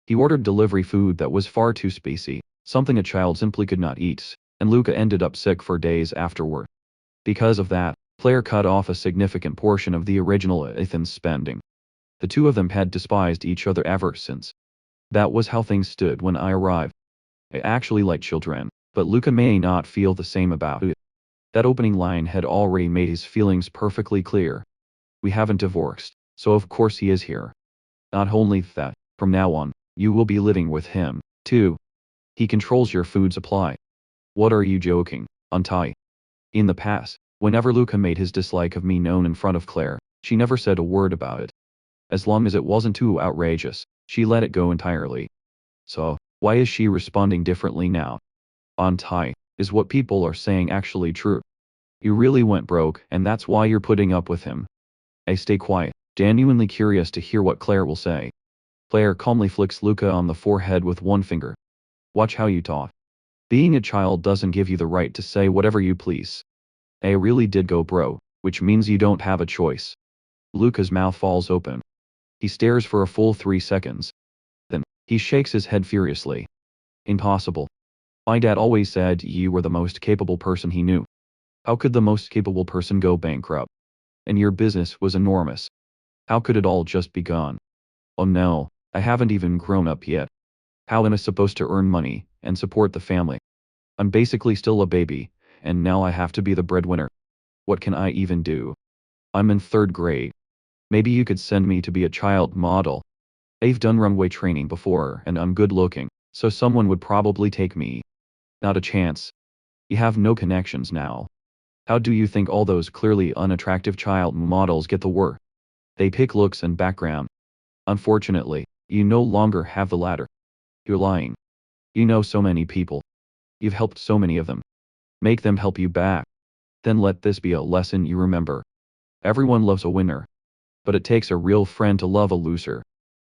He ordered delivery food that was far too spicy, something a child simply could not eat, and Luca ended up sick for days afterward. Because of that, Claire cut off a significant portion of the original Ethan's spending. The two of them had despised each other ever since. That was how things stood when I arrived. I actually like children, but Luca may not feel the same about it. That opening line had already made his feelings perfectly clear. We haven't divorced, so of course he is here. Not only that, from now on, you will be living with him, too. He controls your food supply. What are you joking, Antai? In the past, whenever Luca made his dislike of me known in front of Claire, she never said a word about it. As long as it wasn't too outrageous, she let it go entirely. So, why is she responding differently now? Antai, is what people are saying actually true? You really went broke and that's why you're putting up with him. I stay quiet, genuinely curious to hear what Claire will say. Claire calmly flicks Luca on the forehead with one finger. Watch how you talk. Being a child doesn't give you the right to say whatever you please. I really did go bro, which means you don't have a choice. Luca's mouth falls open. He stares for a full 3 seconds. Then, he shakes his head furiously. Impossible. My dad always said you were the most capable person he knew. How could the most capable person go bankrupt? And your business was enormous. How could it all just be gone? Oh no, I haven't even grown up yet. How am I supposed to earn money and support the family? I'm basically still a baby, and now I have to be the breadwinner. What can I even do? I'm in 3rd grade. Maybe you could send me to be a child model. I've done runway training before and I'm good looking, so someone would probably take me. Not a chance. You have no connections now. How do you think all those clearly unattractive child models get the work? They pick looks and background. Unfortunately, you no longer have the latter. You're lying. You know so many people. You've helped so many of them. Make them help you back. Then let this be a lesson you remember. Everyone loves a winner. But it takes a real friend to love a loser.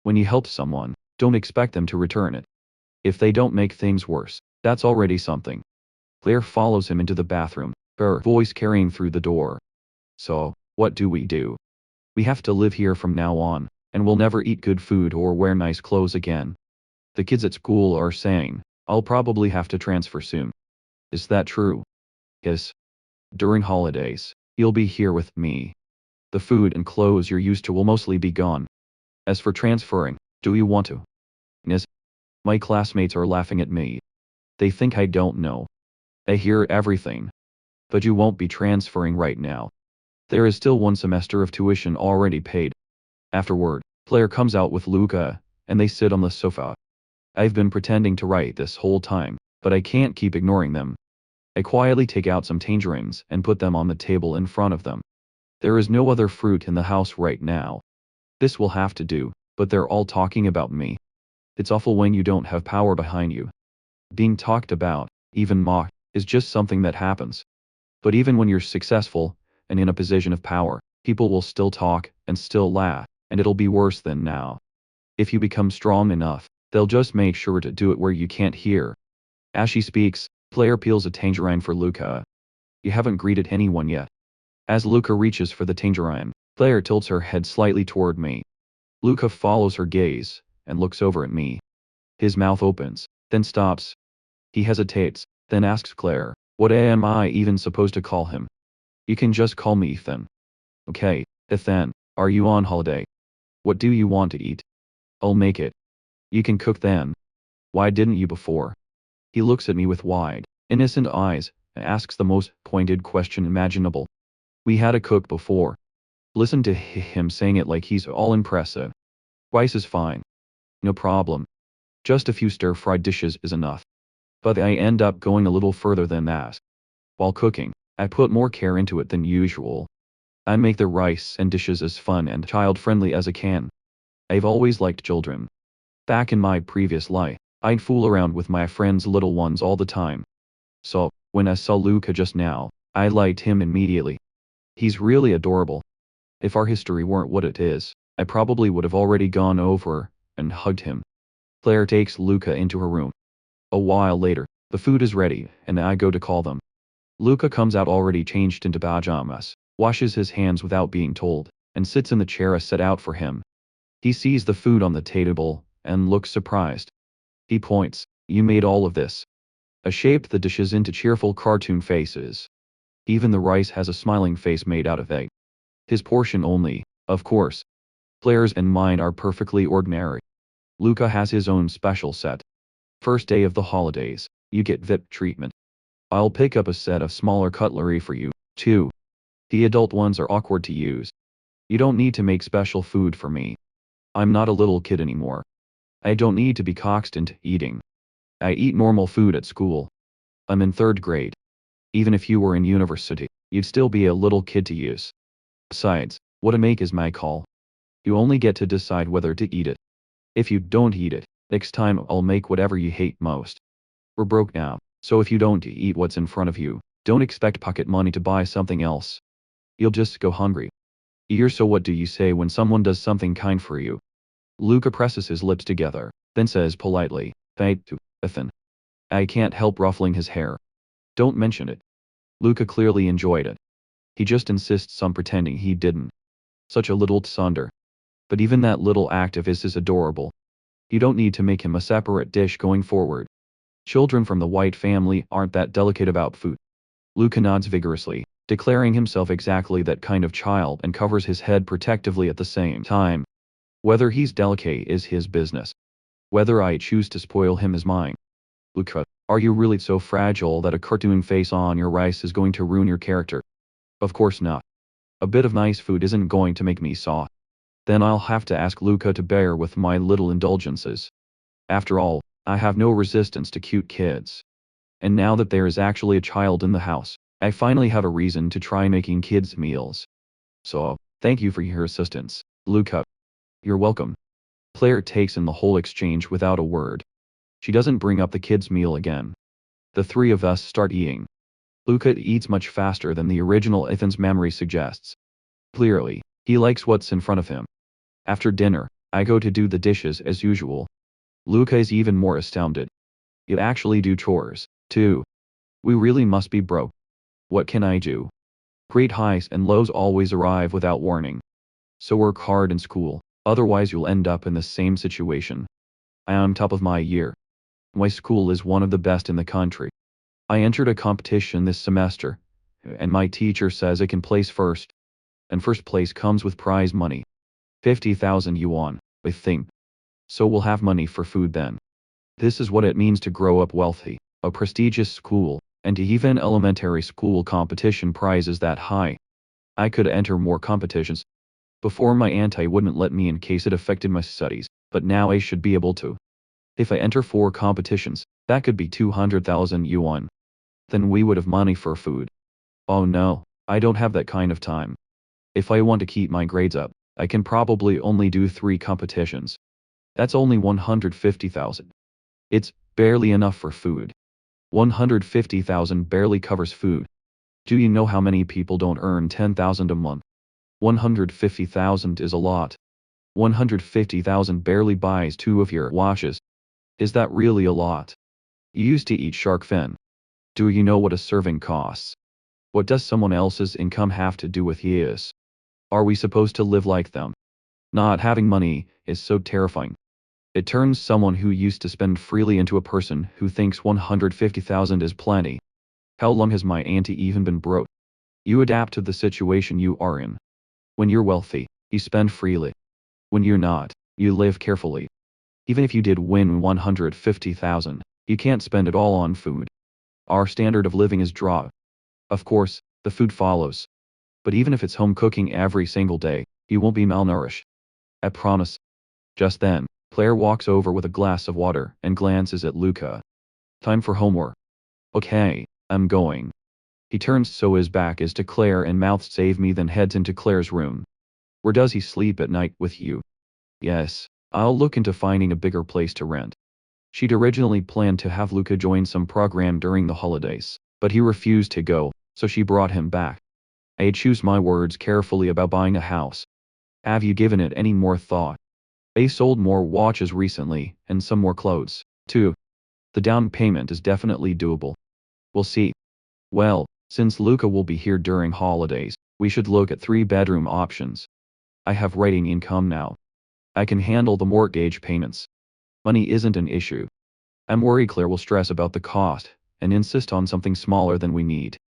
When you help someone, don't expect them to return it. If they don't make things worse, that's already something. Claire follows him into the bathroom, her voice carrying through the door. So, what do? We have to live here from now on. and will never eat good food or wear nice clothes again. The kids at school are saying, I'll probably have to transfer soon. Is that true? Yes. During holidays, you'll be here with me. The food and clothes you're used to will mostly be gone. As for transferring, do you want to? Yes. My classmates are laughing at me. They think I don't know. I hear everything. But you won't be transferring right now. There is still one semester of tuition already paid. Afterward, Claire comes out with Luca, and they sit on the sofa. I've been pretending to write this whole time, but I can't keep ignoring them. I quietly take out some tangerines and put them on the table in front of them. There is no other fruit in the house right now. This will have to do, but they're all talking about me. It's awful when you don't have power behind you. Being talked about, even mocked, is just something that happens. But even when you're successful, and in a position of power, people will still talk, and still laugh, and it'll be worse than now. If you become strong enough, they'll just make sure to do it where you can't hear. As she speaks, Claire peels a tangerine for Luca. You haven't greeted anyone yet. As Luca reaches for the tangerine, Claire tilts her head slightly toward me. Luca follows her gaze, and looks over at me. His mouth opens, then stops. He hesitates, then asks Claire, what am I even supposed to call him? You can just call me Ethan. Okay, Ethan, are you on holiday? What do you want to eat? I'll make it. You can cook then. Why didn't you before? He looks at me with wide, innocent eyes, and asks the most pointed question imaginable. We had a cook before. Listen to him saying it like he's all impressive. Rice is fine. No problem. Just a few stir-fried dishes is enough. But I end up going a little further than that. While cooking, I put more care into it than usual. I make the rice and dishes as fun and child-friendly as I can. I've always liked children. Back in my previous life, I'd fool around with my friends' little ones all the time. So, when I saw Luca just now, I liked him immediately. He's really adorable. If our history weren't what it is, I probably would have already gone over and hugged him. Claire takes Luca into her room. A while later, the food is ready, and I go to call them. Luca comes out already changed into pajamas, washes his hands without being told, and sits in the chair I set out for him. He sees the food on the table, and looks surprised. He points, you made all of this. I shaped the dishes into cheerful cartoon faces. Even the rice has a smiling face made out of egg. His portion only, of course. Claire's and mine are perfectly ordinary. Luca has his own special set. First day of the holidays, you get VIP treatment. I'll pick up a set of smaller cutlery for you, too. The adult ones are awkward to use. You don't need to make special food for me. I'm not a little kid anymore. I don't need to be coaxed into eating. I eat normal food at school. I'm in 3rd grade. Even if you were in university, you'd still be a little kid to use. Besides, what I make is my call. You only get to decide whether to eat it. If you don't eat it, next time I'll make whatever you hate most. We're broke now, so if you don't eat what's in front of you, don't expect pocket money to buy something else. You'll just go hungry. So what do you say when someone does something kind for you? Luca presses his lips together, then says politely, thank you, Ethan. I can't help ruffling his hair. Don't mention it. Luca clearly enjoyed it. He just insists on pretending he didn't. Such a little tsonder. But even that little act of his is adorable. You don't need to make him a separate dish going forward. Children from the White family aren't that delicate about food. Luca nods vigorously, declaring himself exactly that kind of child, and covers his head protectively at the same time. Whether he's delicate is his business. Whether I choose to spoil him is mine. Luca, are you really so fragile that a cartoon face on your rice is going to ruin your character? Of course not. A bit of nice food isn't going to make me soft. Then I'll have to ask Luca to bear with my little indulgences. After all, I have no resistance to cute kids. And now that there is actually a child in the house, I finally have a reason to try making kids' meals. So, thank you for your assistance, Luca. You're welcome. Claire takes in the whole exchange without a word. She doesn't bring up the kids' meal again. The 3 of us start eating. Luca eats much faster than the original Ethan's memory suggests. Clearly, he likes what's in front of him. After dinner, I go to do the dishes as usual. Luca is even more astounded. You actually do chores, too. We really must be broke. What can I do? Great highs and lows always arrive without warning. So work hard in school, Otherwise you'll end up in the same situation. I am top of my year. My school is one of the best in the country. I entered a competition this semester, and my teacher says I can place first. And first place comes with prize money. 50,000 yuan, I think. So we'll have money for food then. This is what it means to grow up wealthy, a prestigious school, and to even elementary school competition prizes that high. I could enter more competitions. Before my auntie wouldn't let me in case it affected my studies, but now I should be able to. If I enter 4 competitions, that could be 200,000 yuan. Then we would have money for food. Oh no, I don't have that kind of time. If I want to keep my grades up, I can probably only do 3 competitions. That's only 150,000. It's barely enough for food. 150,000 barely covers food. Do you know how many people don't earn 10,000 a month? 150,000 is a lot. 150,000 barely buys 2 of your washes. Is that really a lot? You used to eat shark fin. Do you know what a serving costs? What does someone else's income have to do with his? Are we supposed to live like them? Not having money is so terrifying. It turns someone who used to spend freely into a person who thinks 150,000 is plenty. How long has my auntie even been broke? You adapt to the situation you are in. When you're wealthy, you spend freely. When you're not, you live carefully. Even if you did win 150,000, you can't spend it all on food. Our standard of living is draw. Of course, the food follows. But even if it's home cooking every single day, you won't be malnourished. I promise. Just then, Claire walks over with a glass of water and glances at Luca. Time for homework. Okay, I'm going. He turns so his back is to Claire and mouths save me, then heads into Claire's room. Where does he sleep at night? With you? Yes, I'll look into finding a bigger place to rent. She'd originally planned to have Luca join some program during the holidays, but he refused to go, so she brought him back. I choose my words carefully about buying a house. Have you given it any more thought? I sold more watches recently, and some more clothes, too. The down payment is definitely doable. We'll see. Well, since Luca will be here during holidays, we should look at 3-bedroom options. I have writing income now. I can handle the mortgage payments. Money isn't an issue. I'm worried Claire will stress about the cost, and insist on something smaller than we need.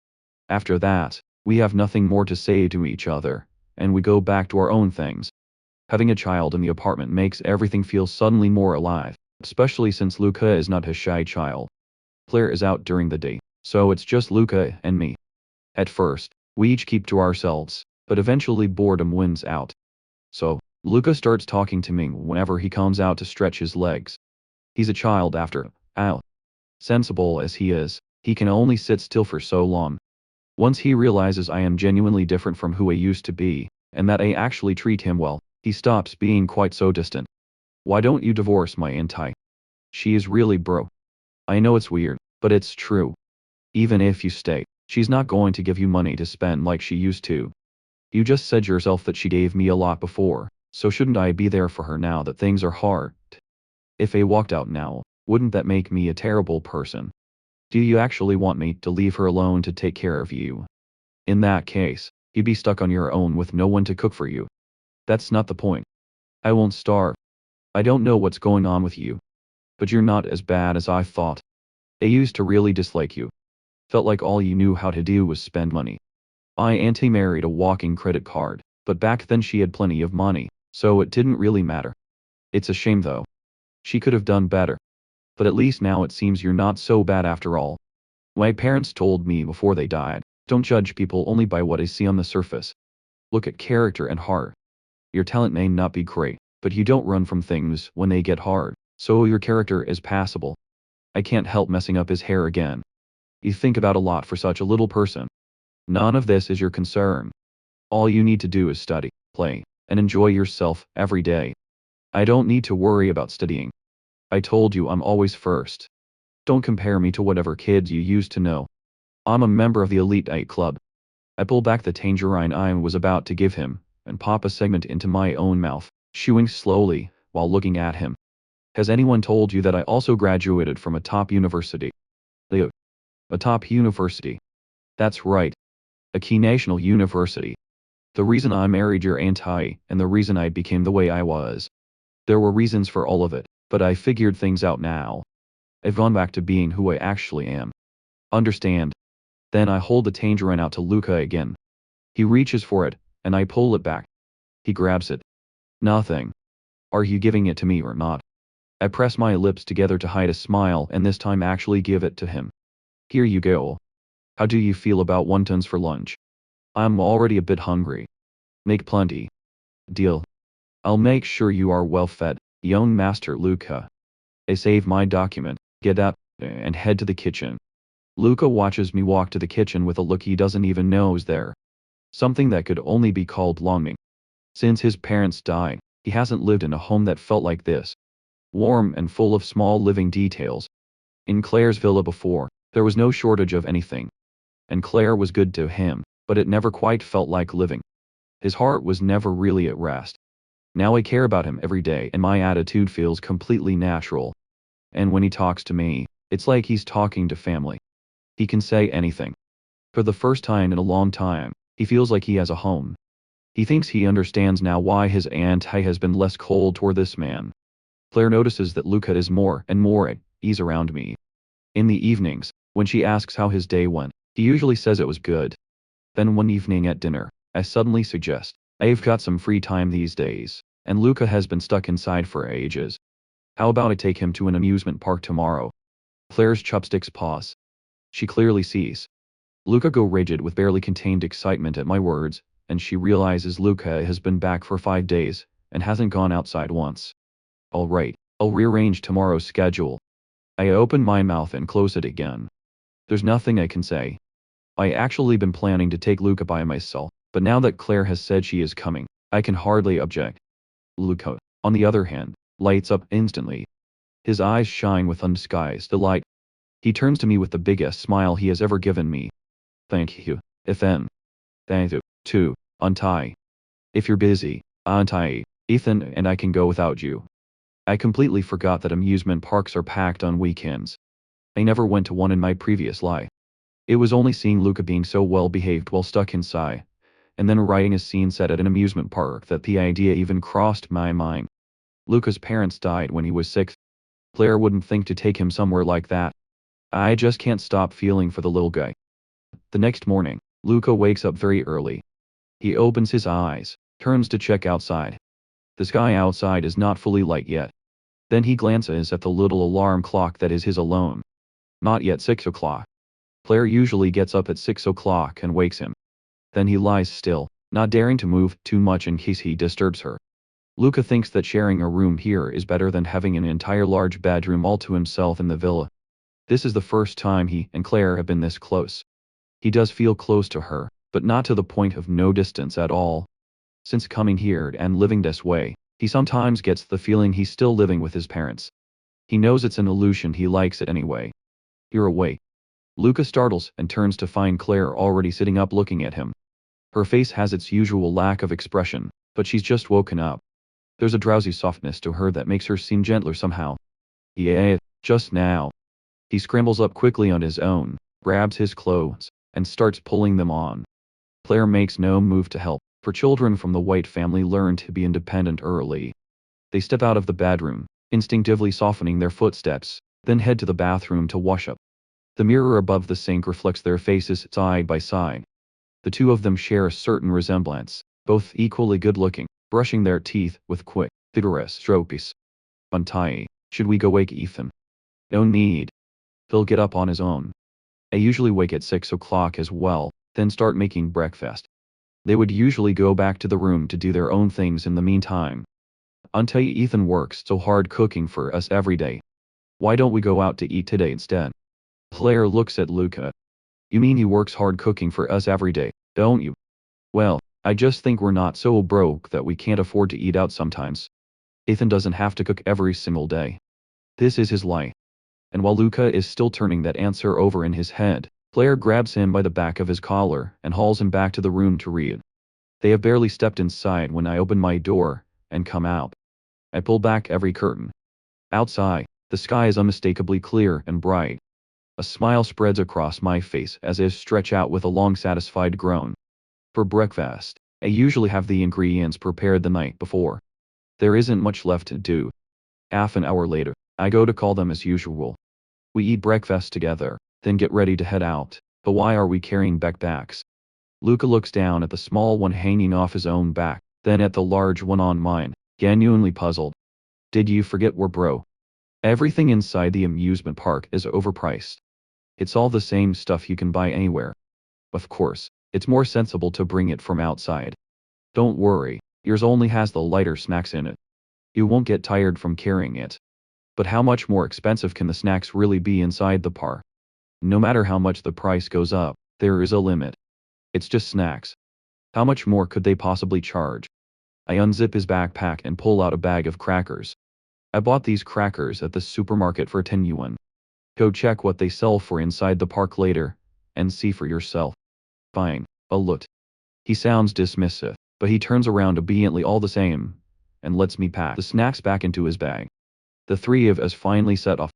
After that, we have nothing more to say to each other, and we go back to our own things. Having a child in the apartment makes everything feel suddenly more alive, especially since Luca is not a shy child. Claire is out during the day, so it's just Luca and me. At first, we each keep to ourselves, but eventually boredom wins out. So, Luca starts talking to me whenever he comes out to stretch his legs. He's a child after all. Sensible as he is, he can only sit still for so long. Once he realizes I am genuinely different from who I used to be, and that I actually treat him well, he stops being quite so distant. Why don't you divorce my auntie? She is really broke. I know it's weird, but it's true. Even if you stay, she's not going to give you money to spend like she used to. You just said yourself that she gave me a lot before, so shouldn't I be there for her now that things are hard? If I walked out now, wouldn't that make me a terrible person? Do you actually want me to leave her alone to take care of you? In that case, you'd be stuck on your own with no one to cook for you. That's not the point. I won't starve. I don't know what's going on with you. But you're not as bad as I thought. I used to really dislike you. Felt like all you knew how to do was spend money. My auntie married a walking credit card, but back then she had plenty of money, so it didn't really matter. It's a shame though. She could have done better. But at least now it seems you're not so bad after all. My parents told me before they died, don't judge people only by what I see on the surface. Look at character and heart. Your talent may not be great, but you don't run from things when they get hard, so your character is passable. I can't help messing up his hair again. You think about a lot for such a little person. None of this is your concern. All you need to do is study, play, and enjoy yourself every day. I don't need to worry about studying. I told you I'm always first. Don't compare me to whatever kids you used to know. I'm a member of the Elite 8 Club. I pull back the tangerine I was about to give him, and pop a segment into my own mouth, chewing slowly, while looking at him. Has anyone told you that I also graduated from a top university? A top university. That's right. A key national university. The reason I married your auntie, and the reason I became the way I was. There were reasons for all of it, but I figured things out now. I've gone back to being who I actually am. Understand? Then I hold the tangerine out to Luca again. He reaches for it, and I pull it back. He grabs it. Nothing. Are you giving it to me or not? I press my lips together to hide a smile and this time actually give it to him. Here you go. How do you feel about wontons for lunch? I'm already a bit hungry. Make plenty. Deal. I'll make sure you are well fed, young Master Luca. I save my document, get up, and head to the kitchen. Luca watches me walk to the kitchen with a look he doesn't even know is there. Something that could only be called longing. Since his parents died, he hasn't lived in a home that felt like this. Warm and full of small living details. In Claire's villa before, there was no shortage of anything. And Claire was good to him, but it never quite felt like living. His heart was never really at rest. Now I care about him every day and my attitude feels completely natural. And when he talks to me, it's like he's talking to family. He can say anything. For the first time in a long time, he feels like he has a home. He thinks he understands now why his auntie has been less cold toward this man. Claire notices that Luca is more and more at ease around me. In the evenings, when she asks how his day went, he usually says it was good. Then one evening at dinner, I suddenly suggest, I've got some free time these days, and Luca has been stuck inside for ages. How about I take him to an amusement park tomorrow? Claire's chopsticks pause. She clearly sees. Luca go rigid with barely contained excitement at my words, and she realizes Luca has been back for 5 days, and hasn't gone outside once. Alright, I'll rearrange tomorrow's schedule. I open my mouth and close it again. There's nothing I can say. I actually been planning to take Luca by myself, but now that Claire has said she is coming, I can hardly object. Luca, on the other hand, lights up instantly. His eyes shine with undisguised delight. He turns to me with the biggest smile he has ever given me. Thank you, Ethan. Thank you, too, Auntie. If you're busy, Auntie, Ethan and I can go without you. I completely forgot that amusement parks are packed on weekends. I never went to one in my previous life. It was only seeing Luca being so well behaved while stuck inside, and then writing a scene set at an amusement park that the idea even crossed my mind. Luca's parents died when he was 6. Claire wouldn't think to take him somewhere like that. I just can't stop feeling for the little guy. The next morning, Luca wakes up very early. He opens his eyes, turns to check outside. The sky outside is not fully light yet. Then he glances at the little alarm clock that is his alone. Not yet 6 o'clock. Claire usually gets up at 6 o'clock and wakes him. Then he lies still, not daring to move too much in case he disturbs her. Luca thinks that sharing a room here is better than having an entire large bedroom all to himself in the villa. This is the first time he and Claire have been this close. He does feel close to her, but not to the point of no distance at all. Since coming here and living this way, he sometimes gets the feeling he's still living with his parents. He knows it's an illusion, he likes it anyway. You're awake. Luca startles and turns to find Claire already sitting up looking at him. Her face has its usual lack of expression, but she's just woken up. There's a drowsy softness to her that makes her seem gentler somehow. Yeah, just now. He scrambles up quickly on his own, grabs his clothes, and starts pulling them on. Claire makes no move to help, for children from the White family learn to be independent early. They step out of the bedroom, instinctively softening their footsteps, then head to the bathroom to wash up. The mirror above the sink reflects their faces side by side. The two of them share a certain resemblance, both equally good-looking, brushing their teeth with quick, vigorous strokes. Auntie, should we go wake Ethan? No need. He'll get up on his own. I usually wake at 6 o'clock as well, then start making breakfast. They would usually go back to the room to do their own things in the meantime. Auntie, Ethan works so hard cooking for us every day. Why don't we go out to eat today instead? Claire looks at Luca. You mean he works hard cooking for us every day, don't you? Well, I just think we're not so broke that we can't afford to eat out sometimes. Ethan doesn't have to cook every single day. This is his life. And while Luca is still turning that answer over in his head, Claire grabs him by the back of his collar and hauls him back to the room to read. They have barely stepped inside when I open my door and come out. I pull back every curtain. Outside, the sky is unmistakably clear and bright. A smile spreads across my face as I stretch out with a long satisfied groan. For breakfast, I usually have the ingredients prepared the night before. There isn't much left to do. Half an hour later, I go to call them as usual. We eat breakfast together, then get ready to head out. But why are we carrying backpacks? Luca looks down at the small one hanging off his own back, then at the large one on mine, genuinely puzzled. Did you forget we're broke? Everything inside the amusement park is overpriced. It's all the same stuff you can buy anywhere. Of course, it's more sensible to bring it from outside. Don't worry, yours only has the lighter snacks in it. You won't get tired from carrying it. But how much more expensive can the snacks really be inside the park? No matter how much the price goes up, there is a limit. It's just snacks. How much more could they possibly charge? I unzip his backpack and pull out a bag of crackers. I bought these crackers at the supermarket for 10 yuan. Go check what they sell for inside the park later, and see for yourself. Fine, I'll look. He sounds dismissive, but he turns around obediently all the same, and lets me pack the snacks back into his bag. The three of us finally set off.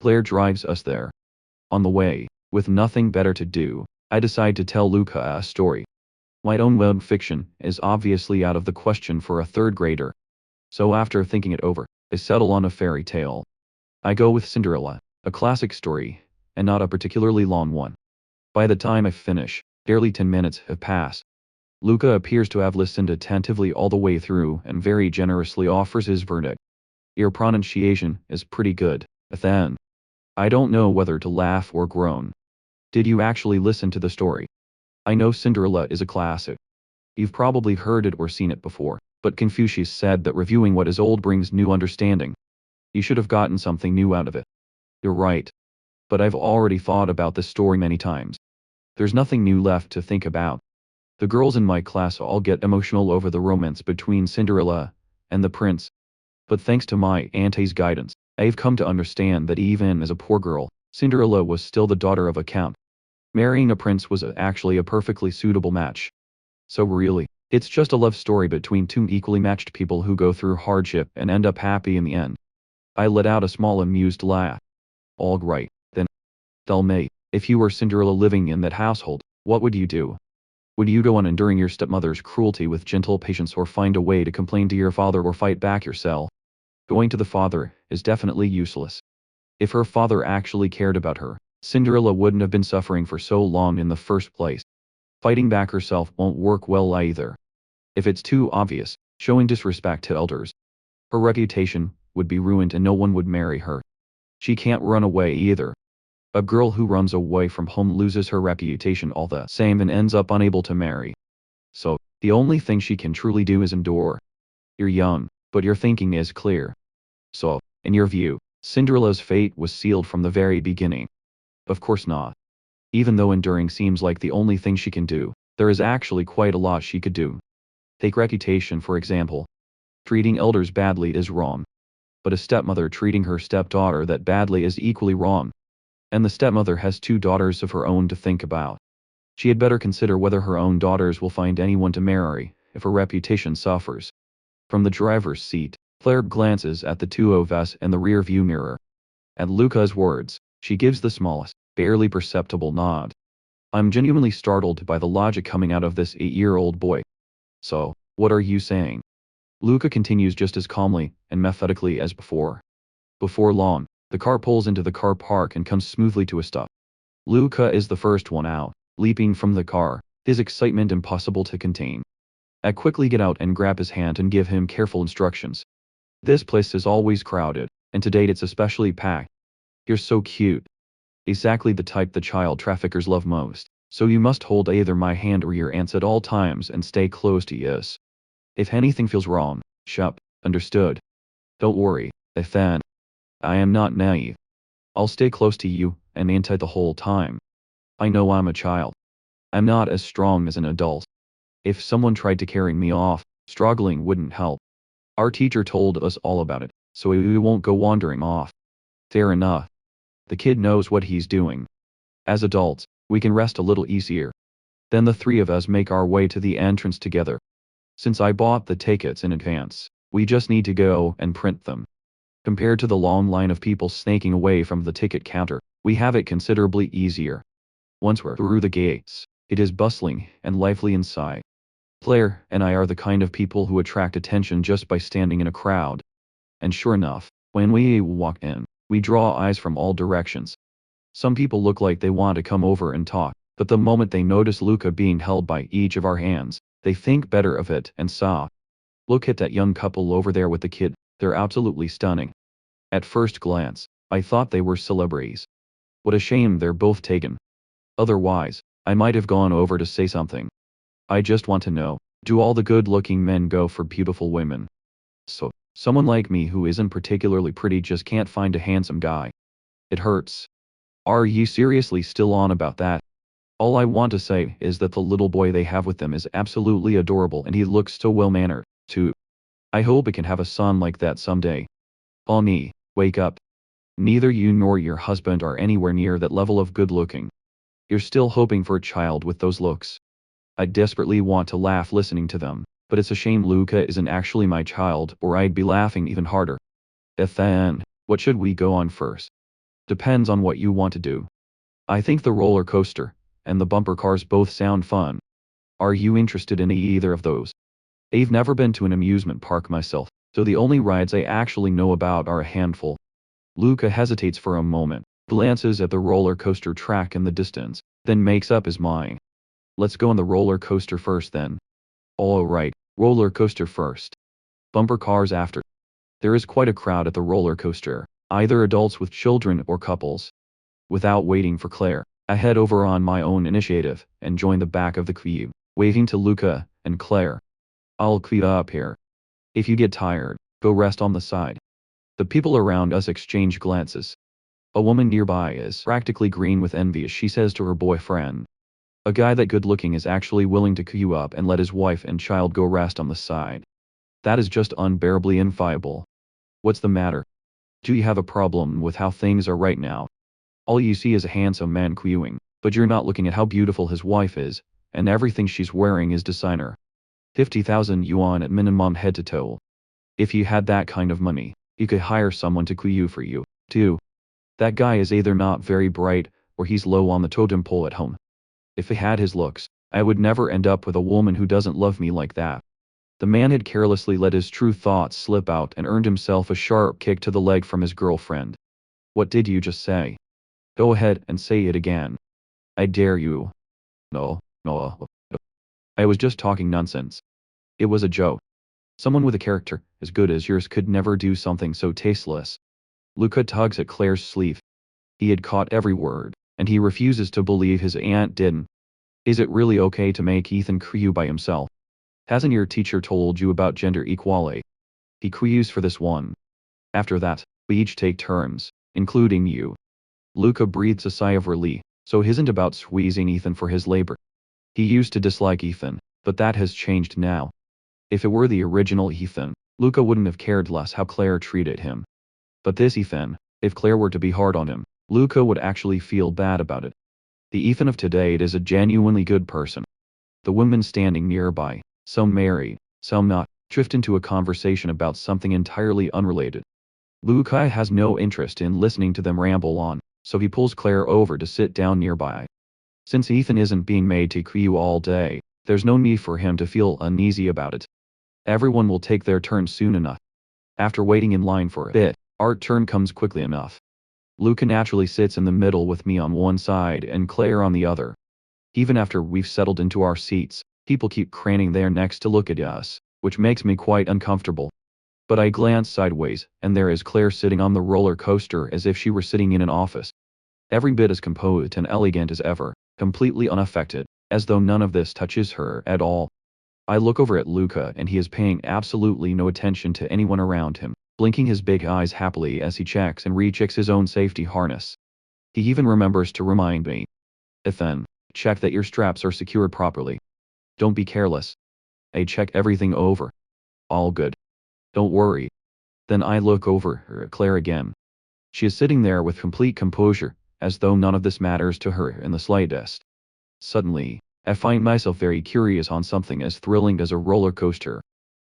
Claire drives us there. On the way, with nothing better to do, I decide to tell Luca a story. My own web fiction is obviously out of the question for a third grader. So after thinking it over, I settle on a fairy tale. I go with Cinderella, a classic story, and not a particularly long one. By the time I finish, barely 10 minutes have passed. Luca appears to have listened attentively all the way through and very generously offers his verdict. Your pronunciation is pretty good, Ethan. I don't know whether to laugh or groan. Did you actually listen to the story? I know Cinderella is a classic. You've probably heard it or seen it before, but Confucius said that reviewing what is old brings new understanding. You should have gotten something new out of it. You're right. But I've already thought about this story many times. There's nothing new left to think about. The girls in my class all get emotional over the romance between Cinderella and the prince. But thanks to my auntie's guidance, I've come to understand that even as a poor girl, Cinderella was still the daughter of a count. Marrying a prince was actually a perfectly suitable match. So really, it's just a love story between two equally matched people who go through hardship and end up happy in the end. I let out a small amused laugh. All right, then. Tell me, if you were Cinderella living in that household, what would you do? Would you go on enduring your stepmother's cruelty with gentle patience or find a way to complain to your father or fight back yourself? Going to the father is definitely useless. If her father actually cared about her, Cinderella wouldn't have been suffering for so long in the first place. Fighting back herself won't work well either. If it's too obvious, showing disrespect to elders. Her reputation would be ruined and no one would marry her. She can't run away either. A girl who runs away from home loses her reputation all the same and ends up unable to marry. So, the only thing she can truly do is endure. You're young, but your thinking is clear. So, in your view, Cinderella's fate was sealed from the very beginning. Of course not. Even though enduring seems like the only thing she can do, there is actually quite a lot she could do. Take reputation for example. Treating elders badly is wrong. But a stepmother treating her stepdaughter that badly is equally wrong. And the stepmother has two daughters of her own to think about. She had better consider whether her own daughters will find anyone to marry, if her reputation suffers. From the driver's seat, Claire glances at the two of us in the rear view mirror. At Luca's words, she gives the smallest, barely perceptible nod. I'm genuinely startled by the logic coming out of this 8-year-old boy. So, what are you saying? Luca continues just as calmly and methodically as before. Before long, the car pulls into the car park and comes smoothly to a stop. Luca is the first one out, leaping from the car, his excitement impossible to contain. I quickly get out and grab his hand and give him careful instructions. This place is always crowded, and to date it's especially packed. You're so cute. Exactly the type the child traffickers love most, so you must hold either my hand or your aunt's at all times and stay close to us. If anything feels wrong, shup, understood? Don't worry, Ethan. I am not naive. I'll stay close to you and Auntie the whole time. I know I'm a child. I'm not as strong as an adult. If someone tried to carry me off, struggling wouldn't help. Our teacher told us all about it, so we won't go wandering off. Fair enough. The kid knows what he's doing. As adults, we can rest a little easier. Then the three of us make our way to the entrance together. Since I bought the tickets in advance, we just need to go and print them. Compared to the long line of people snaking away from the ticket counter, we have it considerably easier. Once we're through the gates, it is bustling and lively inside. Claire and I are the kind of people who attract attention just by standing in a crowd. And sure enough, when we walk in, we draw eyes from all directions. Some people look like they want to come over and talk, but the moment they notice Luca being held by each of our hands, they think better of it and saw. Look at that young couple over there with the kid, they're absolutely stunning. At first glance, I thought they were celebrities. What a shame they're both taken. Otherwise, I might have gone over to say something. I just want to know, do all the good-looking men go for beautiful women? So, someone like me who isn't particularly pretty just can't find a handsome guy. It hurts. Are you seriously still on about that? All I want to say is that the little boy they have with them is absolutely adorable and he looks so well-mannered, too. I hope I can have a son like that someday. Bonnie, wake up. Neither you nor your husband are anywhere near that level of good-looking. You're still hoping for a child with those looks. I desperately want to laugh listening to them, but it's a shame Luca isn't actually my child or I'd be laughing even harder. Ethan, what should we go on first? Depends on what you want to do. I think the roller coaster and the bumper cars both sound fun. Are you interested in either of those? I've never been to an amusement park myself, so the only rides I actually know about are a handful. Luca hesitates for a moment, glances at the roller coaster track in the distance, then makes up his mind. Let's go on the roller coaster first then. All right, roller coaster first. Bumper cars after. There is quite a crowd at the roller coaster, either adults with children or couples. Without waiting for Claire, I head over on my own initiative and join the back of the queue, waving to Luca and Claire. I'll queue up here. If you get tired, go rest on the side. The people around us exchange glances. A woman nearby is practically green with envy as she says to her boyfriend. A guy that good looking is actually willing to queue up and let his wife and child go rest on the side. That is just unbearably inviable. What's the matter? Do you have a problem with how things are right now? All you see is a handsome man queuing, but you're not looking at how beautiful his wife is, and everything she's wearing is designer. 50,000 yuan at minimum head to toe. If you had that kind of money, you could hire someone to queue for you, too. That guy is either not very bright, or he's low on the totem pole at home. If he had his looks, I would never end up with a woman who doesn't love me like that. The man had carelessly let his true thoughts slip out and earned himself a sharp kick to the leg from his girlfriend. What did you just say? Go ahead and say it again. I dare you. No. I was just talking nonsense. It was a joke. Someone with a character as good as yours could never do something so tasteless. Luca tugs at Claire's sleeve. He had caught every word, and he refuses to believe his aunt didn't. Is it really okay to make Ethan queue by himself? Hasn't your teacher told you about gender equality? He queues for this one. After that, we each take turns, including you. Luca breathes a sigh of relief, so isn't about squeezing Ethan for his labor. He used to dislike Ethan, but that has changed now. If it were the original Ethan, Luca wouldn't have cared less how Claire treated him. But this Ethan, if Claire were to be hard on him, Luca would actually feel bad about it. The Ethan of today is a genuinely good person. The women standing nearby, some married, some not, drift into a conversation about something entirely unrelated. Luca has no interest in listening to them ramble on, so he pulls Claire over to sit down nearby. Since Ethan isn't being made to queue all day, there's no need for him to feel uneasy about it. Everyone will take their turn soon enough. After waiting in line for a bit, our turn comes quickly enough. Luca naturally sits in the middle with me on one side and Claire on the other. Even after we've settled into our seats, people keep craning their necks to look at us, which makes me quite uncomfortable. But I glance sideways, and there is Claire sitting on the roller coaster as if she were sitting in an office. Every bit as composed and elegant as ever, completely unaffected, as though none of this touches her at all. I look over at Luca and he is paying absolutely no attention to anyone around him, blinking his big eyes happily as he checks and rechecks his own safety harness. He even remembers to remind me. Ethan, check that your straps are secured properly. Don't be careless. I check everything over. All good. Don't worry. Then I look over at Claire again. She is sitting there with complete composure, as though none of this matters to her in the slightest. Suddenly, I find myself very curious on something as thrilling as a roller coaster.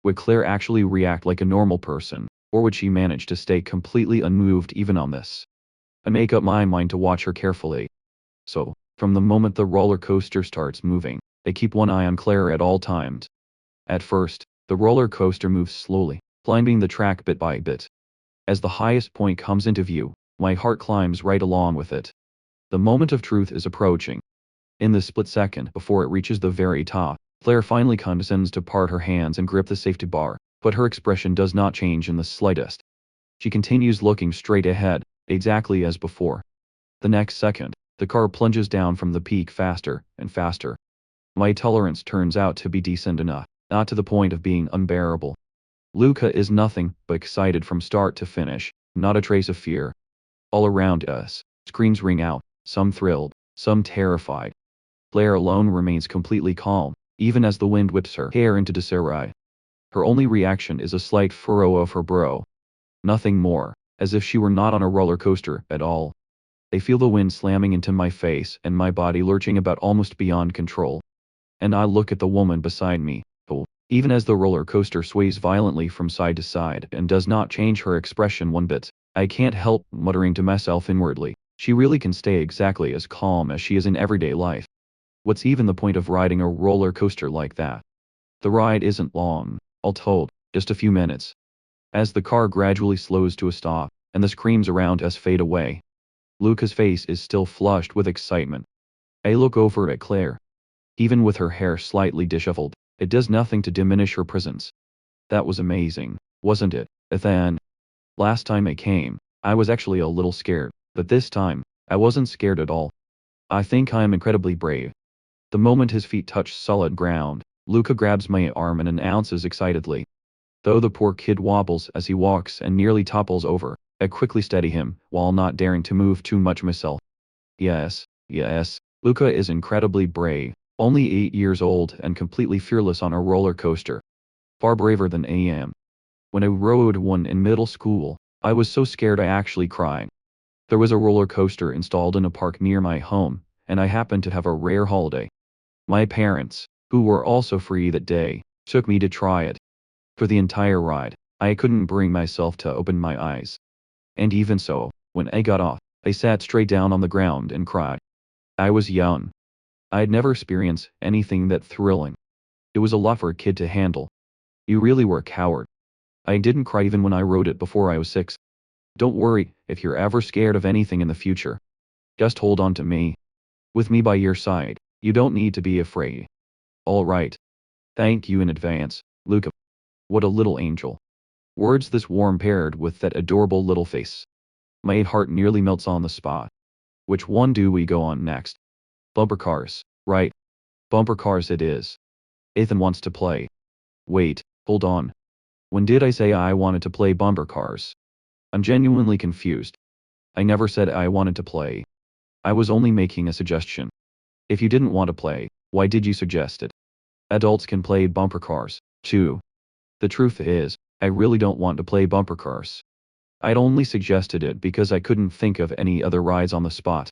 Would Claire actually react like a normal person, or would she manage to stay completely unmoved even on this? I make up my mind to watch her carefully. So, from the moment the roller coaster starts moving, I keep one eye on Claire at all times, At first, the roller coaster moves slowly, climbing the track bit by bit. As the highest point comes into view, my heart climbs right along with it. The moment of truth is approaching. In the split second before it reaches the very top, Claire finally condescends to part her hands and grip the safety bar, but her expression does not change in the slightest. She continues looking straight ahead, exactly as before. The next second, the car plunges down from the peak faster and faster. My tolerance turns out to be decent enough, not to the point of being unbearable. Luca is nothing but excited from start to finish, not a trace of fear. All around us, screams ring out, some thrilled, some terrified. Claire alone remains completely calm, even as the wind whips her hair into disarray. Her only reaction is a slight furrow of her brow. Nothing more, as if she were not on a roller coaster at all. I feel the wind slamming into my face and my body lurching about almost beyond control. And I look at the woman beside me, who, even as the roller coaster sways violently from side to side and does not change her expression one bit, I can't help muttering to myself inwardly, she really can stay exactly as calm as she is in everyday life. What's even the point of riding a roller coaster like that? The ride isn't long, all told, just a few minutes. As the car gradually slows to a stop, and the screams around us fade away, Luca's face is still flushed with excitement. I look over at Claire. Even with her hair slightly disheveled, it does nothing to diminish her presence. That was amazing, wasn't it, Ethan? Last time I came, I was actually a little scared, but this time, I wasn't scared at all. I think I'm incredibly brave. The moment his feet touch solid ground, Luca grabs my arm and announces excitedly. Though the poor kid wobbles as he walks and nearly topples over, I quickly steady him, while not daring to move too much myself. Yes, Luca is incredibly brave, only 8 years old and completely fearless on a roller coaster. Far braver than I am. When I rode one in middle school, I was so scared I actually cried. There was a roller coaster installed in a park near my home, and I happened to have a rare holiday. My parents, who were also free that day, took me to try it. For the entire ride, I couldn't bring myself to open my eyes. And even so, when I got off, I sat straight down on the ground and cried. I was young. I'd never experienced anything that thrilling. It was a lot for a kid to handle. You really were a coward. I didn't cry even when I rode it before I was 6. Don't worry if you're ever scared of anything in the future. Just hold on to me. With me by your side, you don't need to be afraid. All right. Thank you in advance, Luca. What a little angel. Words this warm paired with that adorable little face. My heart nearly melts on the spot. Which one do we go on next? Bumper cars, right? Bumper cars it is. Ethan wants to play. Wait, hold on. When did I say I wanted to play bumper cars? I'm genuinely confused. I never said I wanted to play. I was only making a suggestion. If you didn't want to play, why did you suggest it? Adults can play bumper cars, too. The truth is, I really don't want to play bumper cars. I'd only suggested it because I couldn't think of any other rides on the spot.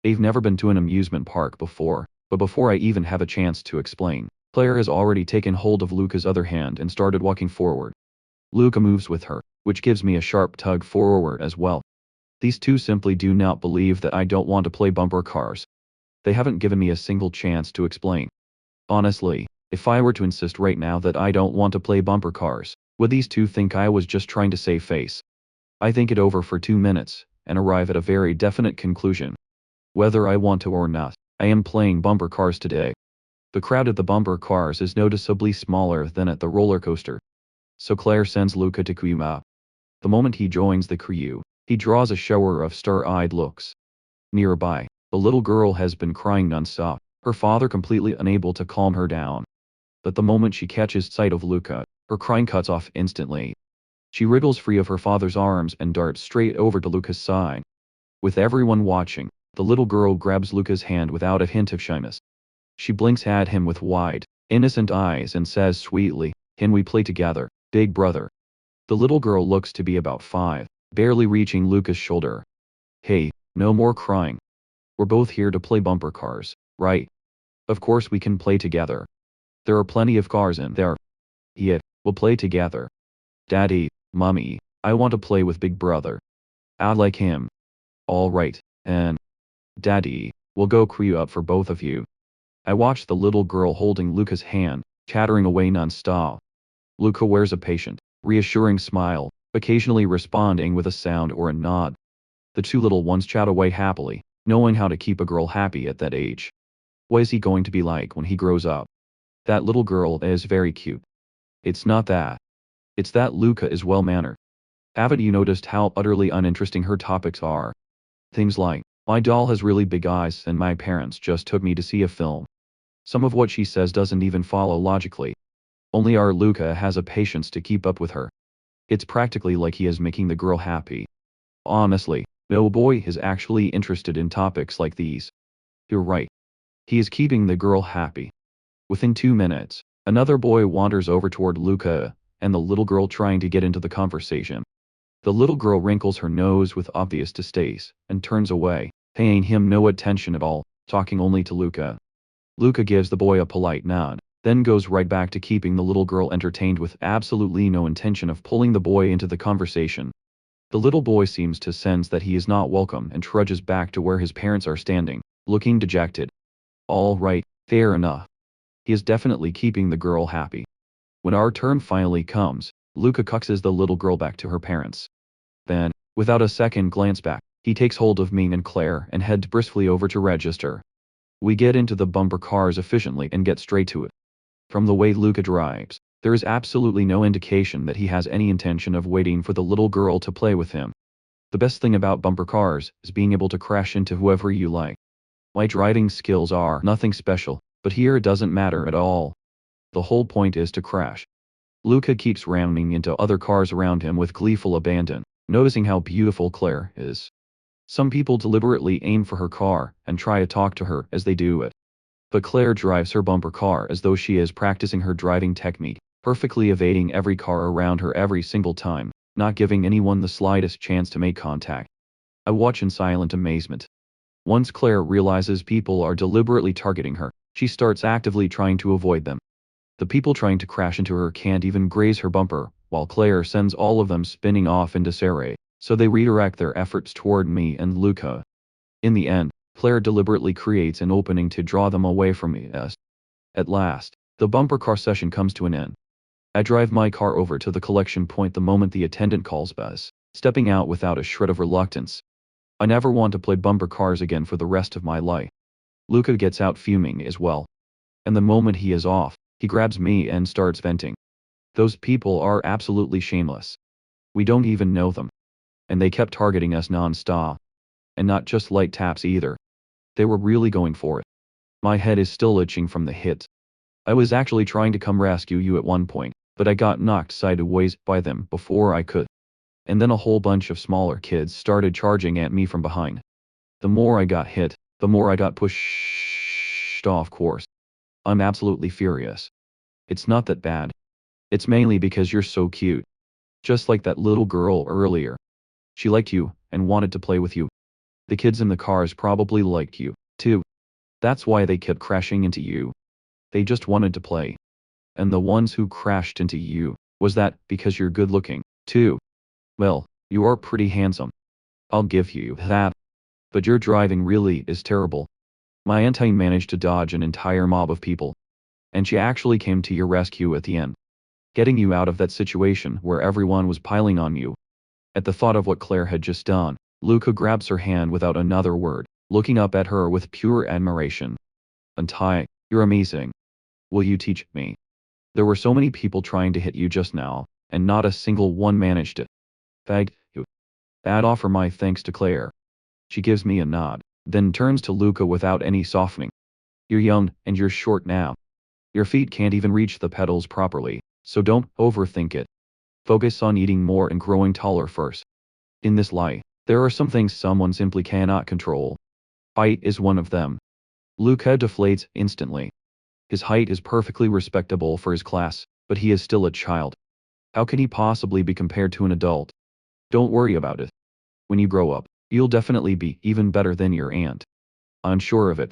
I've never been to an amusement park before, but before I even have a chance to explain, Claire has already taken hold of Luca's other hand and started walking forward. Luca moves with her, which gives me a sharp tug forward as well. These two simply do not believe that I don't want to play bumper cars. They haven't given me a single chance to explain. Honestly, if I were to insist right now that I don't want to play bumper cars, would these two think I was just trying to save face? I think it over for 2 minutes, and arrive at a very definite conclusion. Whether I want to or not, I am playing bumper cars today. The crowd at the bumper cars is noticeably smaller than at the roller coaster. So Claire sends Luca to queue up. The moment he joins the queue, he draws a shower of star-eyed looks. Nearby, the little girl has been crying nonstop, her father completely unable to calm her down. But the moment she catches sight of Luca, her crying cuts off instantly. She wriggles free of her father's arms and darts straight over to Luca's side. With everyone watching, the little girl grabs Luca's hand without a hint of shyness. She blinks at him with wide, innocent eyes and says sweetly, "Can we play together, big brother?" The little girl looks to be about 5, barely reaching Luca's shoulder. Hey, no more crying. We're both here to play bumper cars, right? Of course we can play together. There are plenty of cars in there. Yet, we'll play together. Daddy, Mommy, I want to play with big brother. I like him. All right, and Daddy, we'll go queue up for both of you. I watch the little girl holding Luca's hand, chattering away non-stop. Luca wears a patient, reassuring smile, occasionally responding with a sound or a nod. The two little ones chat away happily, knowing how to keep a girl happy at that age. What is he going to be like when he grows up? That little girl is very cute. It's not that. It's that Luca is well-mannered. Haven't you noticed how utterly uninteresting her topics are? Things like, my doll has really big eyes and my parents just took me to see a film. Some of what she says doesn't even follow logically. Only our Luca has a patience to keep up with her. It's practically like he is making the girl happy. Honestly, no boy is actually interested in topics like these. You're right. He is keeping the girl happy. Within 2 minutes, another boy wanders over toward Luca, and the little girl trying to get into the conversation. The little girl wrinkles her nose with obvious distaste, and turns away, paying him no attention at all, talking only to Luca. Luca gives the boy a polite nod, then goes right back to keeping the little girl entertained with absolutely no intention of pulling the boy into the conversation. The little boy seems to sense that he is not welcome and trudges back to where his parents are standing, looking dejected. All right, fair enough. He is definitely keeping the girl happy. When our turn finally comes, Luca coaxes the little girl back to her parents. Then, without a second glance back, he takes hold of me and Claire and heads briskly over to register. We get into the bumper cars efficiently and get straight to it. From the way Luca drives, there is absolutely no indication that he has any intention of waiting for the little girl to play with him. The best thing about bumper cars is being able to crash into whoever you like. My driving skills are nothing special, but here it doesn't matter at all. The whole point is to crash. Luca keeps ramming into other cars around him with gleeful abandon, noticing how beautiful Claire is. Some people deliberately aim for her car and try to talk to her as they do it. But Claire drives her bumper car as though she is practicing her driving technique, perfectly evading every car around her every single time, not giving anyone the slightest chance to make contact. I watch in silent amazement. Once Claire realizes people are deliberately targeting her, she starts actively trying to avoid them. The people trying to crash into her can't even graze her bumper, while Claire sends all of them spinning off in disarray, so they redirect their efforts toward me and Luca. In the end, Claire deliberately creates an opening to draw them away from me. At last, the bumper car session comes to an end. I drive my car over to the collection point the moment the attendant calls us, stepping out without a shred of reluctance. I never want to play bumper cars again for the rest of my life. Luca gets out fuming as well. And the moment he is off, he grabs me and starts venting. Those people are absolutely shameless. We don't even know them. And they kept targeting us non-stop. And not just light taps either. They were really going for it. My head is still itching from the hit. I was actually trying to come rescue you at one point, but I got knocked sideways by them before I could. And then a whole bunch of smaller kids started charging at me from behind. The more I got hit, the more I got pushed off course. I'm absolutely furious. It's not that bad. It's mainly because you're so cute. Just like that little girl earlier. She liked you, and wanted to play with you. The kids in the cars probably liked you, too. That's why they kept crashing into you. They just wanted to play. And the ones who crashed into you, was that because you're good looking, too? Well, you are pretty handsome. I'll give you that. But your driving really is terrible. My auntie managed to dodge an entire mob of people. And she actually came to your rescue at the end. Getting you out of that situation where everyone was piling on you. At the thought of what Claire had just done, Luca grabs her hand without another word, looking up at her with pure admiration. Auntie, you're amazing. Will you teach me? There were so many people trying to hit you just now, and not a single one managed it. Thank you. I'd offer my thanks to Claire. She gives me a nod, then turns to Luca without any softening. You're young, and you're short now. Your feet can't even reach the pedals properly, so don't overthink it. Focus on eating more and growing taller first. In this life, there are some things someone simply cannot control. Height is one of them. Luca deflates instantly. His height is perfectly respectable for his class, but he is still a child. How can he possibly be compared to an adult? Don't worry about it. When you grow up, you'll definitely be even better than your aunt. I'm sure of it.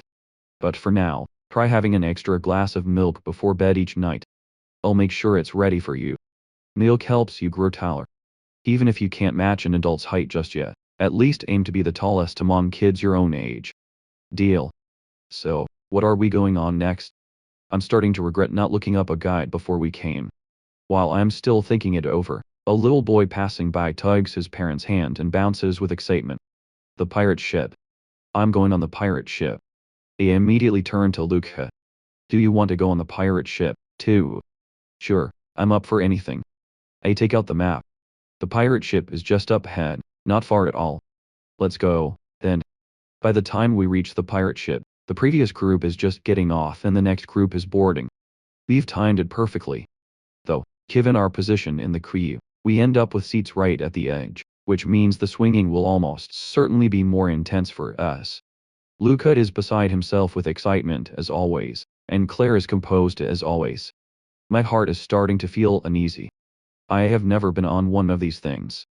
But for now, try having an extra glass of milk before bed each night. I'll make sure it's ready for you. Milk helps you grow taller. Even if you can't match an adult's height just yet, at least aim to be the tallest among kids your own age. Deal. So, what are we going on next? I'm starting to regret not looking up a guide before we came. While I'm still thinking it over, a little boy passing by tugs his parent's hand and bounces with excitement. The pirate ship. I'm going on the pirate ship. He immediately turned to Luca. Do you want to go on the pirate ship, too? Sure, I'm up for anything. I take out the map. The pirate ship is just up ahead, not far at all. Let's go, then. By the time we reach the pirate ship, the previous group is just getting off and the next group is boarding. We've timed it perfectly. Though, given our position in the queue, we end up with seats right at the edge, which means the swinging will almost certainly be more intense for us. Luca is beside himself with excitement as always, and Claire is composed as always. My heart is starting to feel uneasy. I have never been on one of these things.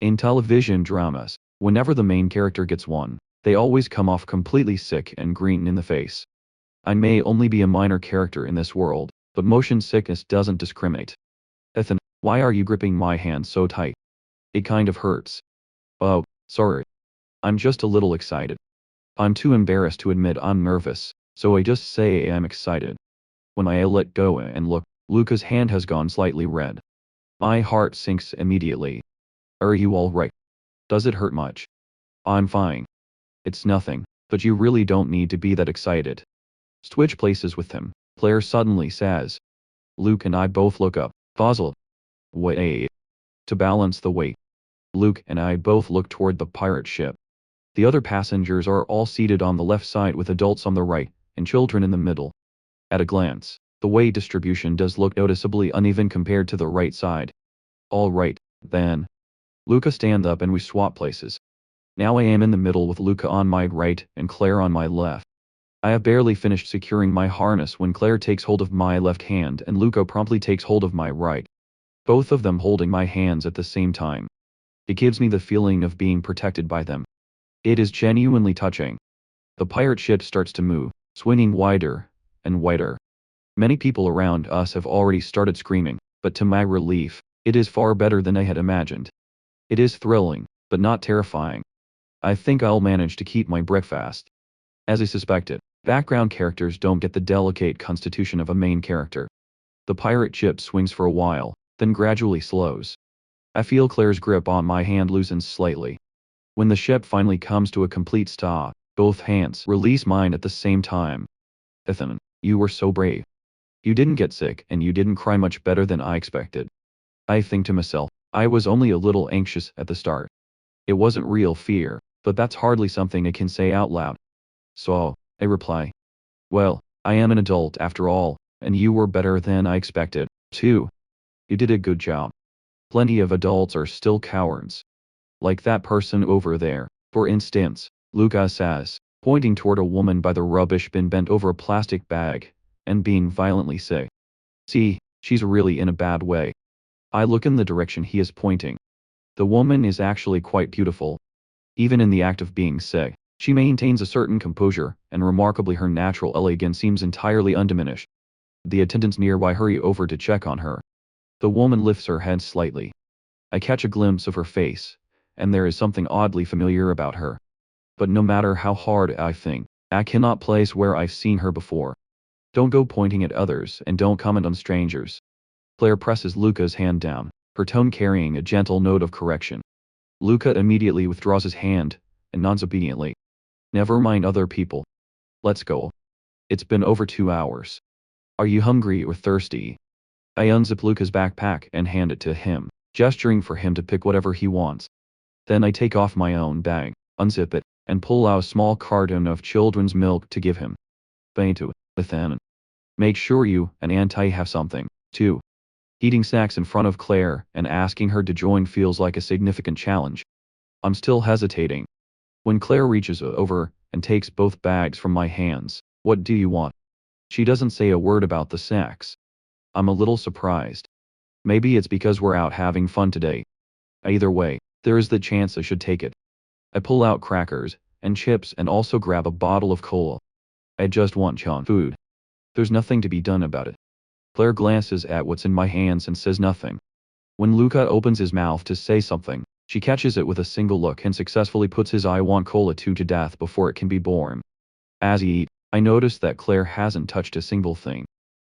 In television dramas, whenever the main character gets one, they always come off completely sick and green in the face. I may only be a minor character in this world, but motion sickness doesn't discriminate. Ethan, why are you gripping my hand so tight? It kind of hurts. Oh, sorry. I'm just a little excited. I'm too embarrassed to admit I'm nervous, so I just say I'm excited. When I let go and look, Luca's hand has gone slightly red. My heart sinks immediately. Are you all right? Does it hurt much? I'm fine. It's nothing, but you really don't need to be that excited. Switch places with him, Claire suddenly says. Luke and I both look up. Fossil. Wait. To balance the weight. Luke and I both look toward the pirate ship. The other passengers are all seated on the left side with adults on the right, and children in the middle. At a glance, the weight distribution does look noticeably uneven compared to the right side. All right, then. Luca stand up and we swap places. Now I am in the middle with Luca on my right and Claire on my left. I have barely finished securing my harness when Claire takes hold of my left hand and Luca promptly takes hold of my right. Both of them holding my hands at the same time. It gives me the feeling of being protected by them. It is genuinely touching. The pirate ship starts to move, swinging wider and wider. Many people around us have already started screaming, but to my relief, it is far better than I had imagined. It is thrilling, but not terrifying. I think I'll manage to keep my breakfast. As I suspected, background characters don't get the delicate constitution of a main character. The pirate ship swings for a while, then gradually slows. I feel Claire's grip on my hand loosens slightly. When the ship finally comes to a complete stop, both hands release mine at the same time. Ethan, you were so brave. You didn't get sick and you didn't cry much better than I expected. I think to myself, I was only a little anxious at the start. It wasn't real fear, but that's hardly something I can say out loud. So, I reply. Well, I am an adult after all, and you were better than I expected, too. You did a good job. Plenty of adults are still cowards. Like that person over there, for instance, Luca says, pointing toward a woman by the rubbish bin bent over a plastic bag, and being violently sick. See, she's really in a bad way. I look in the direction he is pointing. The woman is actually quite beautiful. Even in the act of being sick, she maintains a certain composure, and remarkably her natural elegance seems entirely undiminished. The attendants nearby hurry over to check on her. The woman lifts her head slightly. I catch a glimpse of her face, and there is something oddly familiar about her. But no matter how hard I think, I cannot place where I've seen her before. Don't go pointing at others and don't comment on strangers. Claire presses Luca's hand down, her tone carrying a gentle note of correction. Luca immediately withdraws his hand, and nods obediently. Never mind other people. Let's go. It's been over 2 hours. Are you hungry or thirsty? I unzip Luca's backpack and hand it to him, gesturing for him to pick whatever he wants. Then I take off my own bag, unzip it, and pull out a small carton of children's milk to give him. Baintu, Ethan. Make sure you and Auntie have something, too. Eating snacks in front of Claire and asking her to join feels like a significant challenge. I'm still hesitating. When Claire reaches over and takes both bags from my hands, what do you want? She doesn't say a word about the snacks. I'm a little surprised. Maybe it's because we're out having fun today. Either way, there is the chance I should take it. I pull out crackers and chips and also grab a bottle of cola. I just want junk food. There's nothing to be done about it. Claire glances at what's in my hands and says nothing. When Luca opens his mouth to say something, she catches it with a single look and successfully puts his I want cola 2 to death before it can be born. As he eats, I notice that Claire hasn't touched a single thing.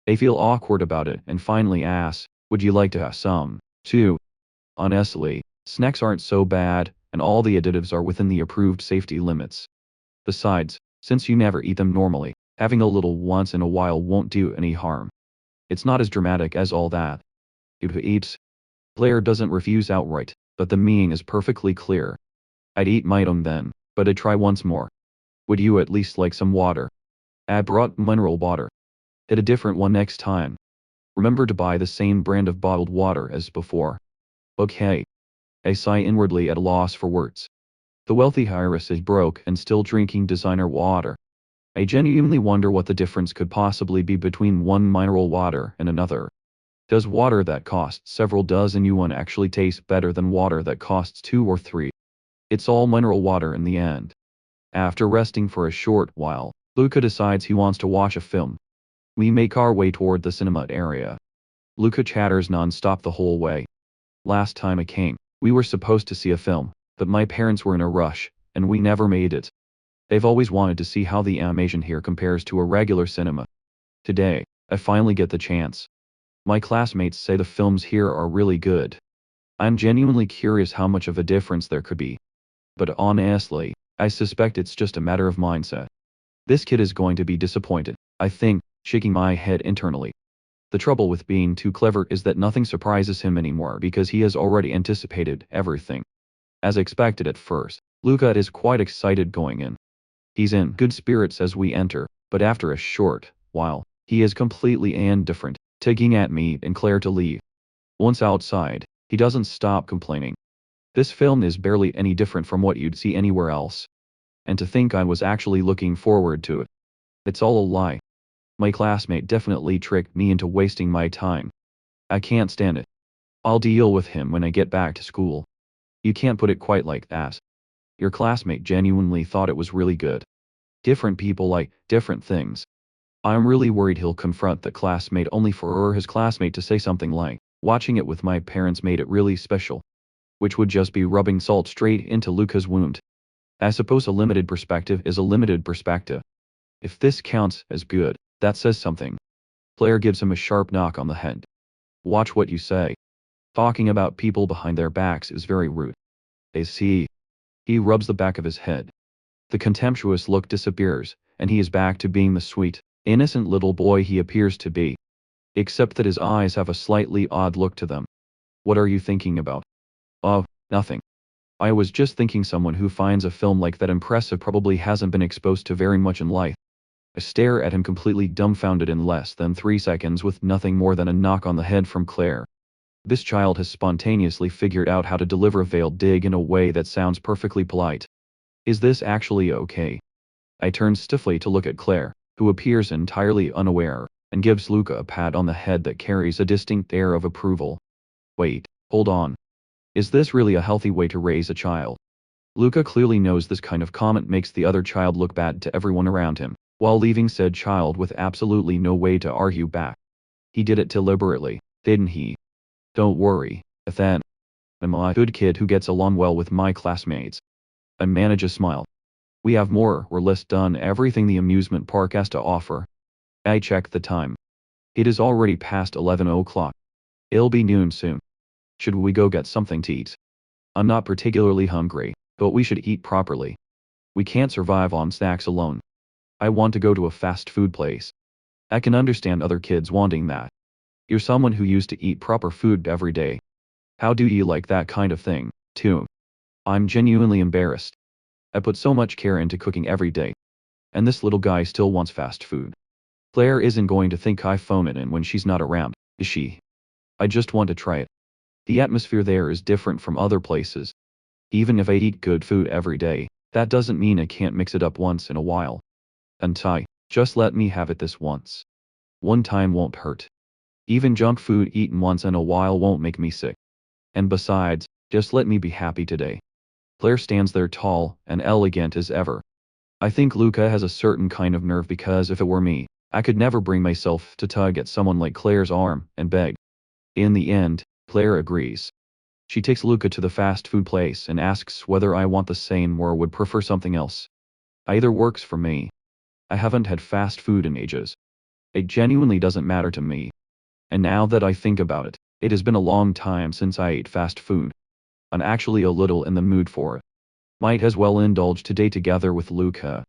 They feel awkward about it and finally ask, would you like to have some, too? Honestly, snacks aren't so bad, and all the additives are within the approved safety limits. Besides, since you never eat them normally, having a little once in a while won't do any harm. It's not as dramatic as all that. Who eats? Blair doesn't refuse outright, but the meaning is perfectly clear. I'd eat my own then, but I'd try once more. Would you at least like some water? I brought mineral water. Get a different one next time. Remember to buy the same brand of bottled water as before. Okay. I sigh inwardly at a loss for words. The wealthy heiress is broke and still drinking designer water. I genuinely wonder what the difference could possibly be between one mineral water and another. Does water that costs several dozen yuan actually taste better than water that costs 2 or 3? It's all mineral water in the end. After resting for a short while, Luca decides he wants to watch a film. We make our way toward the cinema area. Luca chatters non-stop the whole way. Last time I came, we were supposed to see a film, but my parents were in a rush, and we never made it. They've always wanted to see how the animation here compares to a regular cinema. Today, I finally get the chance. My classmates say the films here are really good. I'm genuinely curious how much of a difference there could be. But honestly, I suspect it's just a matter of mindset. This kid is going to be disappointed, I think, shaking my head internally. The trouble with being too clever is that nothing surprises him anymore because he has already anticipated everything. As expected at first, Luca is quite excited going in. He's in good spirits as we enter, but after a short while, he is completely indifferent, tugging at me and Claire to leave. Once outside, he doesn't stop complaining. This film is barely any different from what you'd see anywhere else. And to think I was actually looking forward to it. It's all a lie. My classmate definitely tricked me into wasting my time. I can't stand it. I'll deal with him when I get back to school. You can't put it quite like that. Your classmate genuinely thought it was really good. Different people like different things. I'm really worried he'll confront the classmate only for his classmate to say something like, watching it with my parents made it really special. Which would just be rubbing salt straight into Luca's wound. I suppose a limited perspective is a limited perspective. If this counts as good, that says something. Claire gives him a sharp knock on the head. Watch what you say. Talking about people behind their backs is very rude. I see. He rubs the back of his head. The contemptuous look disappears, and he is back to being the sweet, innocent little boy he appears to be. Except that his eyes have a slightly odd look to them. What are you thinking about? Oh, nothing. I was just thinking someone who finds a film like that impressive probably hasn't been exposed to very much in life. I stare at him completely dumbfounded in less than 3 seconds with nothing more than a knock on the head from Claire. This child has spontaneously figured out how to deliver a veiled dig in a way that sounds perfectly polite. Is this actually okay? I turn stiffly to look at Claire, who appears entirely unaware, and gives Luca a pat on the head that carries a distinct air of approval. Wait, hold on. Is this really a healthy way to raise a child? Luca clearly knows this kind of comment makes the other child look bad to everyone around him, while leaving said child with absolutely no way to argue back. He did it deliberately, didn't he? Don't worry, Ethan. I'm a good kid who gets along well with my classmates. I manage a smile. We have more or less done everything the amusement park has to offer. I check the time. It is already past 11 o'clock. It'll be noon soon. Should we go get something to eat? I'm not particularly hungry, but we should eat properly. We can't survive on snacks alone. I want to go to a fast food place. I can understand other kids wanting that. You're someone who used to eat proper food every day. How do you like that kind of thing, too? I'm genuinely embarrassed. I put so much care into cooking every day. And this little guy still wants fast food. Claire isn't going to think I phone it in when she's not around, is she? I just want to try it. The atmosphere there is different from other places. Even if I eat good food every day, that doesn't mean I can't mix it up once in a while. And just let me have it this once. One time won't hurt. Even junk food eaten once in a while won't make me sick. And besides, just let me be happy today. Claire stands there tall and elegant as ever. I think Luca has a certain kind of nerve because if it were me, I could never bring myself to tug at someone like Claire's arm and beg. In the end, Claire agrees. She takes Luca to the fast food place and asks whether I want the same or would prefer something else. Either works for me. I haven't had fast food in ages. It genuinely doesn't matter to me. And now that I think about it, it has been a long time since I ate fast food. I'm actually a little in the mood for it. Might as well indulge today together with Luca.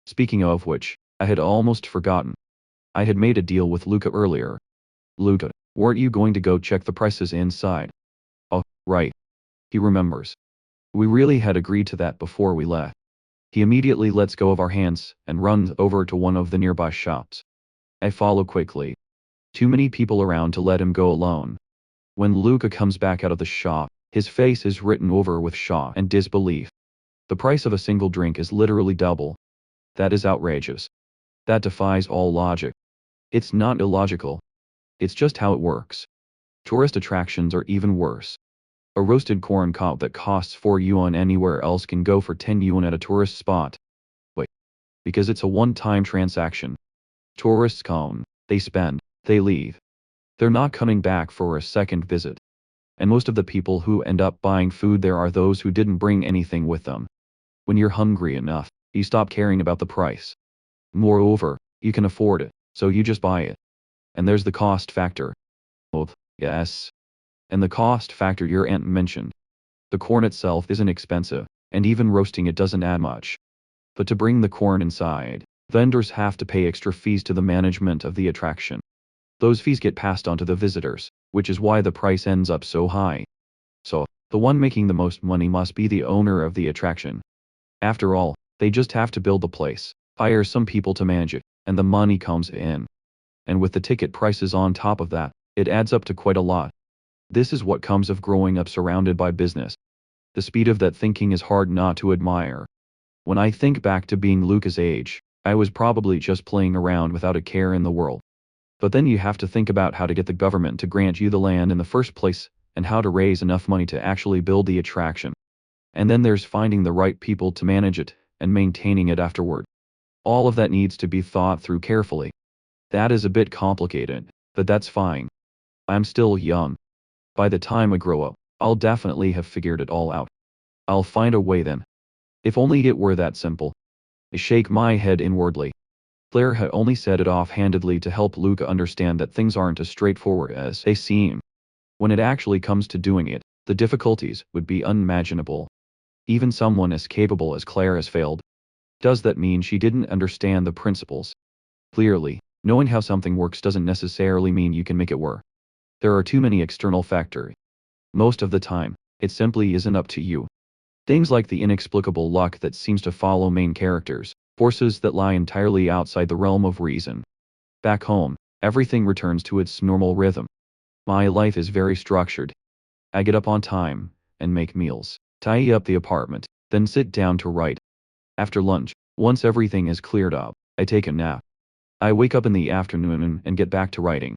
Speaking of which, I had almost forgotten. I had made a deal with Luca earlier. Luca, weren't you going to go check the prices inside? Oh, right. He remembers. We really had agreed to that before we left. He immediately lets go of our hands and runs over to one of the nearby shops. I follow quickly. Too many people around to let him go alone. When Luca comes back out of the shop, his face is written over with shock and disbelief. The price of a single drink is literally double. That is outrageous. That defies all logic. It's not illogical. It's just how it works. Tourist attractions are even worse. A roasted corn cob that costs 4 yuan anywhere else can go for 10 yuan at a tourist spot. Wait. Because it's a one-time transaction. Tourists come, they spend, they leave. They're not coming back for a second visit. And most of the people who end up buying food there are those who didn't bring anything with them. When you're hungry enough, you stop caring about the price. Moreover, you can afford it, so you just buy it. And there's the cost factor. Oh, yes. And the cost factor your aunt mentioned. The corn itself isn't expensive, and even roasting it doesn't add much. But to bring the corn inside, vendors have to pay extra fees to the management of the attraction. Those fees get passed on to the visitors, which is why the price ends up so high. So, the one making the most money must be the owner of the attraction. After all, they just have to build the place, hire some people to manage it, and the money comes in. And with the ticket prices on top of that, it adds up to quite a lot. This is what comes of growing up surrounded by business. The speed of that thinking is hard not to admire. When I think back to being Luca's age, I was probably just playing around without a care in the world. But then you have to think about how to get the government to grant you the land in the first place, and how to raise enough money to actually build the attraction. And then there's finding the right people to manage it, and maintaining it afterward. All of that needs to be thought through carefully. That is a bit complicated, but that's fine. I'm still young. By the time I grow up, I'll definitely have figured it all out. I'll find a way then. If only it were that simple. I shake my head inwardly. Claire had only said it offhandedly to help Luca understand that things aren't as straightforward as they seem. When it actually comes to doing it, the difficulties would be unimaginable. Even someone as capable as Claire has failed. Does that mean she didn't understand the principles? Clearly, knowing how something works doesn't necessarily mean you can make it work. There are too many external factors. Most of the time, it simply isn't up to you. Things like the inexplicable luck that seems to follow main characters, forces that lie entirely outside the realm of reason. Back home, everything returns to its normal rhythm. My life is very structured. I get up on time, and make meals, tidy up the apartment, then sit down to write. After lunch, once everything is cleared up, I take a nap. I wake up in the afternoon and get back to writing.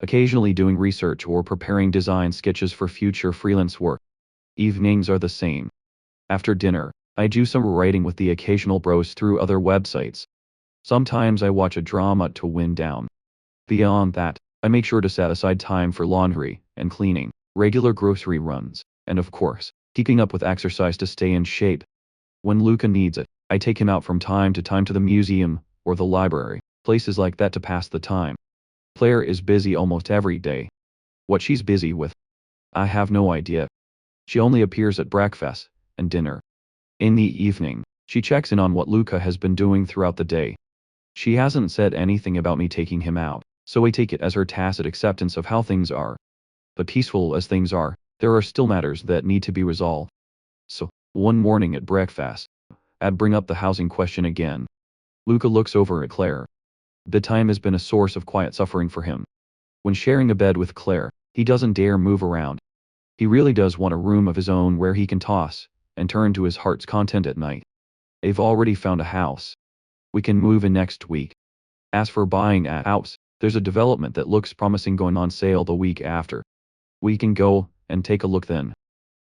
Occasionally doing research or preparing design sketches for future freelance work. Evenings are the same. After dinner, I do some writing with the occasional browse through other websites. Sometimes I watch a drama to wind down. Beyond that, I make sure to set aside time for laundry and cleaning, regular grocery runs, and of course, keeping up with exercise to stay in shape. When Luca needs it, I take him out from time to time to the museum or the library, places like that to pass the time. Claire is busy almost every day. What she's busy with, I have no idea. She only appears at breakfast and dinner. In the evening, she checks in on what Luca has been doing throughout the day. She hasn't said anything about me taking him out, so I take it as her tacit acceptance of how things are. But peaceful as things are, there are still matters that need to be resolved. So, one morning at breakfast, I'd bring up the housing question again. Luca looks over at Claire. Bedtime has been a source of quiet suffering for him. When sharing a bed with Claire, he doesn't dare move around. He really does want a room of his own where he can toss and turn to his heart's content at night. I've already found a house. We can move in next week. As for buying a house, there's a development that looks promising going on sale the week after. We can go and take a look then.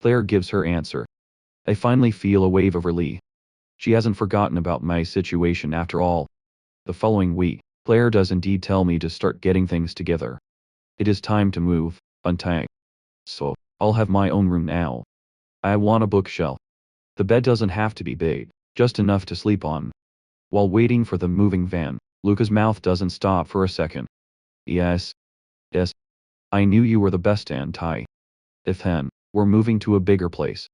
Claire gives her answer. I finally feel a wave of relief. She hasn't forgotten about my situation after all. The following week, Claire does indeed tell me to start getting things together. It is time to move, untie. So, I'll have my own room now. I want a bookshelf. The bed doesn't have to be big, just enough to sleep on. While waiting for the moving van, Luca's mouth doesn't stop for a second. Yes. Yes. I knew you were the best anti. If then, we're moving to a bigger place.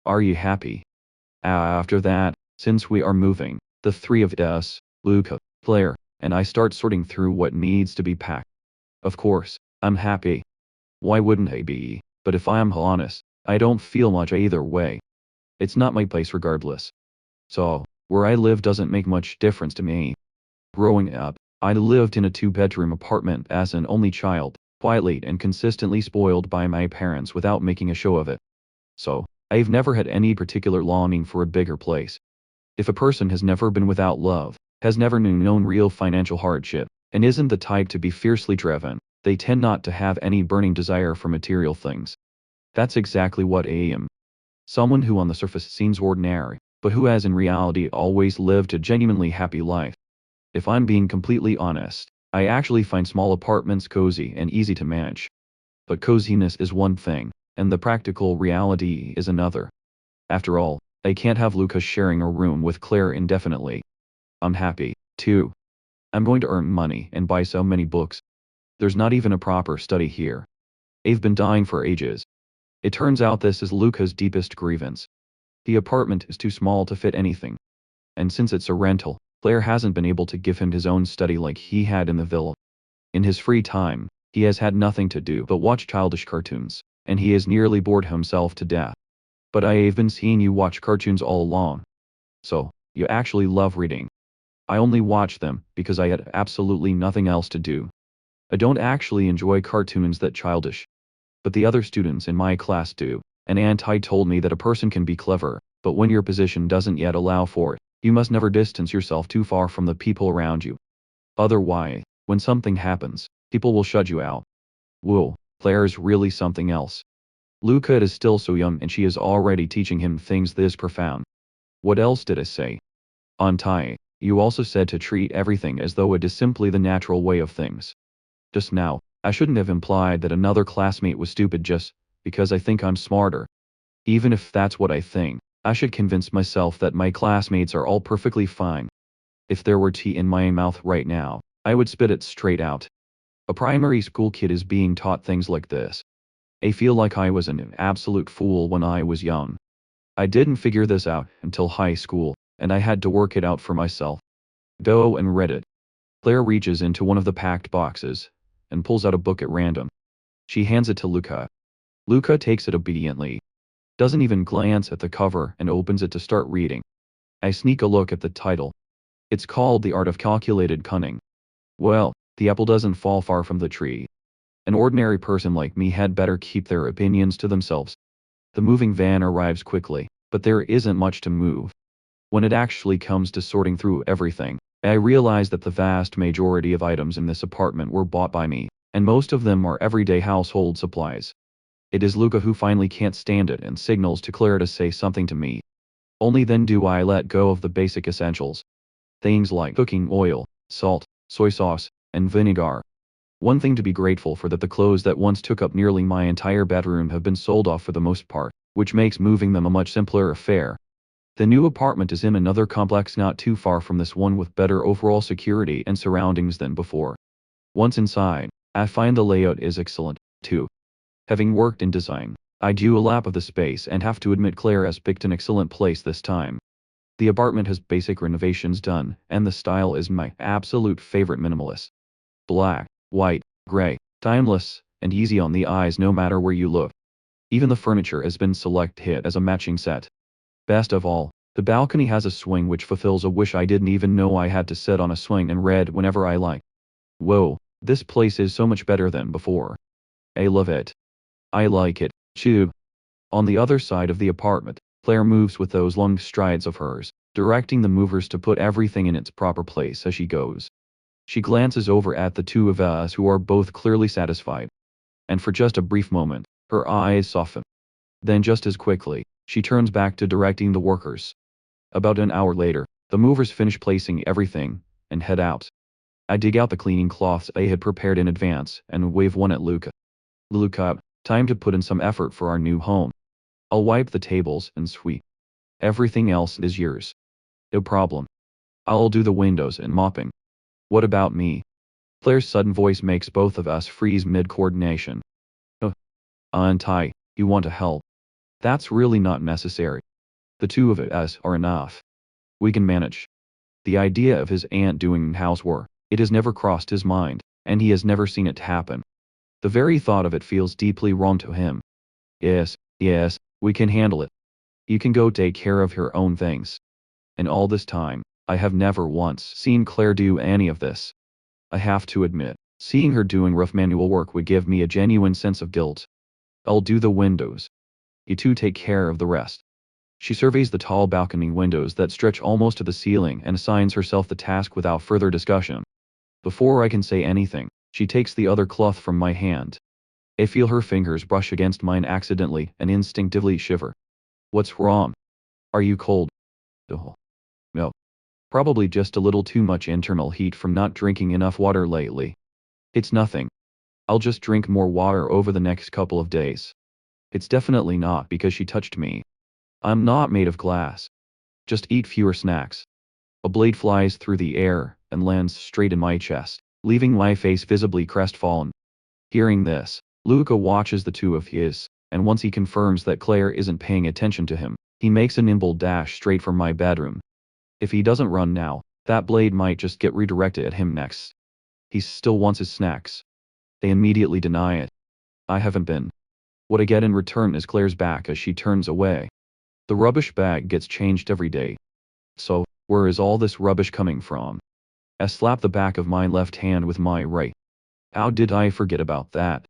Are you happy? After that, since we are moving, the three of us, Luca, Claire, and I start sorting through what needs to be packed. Of course, I'm happy. Why wouldn't I be? But if I'm honest, I don't feel much either way. It's not my place regardless. So, where I live doesn't make much difference to me. Growing up, I lived in a two-bedroom apartment as an only child, quietly and consistently spoiled by my parents without making a show of it. So, I've never had any particular longing for a bigger place. If a person has never been without love, has never known real financial hardship, and isn't the type to be fiercely driven, they tend not to have any burning desire for material things. That's exactly what I am. Someone who on the surface seems ordinary, but who has in reality always lived a genuinely happy life. If I'm being completely honest, I actually find small apartments cozy and easy to manage. But coziness is one thing, and the practical reality is another. After all, I can't have Lucas sharing a room with Claire indefinitely. I'm happy, too. I'm going to earn money and buy so many books. There's not even a proper study here. I've been dying for ages. It turns out this is Lucas' deepest grievance. The apartment is too small to fit anything. And since it's a rental, Claire hasn't been able to give him his own study like he had in the villa. In his free time, he has had nothing to do but watch childish cartoons, and he has nearly bored himself to death. But I've been seeing you watch cartoons all along. So, you actually love reading. I only watch them because I had absolutely nothing else to do. I don't actually enjoy cartoons that childish. But the other students in my class do, and Auntie told me that a person can be clever, but when your position doesn't yet allow for it, you must never distance yourself too far from the people around you. Otherwise, when something happens, people will shut you out. Whoa, Claire is really something else. Luca is still so young and she is already teaching him things this profound. What else did I say? Auntie, you also said to treat everything as though it is simply the natural way of things. Just now, I shouldn't have implied that another classmate was stupid just because I think I'm smarter. Even if that's what I think, I should convince myself that my classmates are all perfectly fine. If there were tea in my mouth right now, I would spit it straight out. A primary school kid is being taught things like this. I feel like I was an absolute fool when I was young. I didn't figure this out until high school, and I had to work it out for myself. Go and read it. Claire reaches into one of the packed boxes and pulls out a book at random. She hands it to Luca. Luca takes it obediently. Doesn't even glance at the cover and opens it to start reading. I sneak a look at the title. It's called The Art of Calculated Cunning. Well, the apple doesn't fall far from the tree. An ordinary person like me had better keep their opinions to themselves. The moving van arrives quickly, but there isn't much to move. When it actually comes to sorting through everything, I realize that the vast majority of items in this apartment were bought by me, and most of them are everyday household supplies. It is Luca who finally can't stand it and signals to Claire to say something to me. Only then do I let go of the basic essentials. Things like cooking oil, salt, soy sauce, and vinegar. One thing to be grateful for that the clothes that once took up nearly my entire bedroom have been sold off for the most part, which makes moving them a much simpler affair. The new apartment is in another complex not too far from this one with better overall security and surroundings than before. Once inside, I find the layout is excellent, too. Having worked in design, I do a lap of the space and have to admit Claire has picked an excellent place this time. The apartment has basic renovations done, and the style is my absolute favorite minimalist. Black, white, gray, timeless, and easy on the eyes no matter where you look. Even the furniture has been hit as a matching set. Best of all, the balcony has a swing which fulfills a wish I didn't even know I had to sit on a swing and read whenever I like. Whoa, this place is so much better than before. I love it. I like it, too. On the other side of the apartment, Claire moves with those long strides of hers, directing the movers to put everything in its proper place as she goes. She glances over at the two of us who are both clearly satisfied. And for just a brief moment, her eyes soften. Then just as quickly, she turns back to directing the workers. About an hour later, the movers finish placing everything, and head out. I dig out the cleaning cloths I had prepared in advance, and wave one at Luca. Luca, time to put in some effort for our new home. I'll wipe the tables and sweep. Everything else is yours. No problem. I'll do the windows and mopping. What about me? Claire's sudden voice makes both of us freeze mid-coordination. Oh, Ty, you want to help? That's really not necessary. The two of us are enough. We can manage. The idea of his aunt doing housework, it has never crossed his mind, and he has never seen it happen. The very thought of it feels deeply wrong to him. Yes, we can handle it. You can go take care of her own things. And all this time, I have never once seen Claire do any of this. I have to admit, seeing her doing rough manual work would give me a genuine sense of guilt. I'll do the windows. You two take care of the rest. She surveys the tall balcony windows that stretch almost to the ceiling and assigns herself the task without further discussion. Before I can say anything, she takes the other cloth from my hand. I feel her fingers brush against mine accidentally and instinctively shiver. What's wrong? Are you cold? Oh. No. Probably just a little too much internal heat from not drinking enough water lately. It's nothing. I'll just drink more water over the next couple of days. It's definitely not because she touched me. I'm not made of glass. Just eat fewer snacks. A blade flies through the air and lands straight in my chest, leaving my face visibly crestfallen. Hearing this, Luca watches the two of his, and once he confirms that Claire isn't paying attention to him, he makes a nimble dash straight for my bedroom. If he doesn't run now, that blade might just get redirected at him next. He still wants his snacks. They immediately deny it. I haven't been. What I get in return is Claire's back as she turns away. The rubbish bag gets changed every day. So, where is all this rubbish coming from? I slap the back of my left hand with my right. How did I forget about that?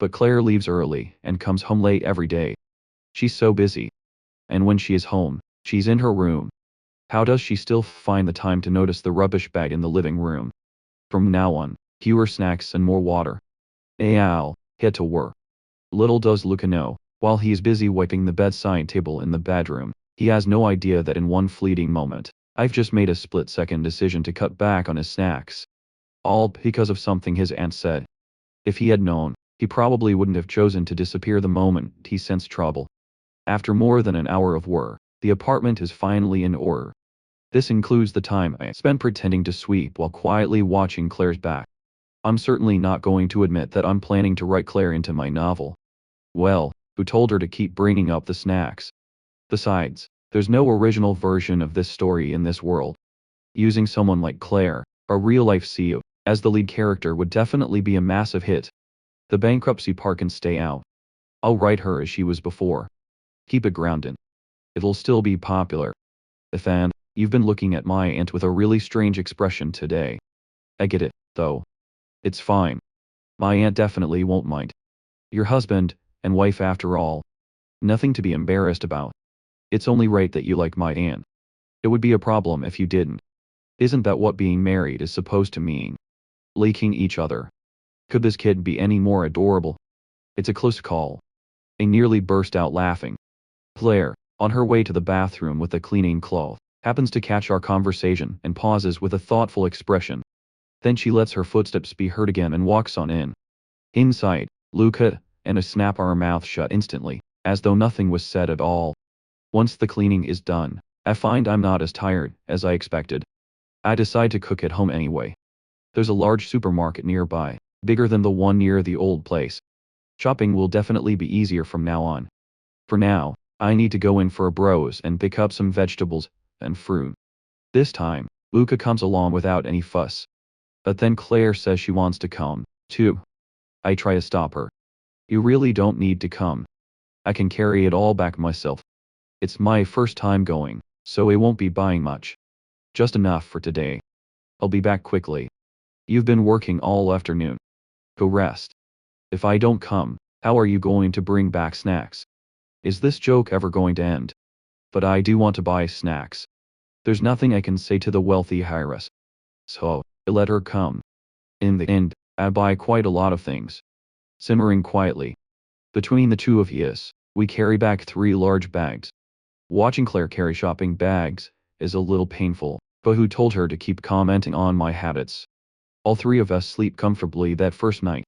But Claire leaves early and comes home late every day. She's so busy. And when she is home, she's in her room. How does she still find the time to notice the rubbish bag in the living room? From now on, fewer snacks and more water. I'll head to work. Little does Luca know, while he is busy wiping the bedside table in the bedroom, he has no idea that in one fleeting moment, I've just made a split-second decision to cut back on his snacks. All because of something his aunt said. If he had known, he probably wouldn't have chosen to disappear the moment he sensed trouble. After more than an hour of work, the apartment is finally in order. This includes the time I spent pretending to sweep while quietly watching Claire's back. I'm certainly not going to admit that I'm planning to write Claire into my novel. Well, who told her to keep bringing up the snacks? Besides, there's no original version of this story in this world. Using someone like Claire, a real-life CEO, as the lead character would definitely be a massive hit. The bankruptcy part can stay out. I'll write her as she was before. Keep it grounded. It'll still be popular. Ethan, you've been looking at my aunt with a really strange expression today. I get it, though. It's fine. My aunt definitely won't mind. Your husband and wife after all. Nothing to be embarrassed about. It's only right that you like my aunt. It would be a problem if you didn't. Isn't that what being married is supposed to mean? Liking each other. Could this kid be any more adorable? It's a close call. I nearly burst out laughing. Claire, on her way to the bathroom with the cleaning cloth, happens to catch our conversation and pauses with a thoughtful expression. Then she lets her footsteps be heard again and walks on in. Inside, Luca and I snap our mouths shut instantly, as though nothing was said at all. Once the cleaning is done, I find I'm not as tired as I expected. I decide to cook at home anyway. There's a large supermarket nearby, bigger than the one near the old place. Shopping will definitely be easier from now on. For now, I need to go in for a browse and pick up some vegetables and fruit. This time, Luca comes along without any fuss. But then Claire says she wants to come, too. I try to stop her. You really don't need to come. I can carry it all back myself. It's my first time going, so I won't be buying much. Just enough for today. I'll be back quickly. You've been working all afternoon. Go rest. If I don't come, how are you going to bring back snacks? Is this joke ever going to end? But I do want to buy snacks. There's nothing I can say to the wealthy heiress. So, I let her come. In the end, I buy quite a lot of things. Simmering quietly. Between the two of us, we carry back 3 large bags. Watching Claire carry shopping bags is a little painful, but who told her to keep commenting on my habits? All 3 of us sleep comfortably that first night.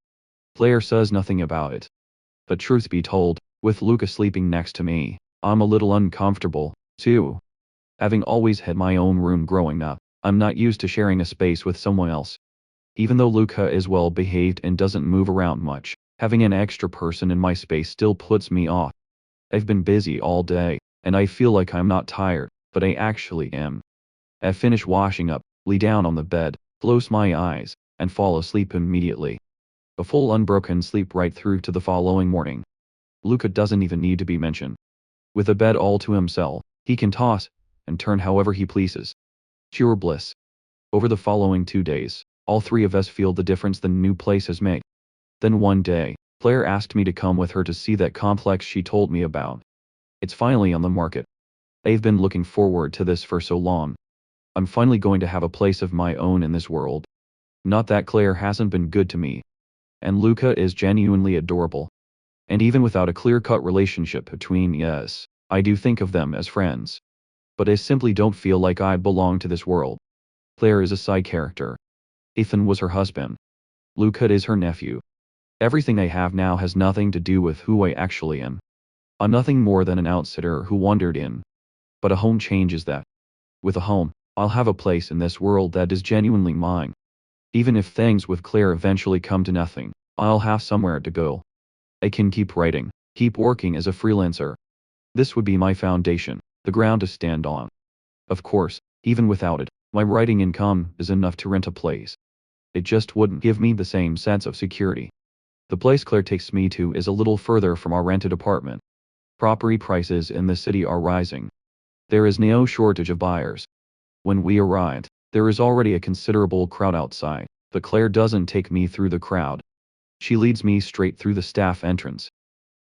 Claire says nothing about it. But truth be told, with Luca sleeping next to me, I'm a little uncomfortable, too. Having always had my own room growing up, I'm not used to sharing a space with someone else. Even though Luca is well behaved and doesn't move around much, having an extra person in my space still puts me off. I've been busy all day, and I feel like I'm not tired, but I actually am. I finish washing up, lay down on the bed, close my eyes, and fall asleep immediately. A full unbroken sleep right through to the following morning. Luca doesn't even need to be mentioned. With a bed all to himself, he can toss and turn however he pleases. Pure bliss. Over the following 2 days, all three of us feel the difference the new place has made. Then one day, Claire asked me to come with her to see that complex she told me about. It's finally on the market. I've been looking forward to this for so long. I'm finally going to have a place of my own in this world. Not that Claire hasn't been good to me. And Luca is genuinely adorable. And even without a clear-cut relationship between us, I do think of them as friends. But I simply don't feel like I belong to this world. Claire is a side character. Ethan was her husband. Luca is her nephew. Everything I have now has nothing to do with who I actually am. I'm nothing more than an outsider who wandered in. But a home changes that. With a home, I'll have a place in this world that is genuinely mine. Even if things with Claire eventually come to nothing, I'll have somewhere to go. I can keep writing, keep working as a freelancer. This would be my foundation, the ground to stand on. Of course, even without it, my writing income is enough to rent a place. It just wouldn't give me the same sense of security. The place Claire takes me to is a little further from our rented apartment. Property prices in the city are rising. There is no shortage of buyers. When we arrived, there is already a considerable crowd outside, but Claire doesn't take me through the crowd. She leads me straight through the staff entrance.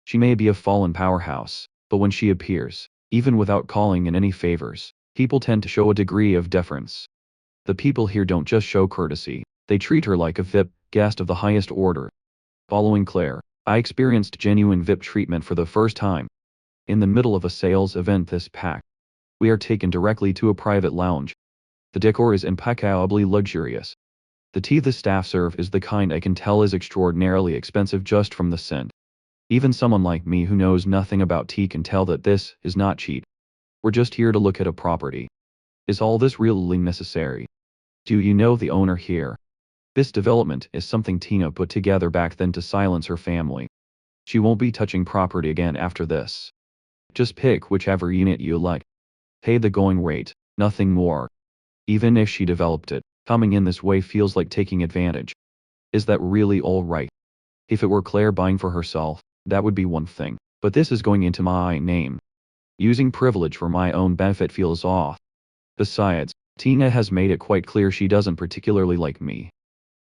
She may be a fallen powerhouse, but when she appears, even without calling in any favors, people tend to show a degree of deference. The people here don't just show courtesy, they treat her like a VIP guest of the highest order. Following Claire, I experienced genuine VIP treatment for the first time. In the middle of a sales event this packed, we are taken directly to a private lounge. The decor is impeccably luxurious. The tea the staff serve is the kind I can tell is extraordinarily expensive just from the scent. Even someone like me who knows nothing about tea can tell that this is not cheap. We're just here to look at a property. Is all this really necessary? Do you know the owner here? This development is something Tina put together back then to silence her family. She won't be touching property again after this. Just pick whichever unit you like. Pay the going rate, nothing more. Even if she developed it, coming in this way feels like taking advantage. Is that really all right? If it were Claire buying for herself, that would be one thing, but this is going into my name. Using privilege for my own benefit feels off. Besides, Tina has made it quite clear she doesn't particularly like me.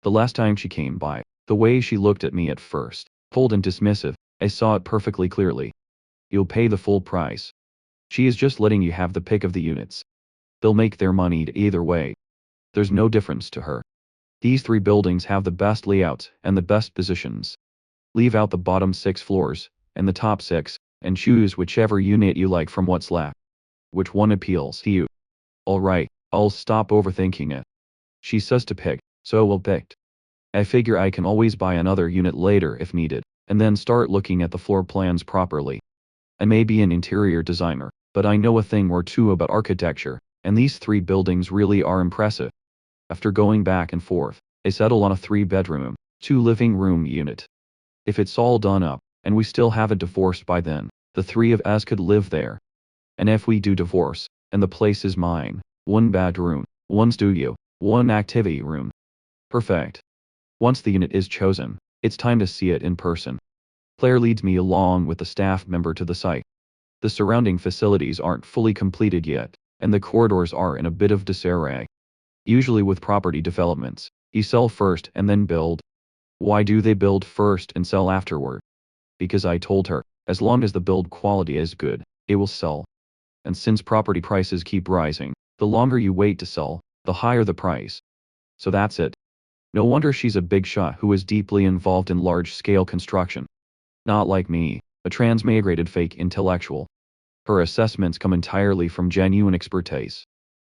The last time she came by, the way she looked at me at first, cold and dismissive, I saw it perfectly clearly. You'll pay the full price. She is just letting you have the pick of the units. They'll make their money either way. There's no difference to her. These three buildings have the best layouts and the best positions. Leave out the bottom 6 floors, and the top 6, and choose whichever unit you like from what's left. Which one appeals to you? Alright, I'll stop overthinking it. She says to pick, so we'll pick. I figure I can always buy another unit later if needed, and then start looking at the floor plans properly. I may be an interior designer, but I know a thing or two about architecture, and these 3 buildings really are impressive. After going back and forth, I settle on a 3-bedroom, 2-living-room unit. If it's all done up, and we still haven't divorced by then, the 3 of us could live there. And if we do divorce, and the place is mine, 1 bedroom, 1 studio, 1 activity room. Perfect. Once the unit is chosen, it's time to see it in person. Claire leads me along with the staff member to the site. The surrounding facilities aren't fully completed yet, and the corridors are in a bit of disarray. Usually with property developments, you sell first and then build. Why do they build first and sell afterward? Because I told her, as long as the build quality is good, it will sell. And since property prices keep rising, the longer you wait to sell, the higher the price. So that's it. No wonder she's a big shot who is deeply involved in large-scale construction. Not like me, a transmigrated fake intellectual. Her assessments come entirely from genuine expertise.